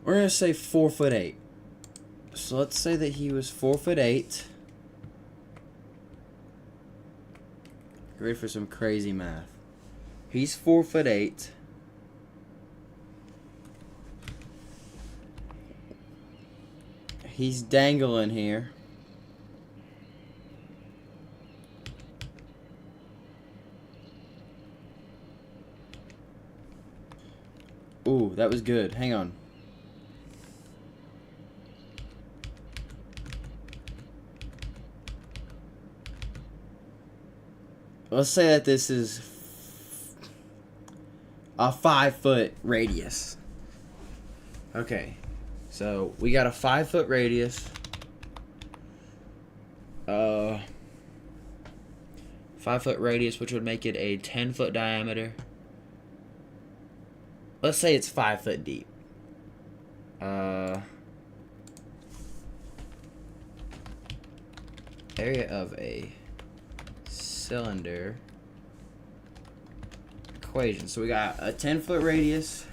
Speaker 1: We're gonna say 4'8". So let's say that he was 4'8". Ready for some crazy math? He's 4'8". He's dangling here. Ooh, that was good. Hang on. Let's say that this is a 5-foot radius. Okay. So, we got a 5-foot radius. 5-foot radius, which would make it a 10-foot diameter. Let's say it's 5 foot deep. Area of a cylinder. Equation. So we got a 10-foot radius.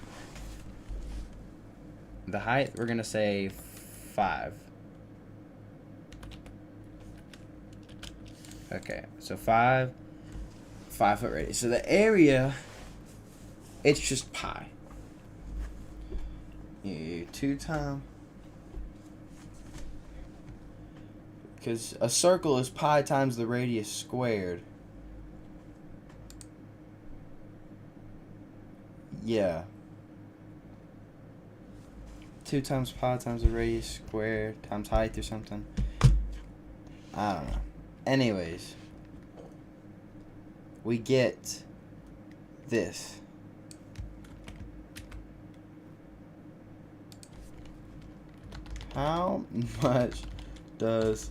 Speaker 1: The height, we're going to say 5. Okay, so 5-foot radius. So the area, it's just pi. 2 times. Because a circle is pi times the radius squared. Yeah. 2 times pi times the radius squared times height or something. I don't know. Anyways. We get this. How much does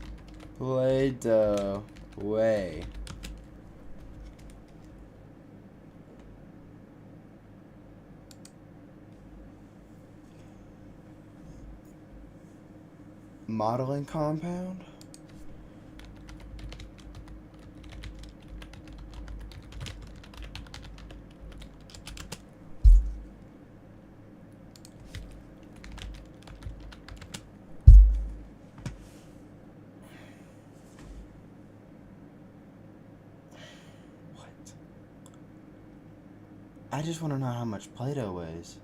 Speaker 1: Play-Doh weigh? Modeling compound? I just want to know how much Play-Doh weighs.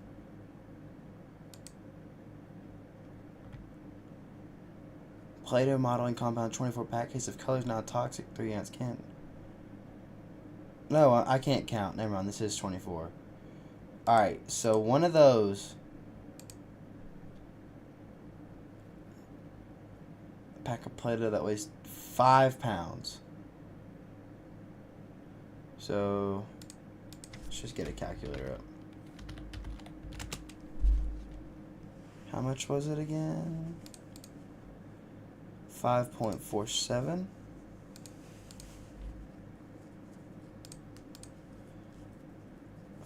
Speaker 1: Play-Doh modeling compound, 24 pack, case of colors, not toxic, 3 ounce can. No, I can't count. Never mind, this is 24. Alright, so one of those pack of Play-Doh that weighs 5 pounds. So, let's just get a calculator up. How much was it again? 5.47.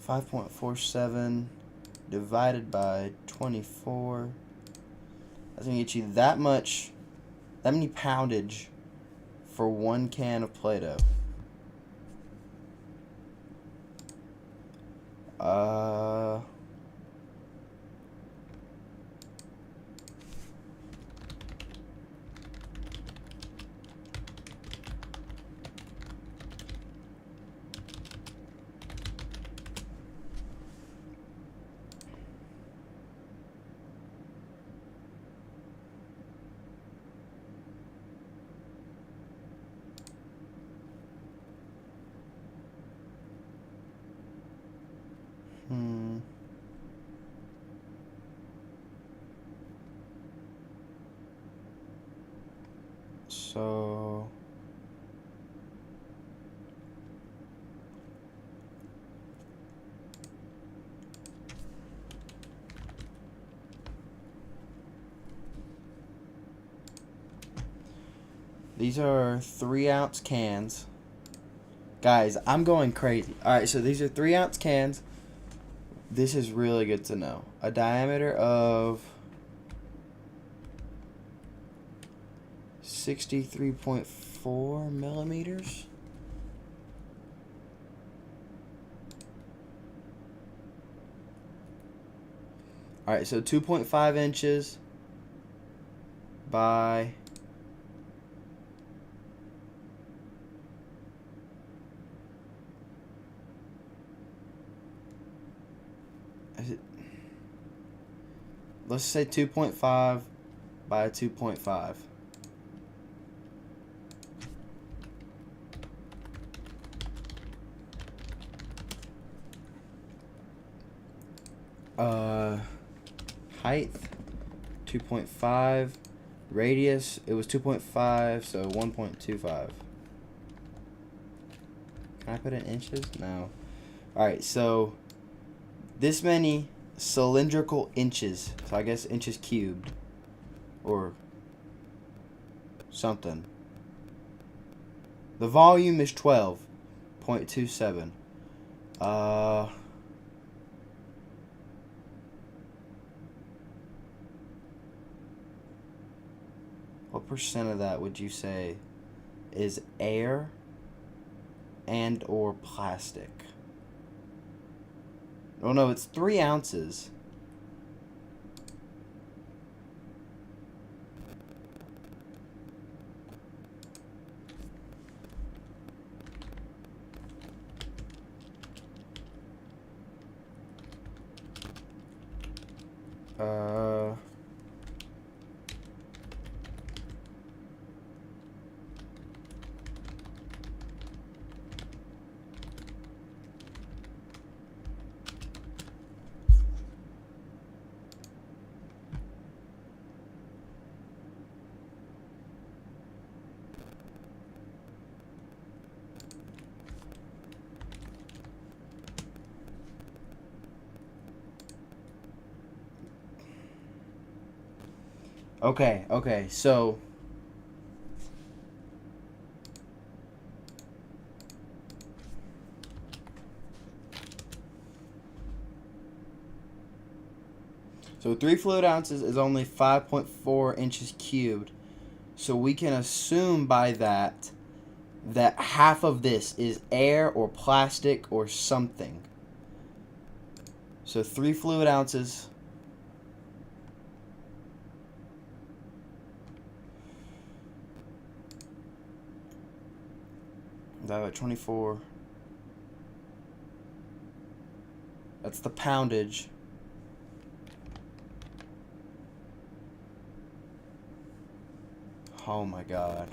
Speaker 1: 5.47 divided by 24. That's gonna get you that many poundage for 1 can of Play-Doh. So these are 3-ounce cans. Guys, I'm going crazy. Alright, so these are 3-ounce cans. This is really good to know. A diameter of 63.4 millimeters. Alright, so 2.5 inches by let's say 2.5 by 2.5. Height 2.5. Radius, it was 2.5, so 1.25. Can I put it in inches? No. Alright, so this many cylindrical inches. So I guess inches cubed. Or something. The volume is 12.27. What percent of that would you say is air and or plastic? Oh no, it's 3 ounces. Okay, so So 3 fluid ounces is only 5.4 inches cubed. So we can assume by that half of this is air or plastic or something. So 3 fluid ounces. That at 24. That's the poundage. Oh my god.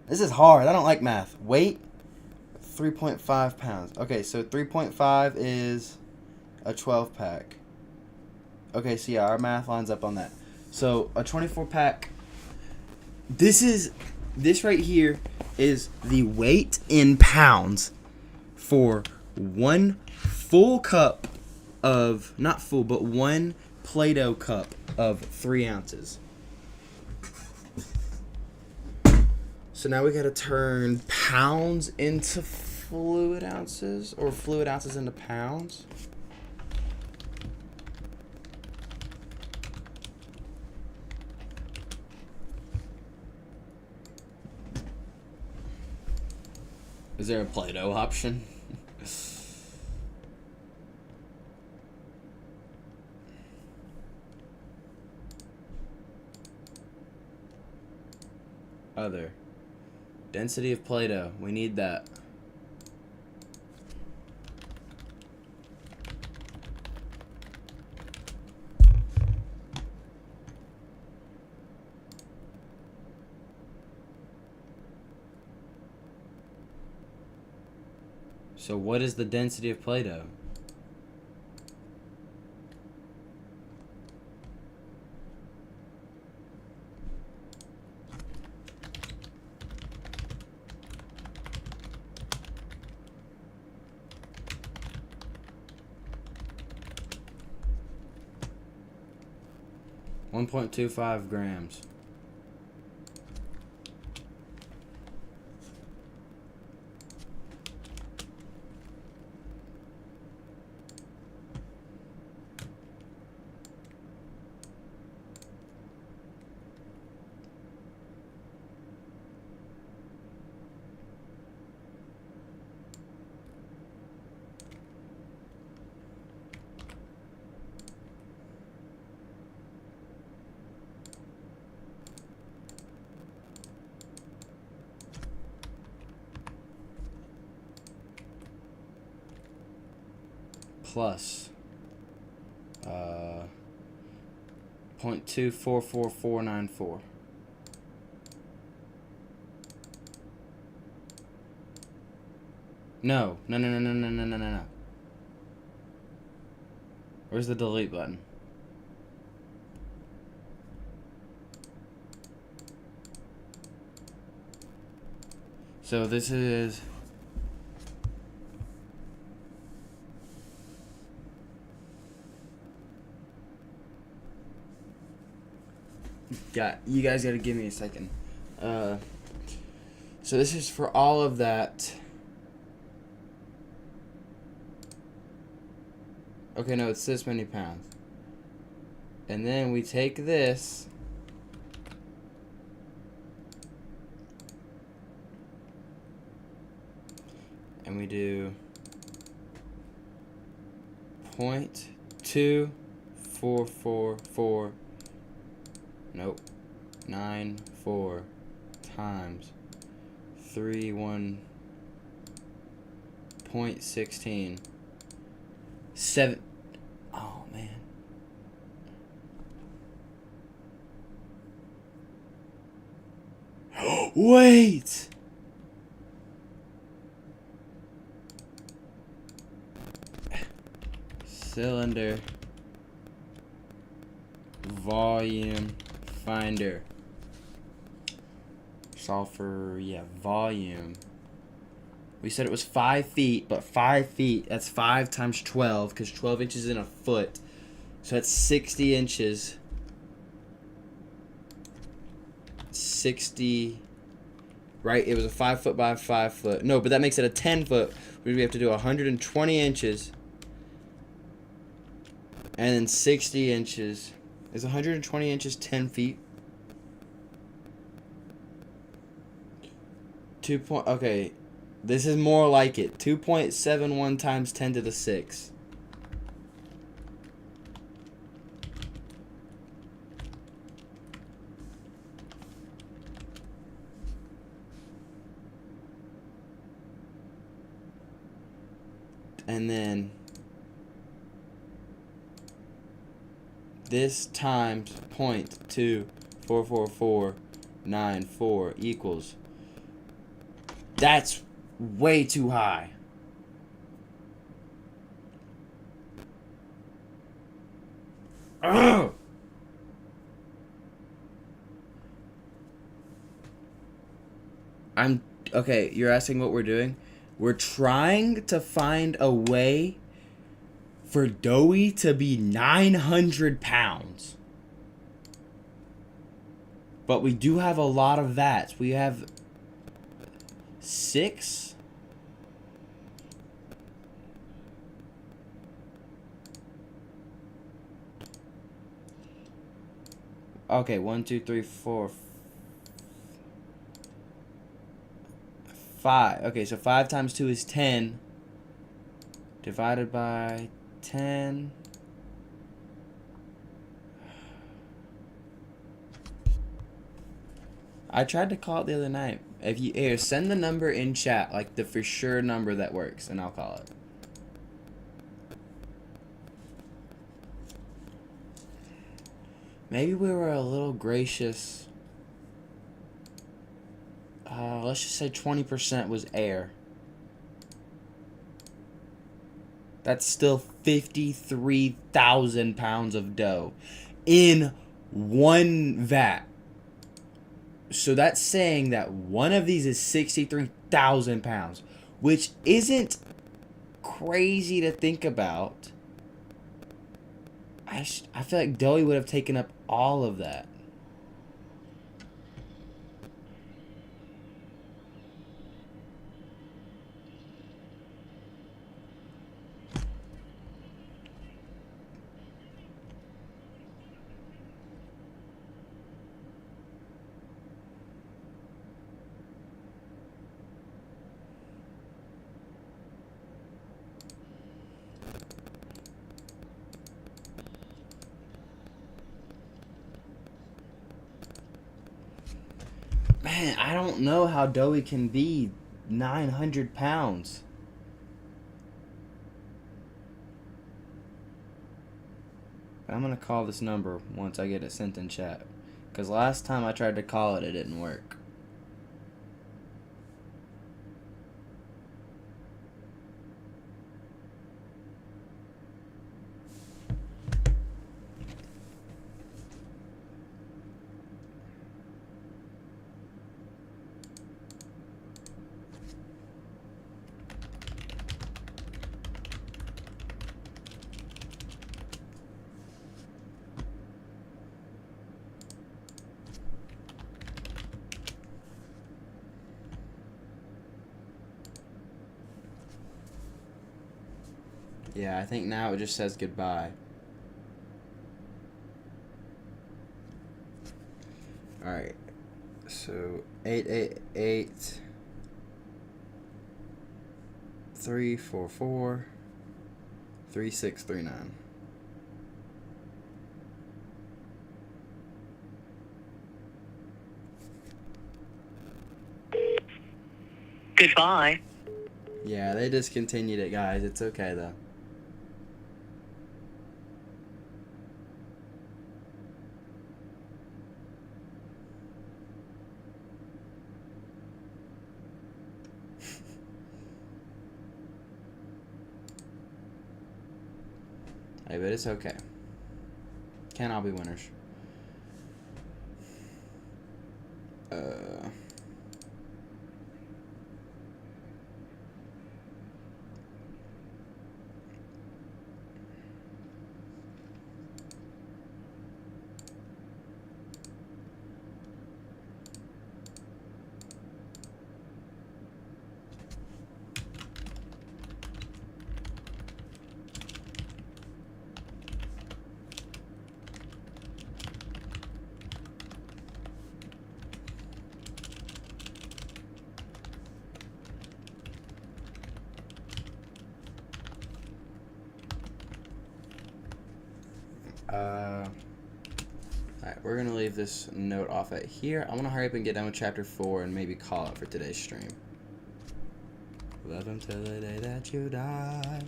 Speaker 1: This is hard. I don't like math. Weight, 3.5 pounds. Okay, so 3.5 is a 12 pack. Okay, so yeah, our math lines up on that. So a 24 pack. This right here is the weight in pounds for one full cup of, not full, but one Play-Doh cup of 3 ounces. So now we gotta turn pounds into fluid ounces, or fluid ounces into pounds. Is there a Play-Doh option? Other. Density of Play-Doh. We need that. So what is the density of Play-Doh? .25 grams. Plus 0.244494. No. Where's the delete button? So this is you guys gotta give me a second. So this is for all of that. Okay, no, it's this many pounds. And then we take this and we do 0.2444 nope 94 times 31.16 7. Oh man. Wait. Cylinder volume finder. Solve for, yeah, volume. We said it was 5 feet, but 5 feet, that's 5 times 12, because 12 inches in a foot. So that's 60 inches. 60, right? It was a 5 foot by 5 foot. No, but that makes it a 10 foot. We have to do 120 inches. And then 60 inches. Is 120 inches 10 feet? Okay. This is more like it. 2.71 times 10 to the 6. And then this times 0.24494 equals. That's way too high. Ugh. Okay, you're asking what we're doing? We're trying to find a way for Doughy to be 900 pounds. But we do have a lot of vats. We have 6. Okay, 1, 2, 3, 4, 5. Okay, so 5 times 2 is 10. Divided by 10. I tried to call it the other night. If you here, send the number in chat, like the for sure number that works, and I'll call it. Maybe we were a little gracious. Let's just say 20% was air. That's still 53,000 pounds of dough in one vat. So that's saying that one of these is 63,000 pounds, which isn't crazy to think about. I feel like Doughy would have taken up all of that. Man, I don't know how Doughy can be 900 pounds. I'm going to call this number once I get it sent in chat. Because last time I tried to call it, it didn't work. Yeah, I think now it just says goodbye. Alright. So 888 344 3639.
Speaker 16: Goodbye.
Speaker 1: Yeah, they discontinued it, guys. It's okay though. Hey, but it's okay. Can't all be winners. Alright, we're gonna leave this note off at here. I want to hurry up and get done with chapter 4 and maybe call it for today's stream. Love until the day that you die.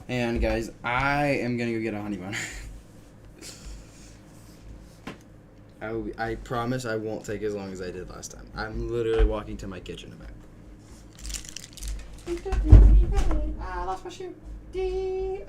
Speaker 1: And guys, I am gonna go get a honey bun. I promise I won't take as long as I did last time. I'm literally walking to my kitchen and back. I lost my shoe. D-O-E-Y.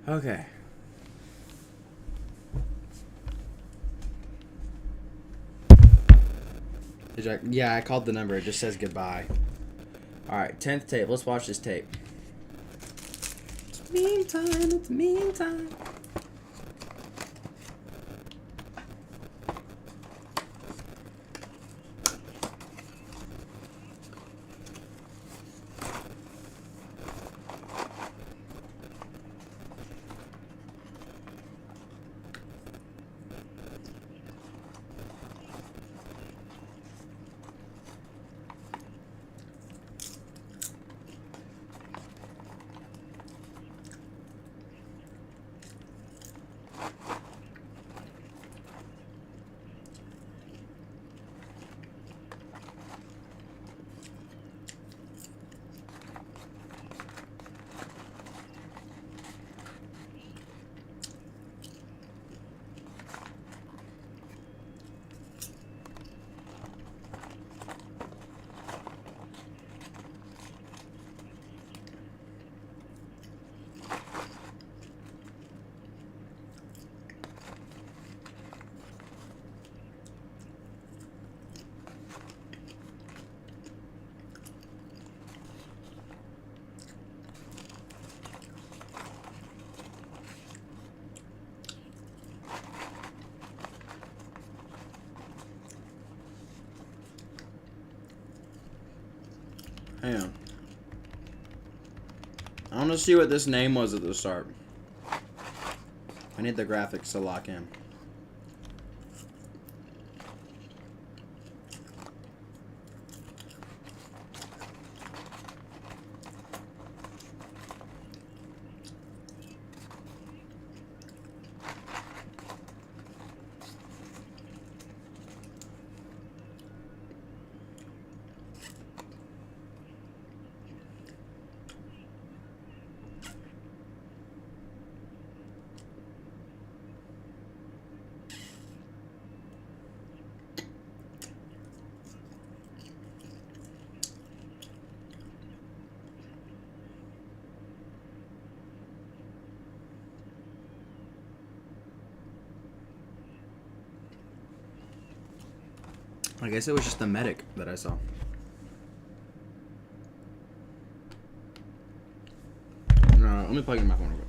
Speaker 1: Okay. Yeah, I called the number. It just says goodbye. Alright, 10th tape. Let's watch this tape. It's meme time. It's meme time. Hang on. I want to see what this name was at the start. I need the graphics to lock in. I guess it was just the medic that I saw. No, let me plug in my phone real quick.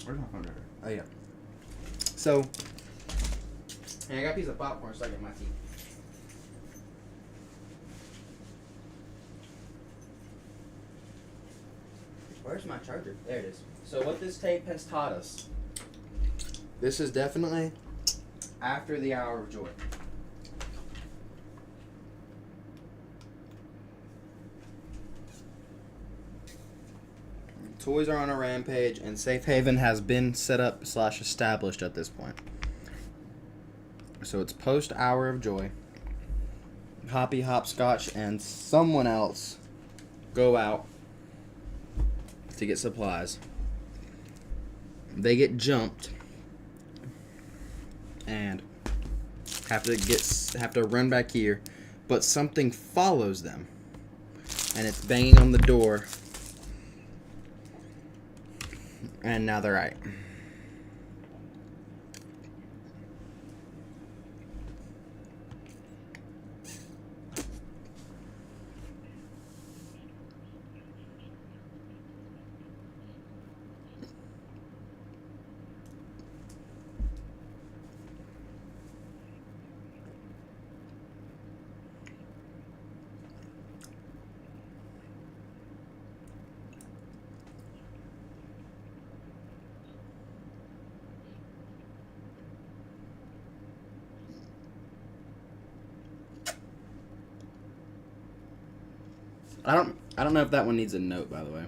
Speaker 1: Where's my phone? Oh yeah. So, hey, I got a piece of popcorn stuck in my teeth. Where's my charger? There it is. So what this tape has taught us, this is definitely after the hour of joy. Toys are on a rampage, and Safe Haven has been set up / established at this point. So it's post hour of joy. Hoppy, Hopscotch, and someone else go out to get supplies. They get jumped and have to run back here, but something follows them, and it's banging on the door, and now they're right. I don't know if that one needs a note, by the way.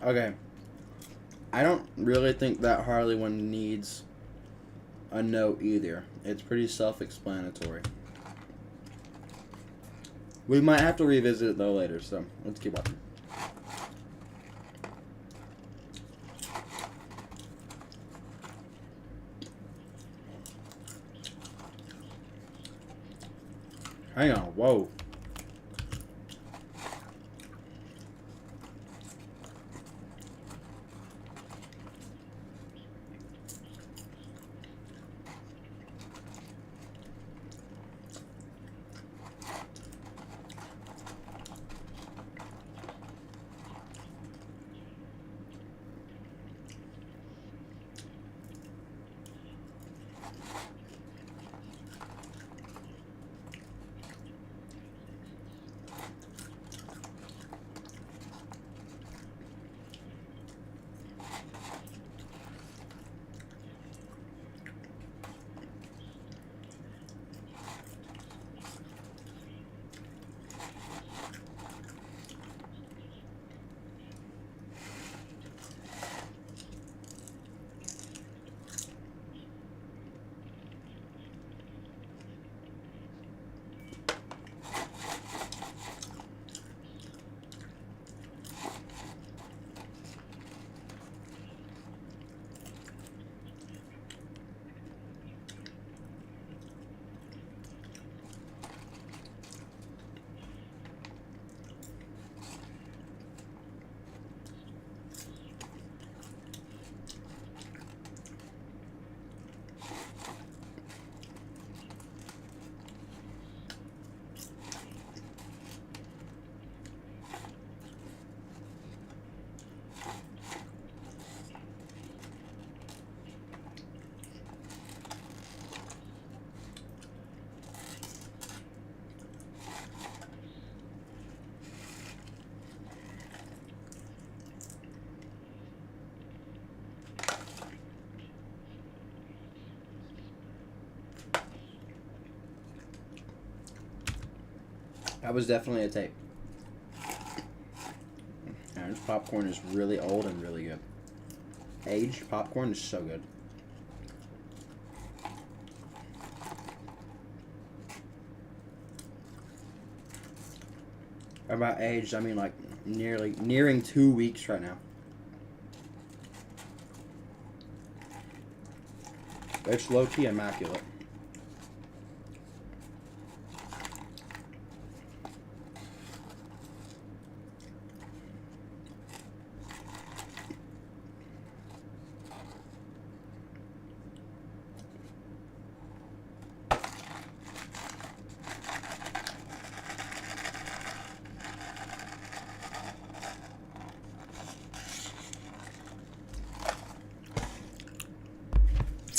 Speaker 1: Okay. I don't really think that Harley one needs a note either. It's pretty self-explanatory. We might have to revisit it though later, so let's keep watching. Hang on, whoa. That was definitely a tape. And this popcorn is really old and really good. Aged popcorn is so good. About aged, I mean like nearing 2 weeks right now. It's low-key immaculate.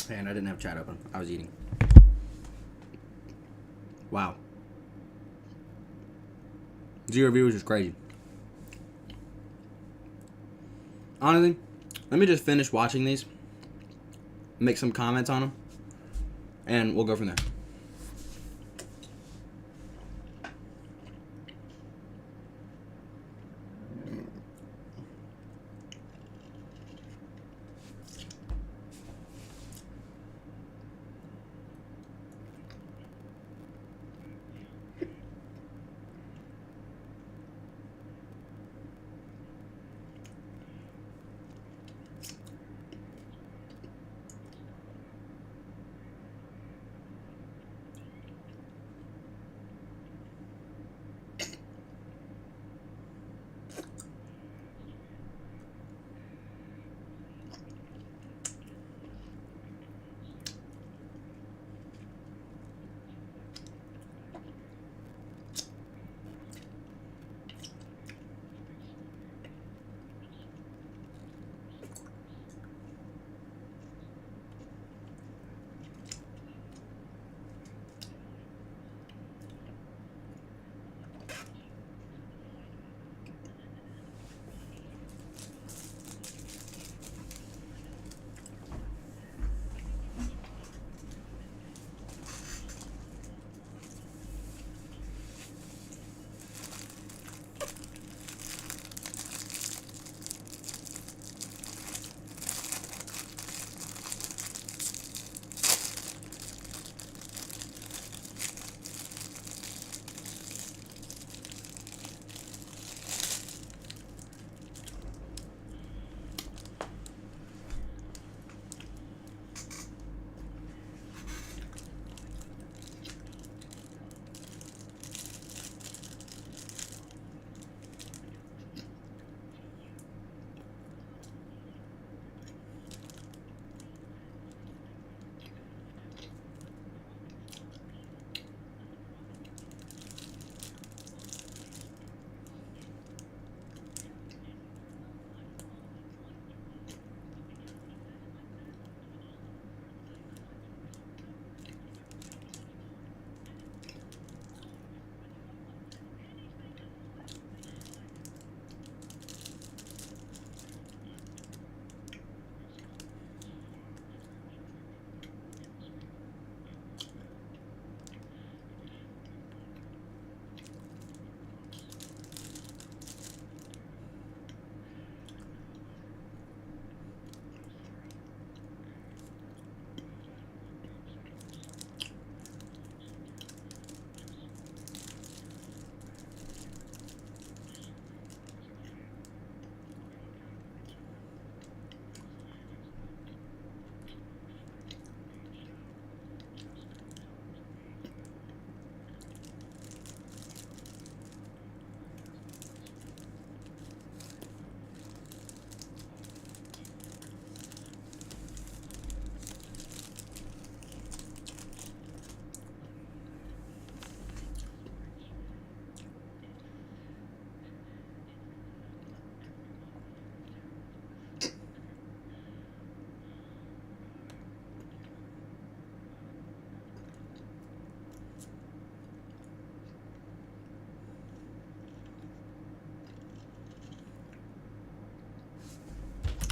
Speaker 1: And I didn't have chat open. I was eating. Wow. 0 viewers is crazy. Honestly, let me just finish watching these. Make some comments on them. And we'll go from there.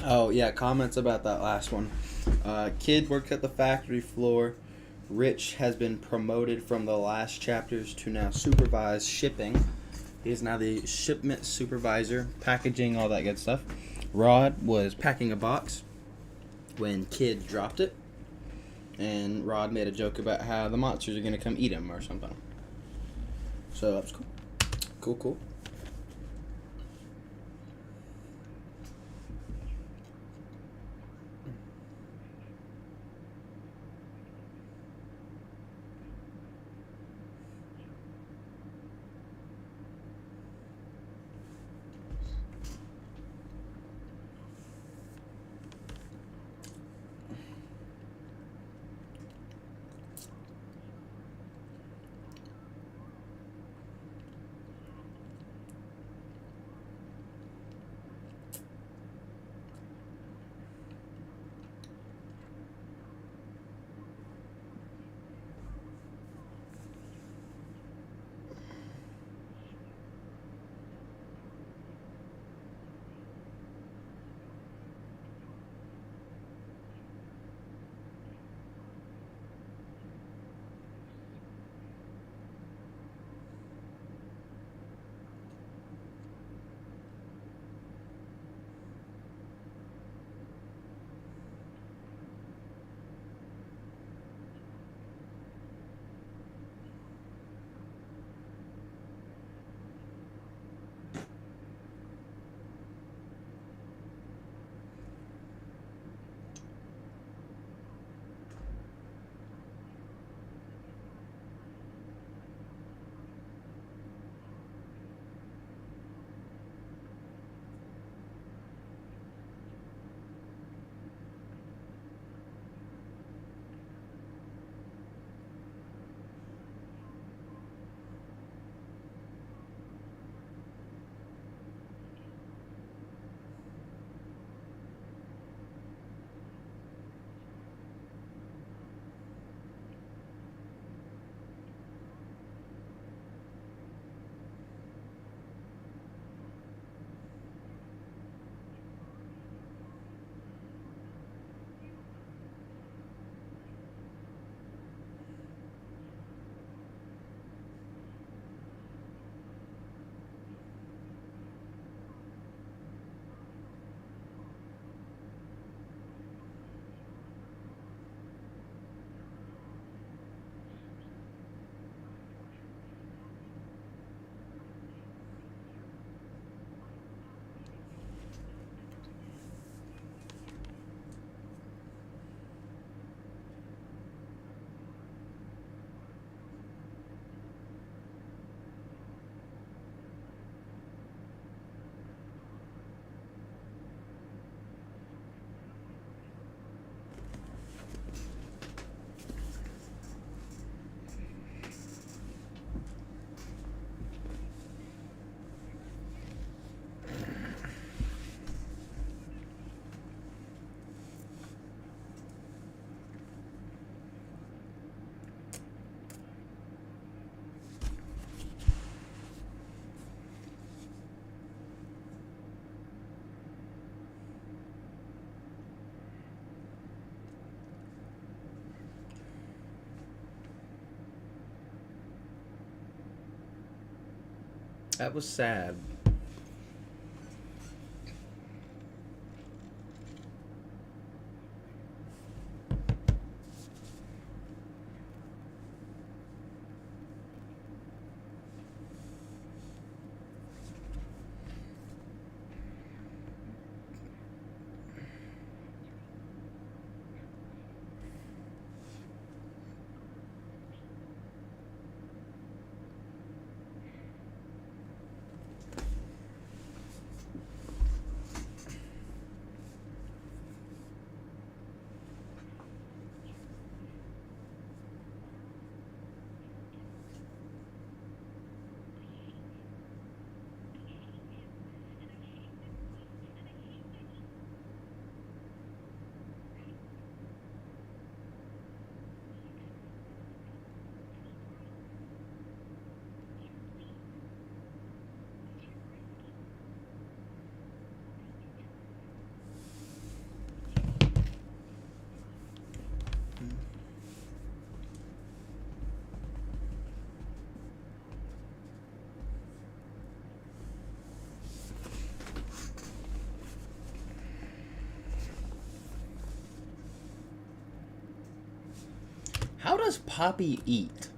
Speaker 1: Oh, yeah, comments about that last one. Kid works at the factory floor. Rich has been promoted from the last chapters to now supervise shipping. He is now the shipment supervisor, packaging, all that good stuff. Rod was packing a box when Kid dropped it, and Rod made a joke about how the monsters are going to come eat him or something. So that was cool. Cool. That was sad. does Poppy eat?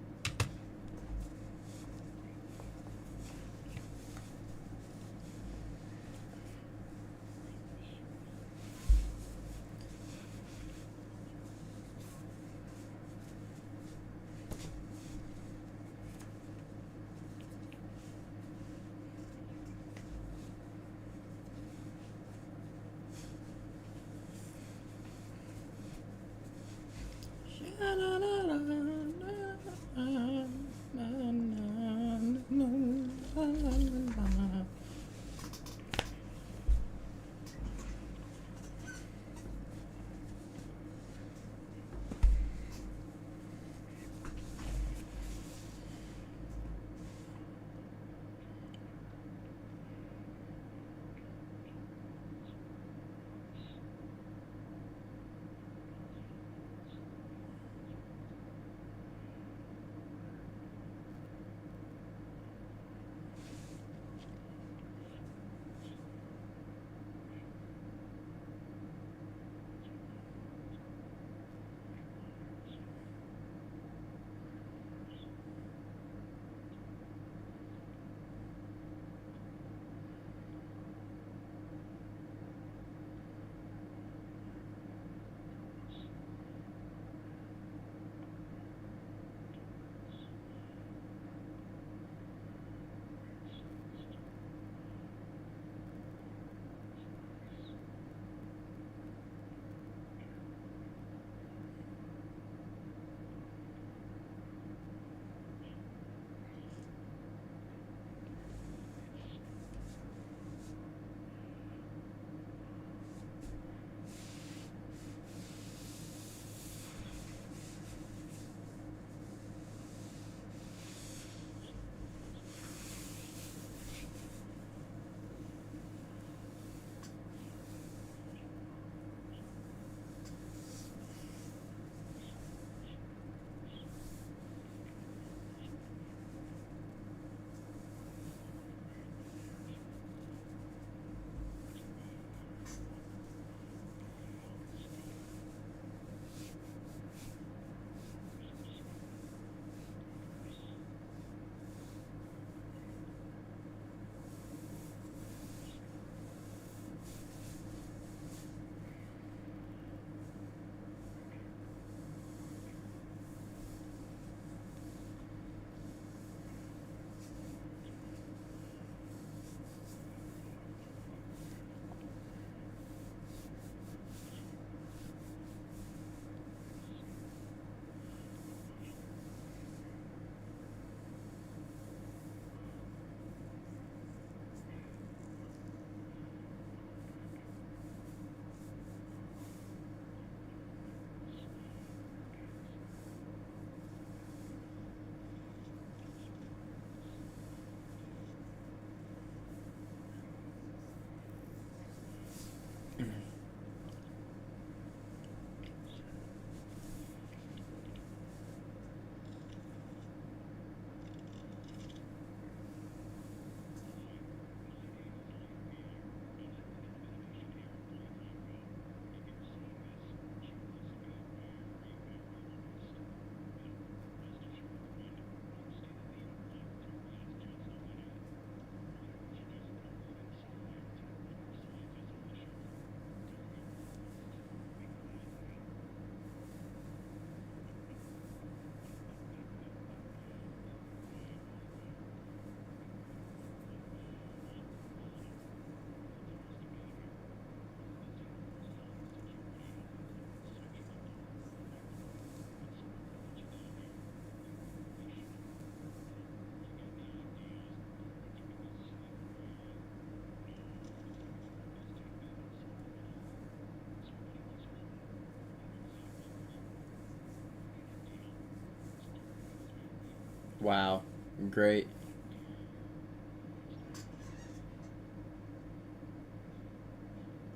Speaker 1: Wow. Great.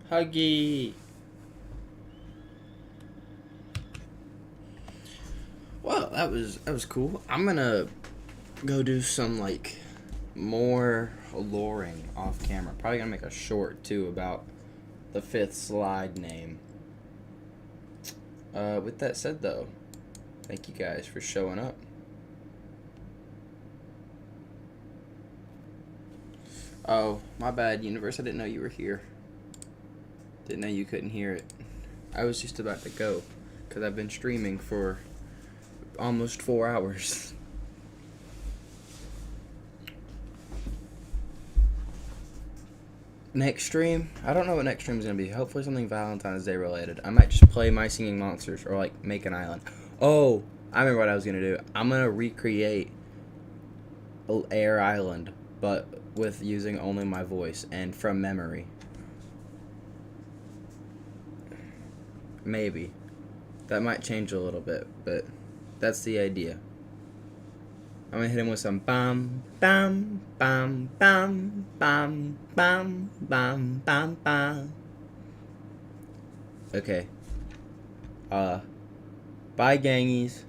Speaker 1: Huggy. Well, that was cool. I'm gonna go do some like more luring off camera. Probably gonna make a short too about the 5th slide name. With that said though, Thank you guys for showing up. Oh, my bad, universe. I didn't know you were here. Didn't know you couldn't hear it. I was just about to go because I've been streaming for almost 4 hours. Next stream, I don't know what next stream is going to be. Hopefully something Valentine's Day related. I might just play My Singing Monsters or like make an island. Oh, I remember what I was going to do. I'm going to recreate Air Island, but with using only my voice and from memory. Maybe. That might change a little bit, but that's the idea. I'm gonna hit him with some bam, bam, bam, bam, bam, bam, bam, bam, bam. Okay. Bye, gangies.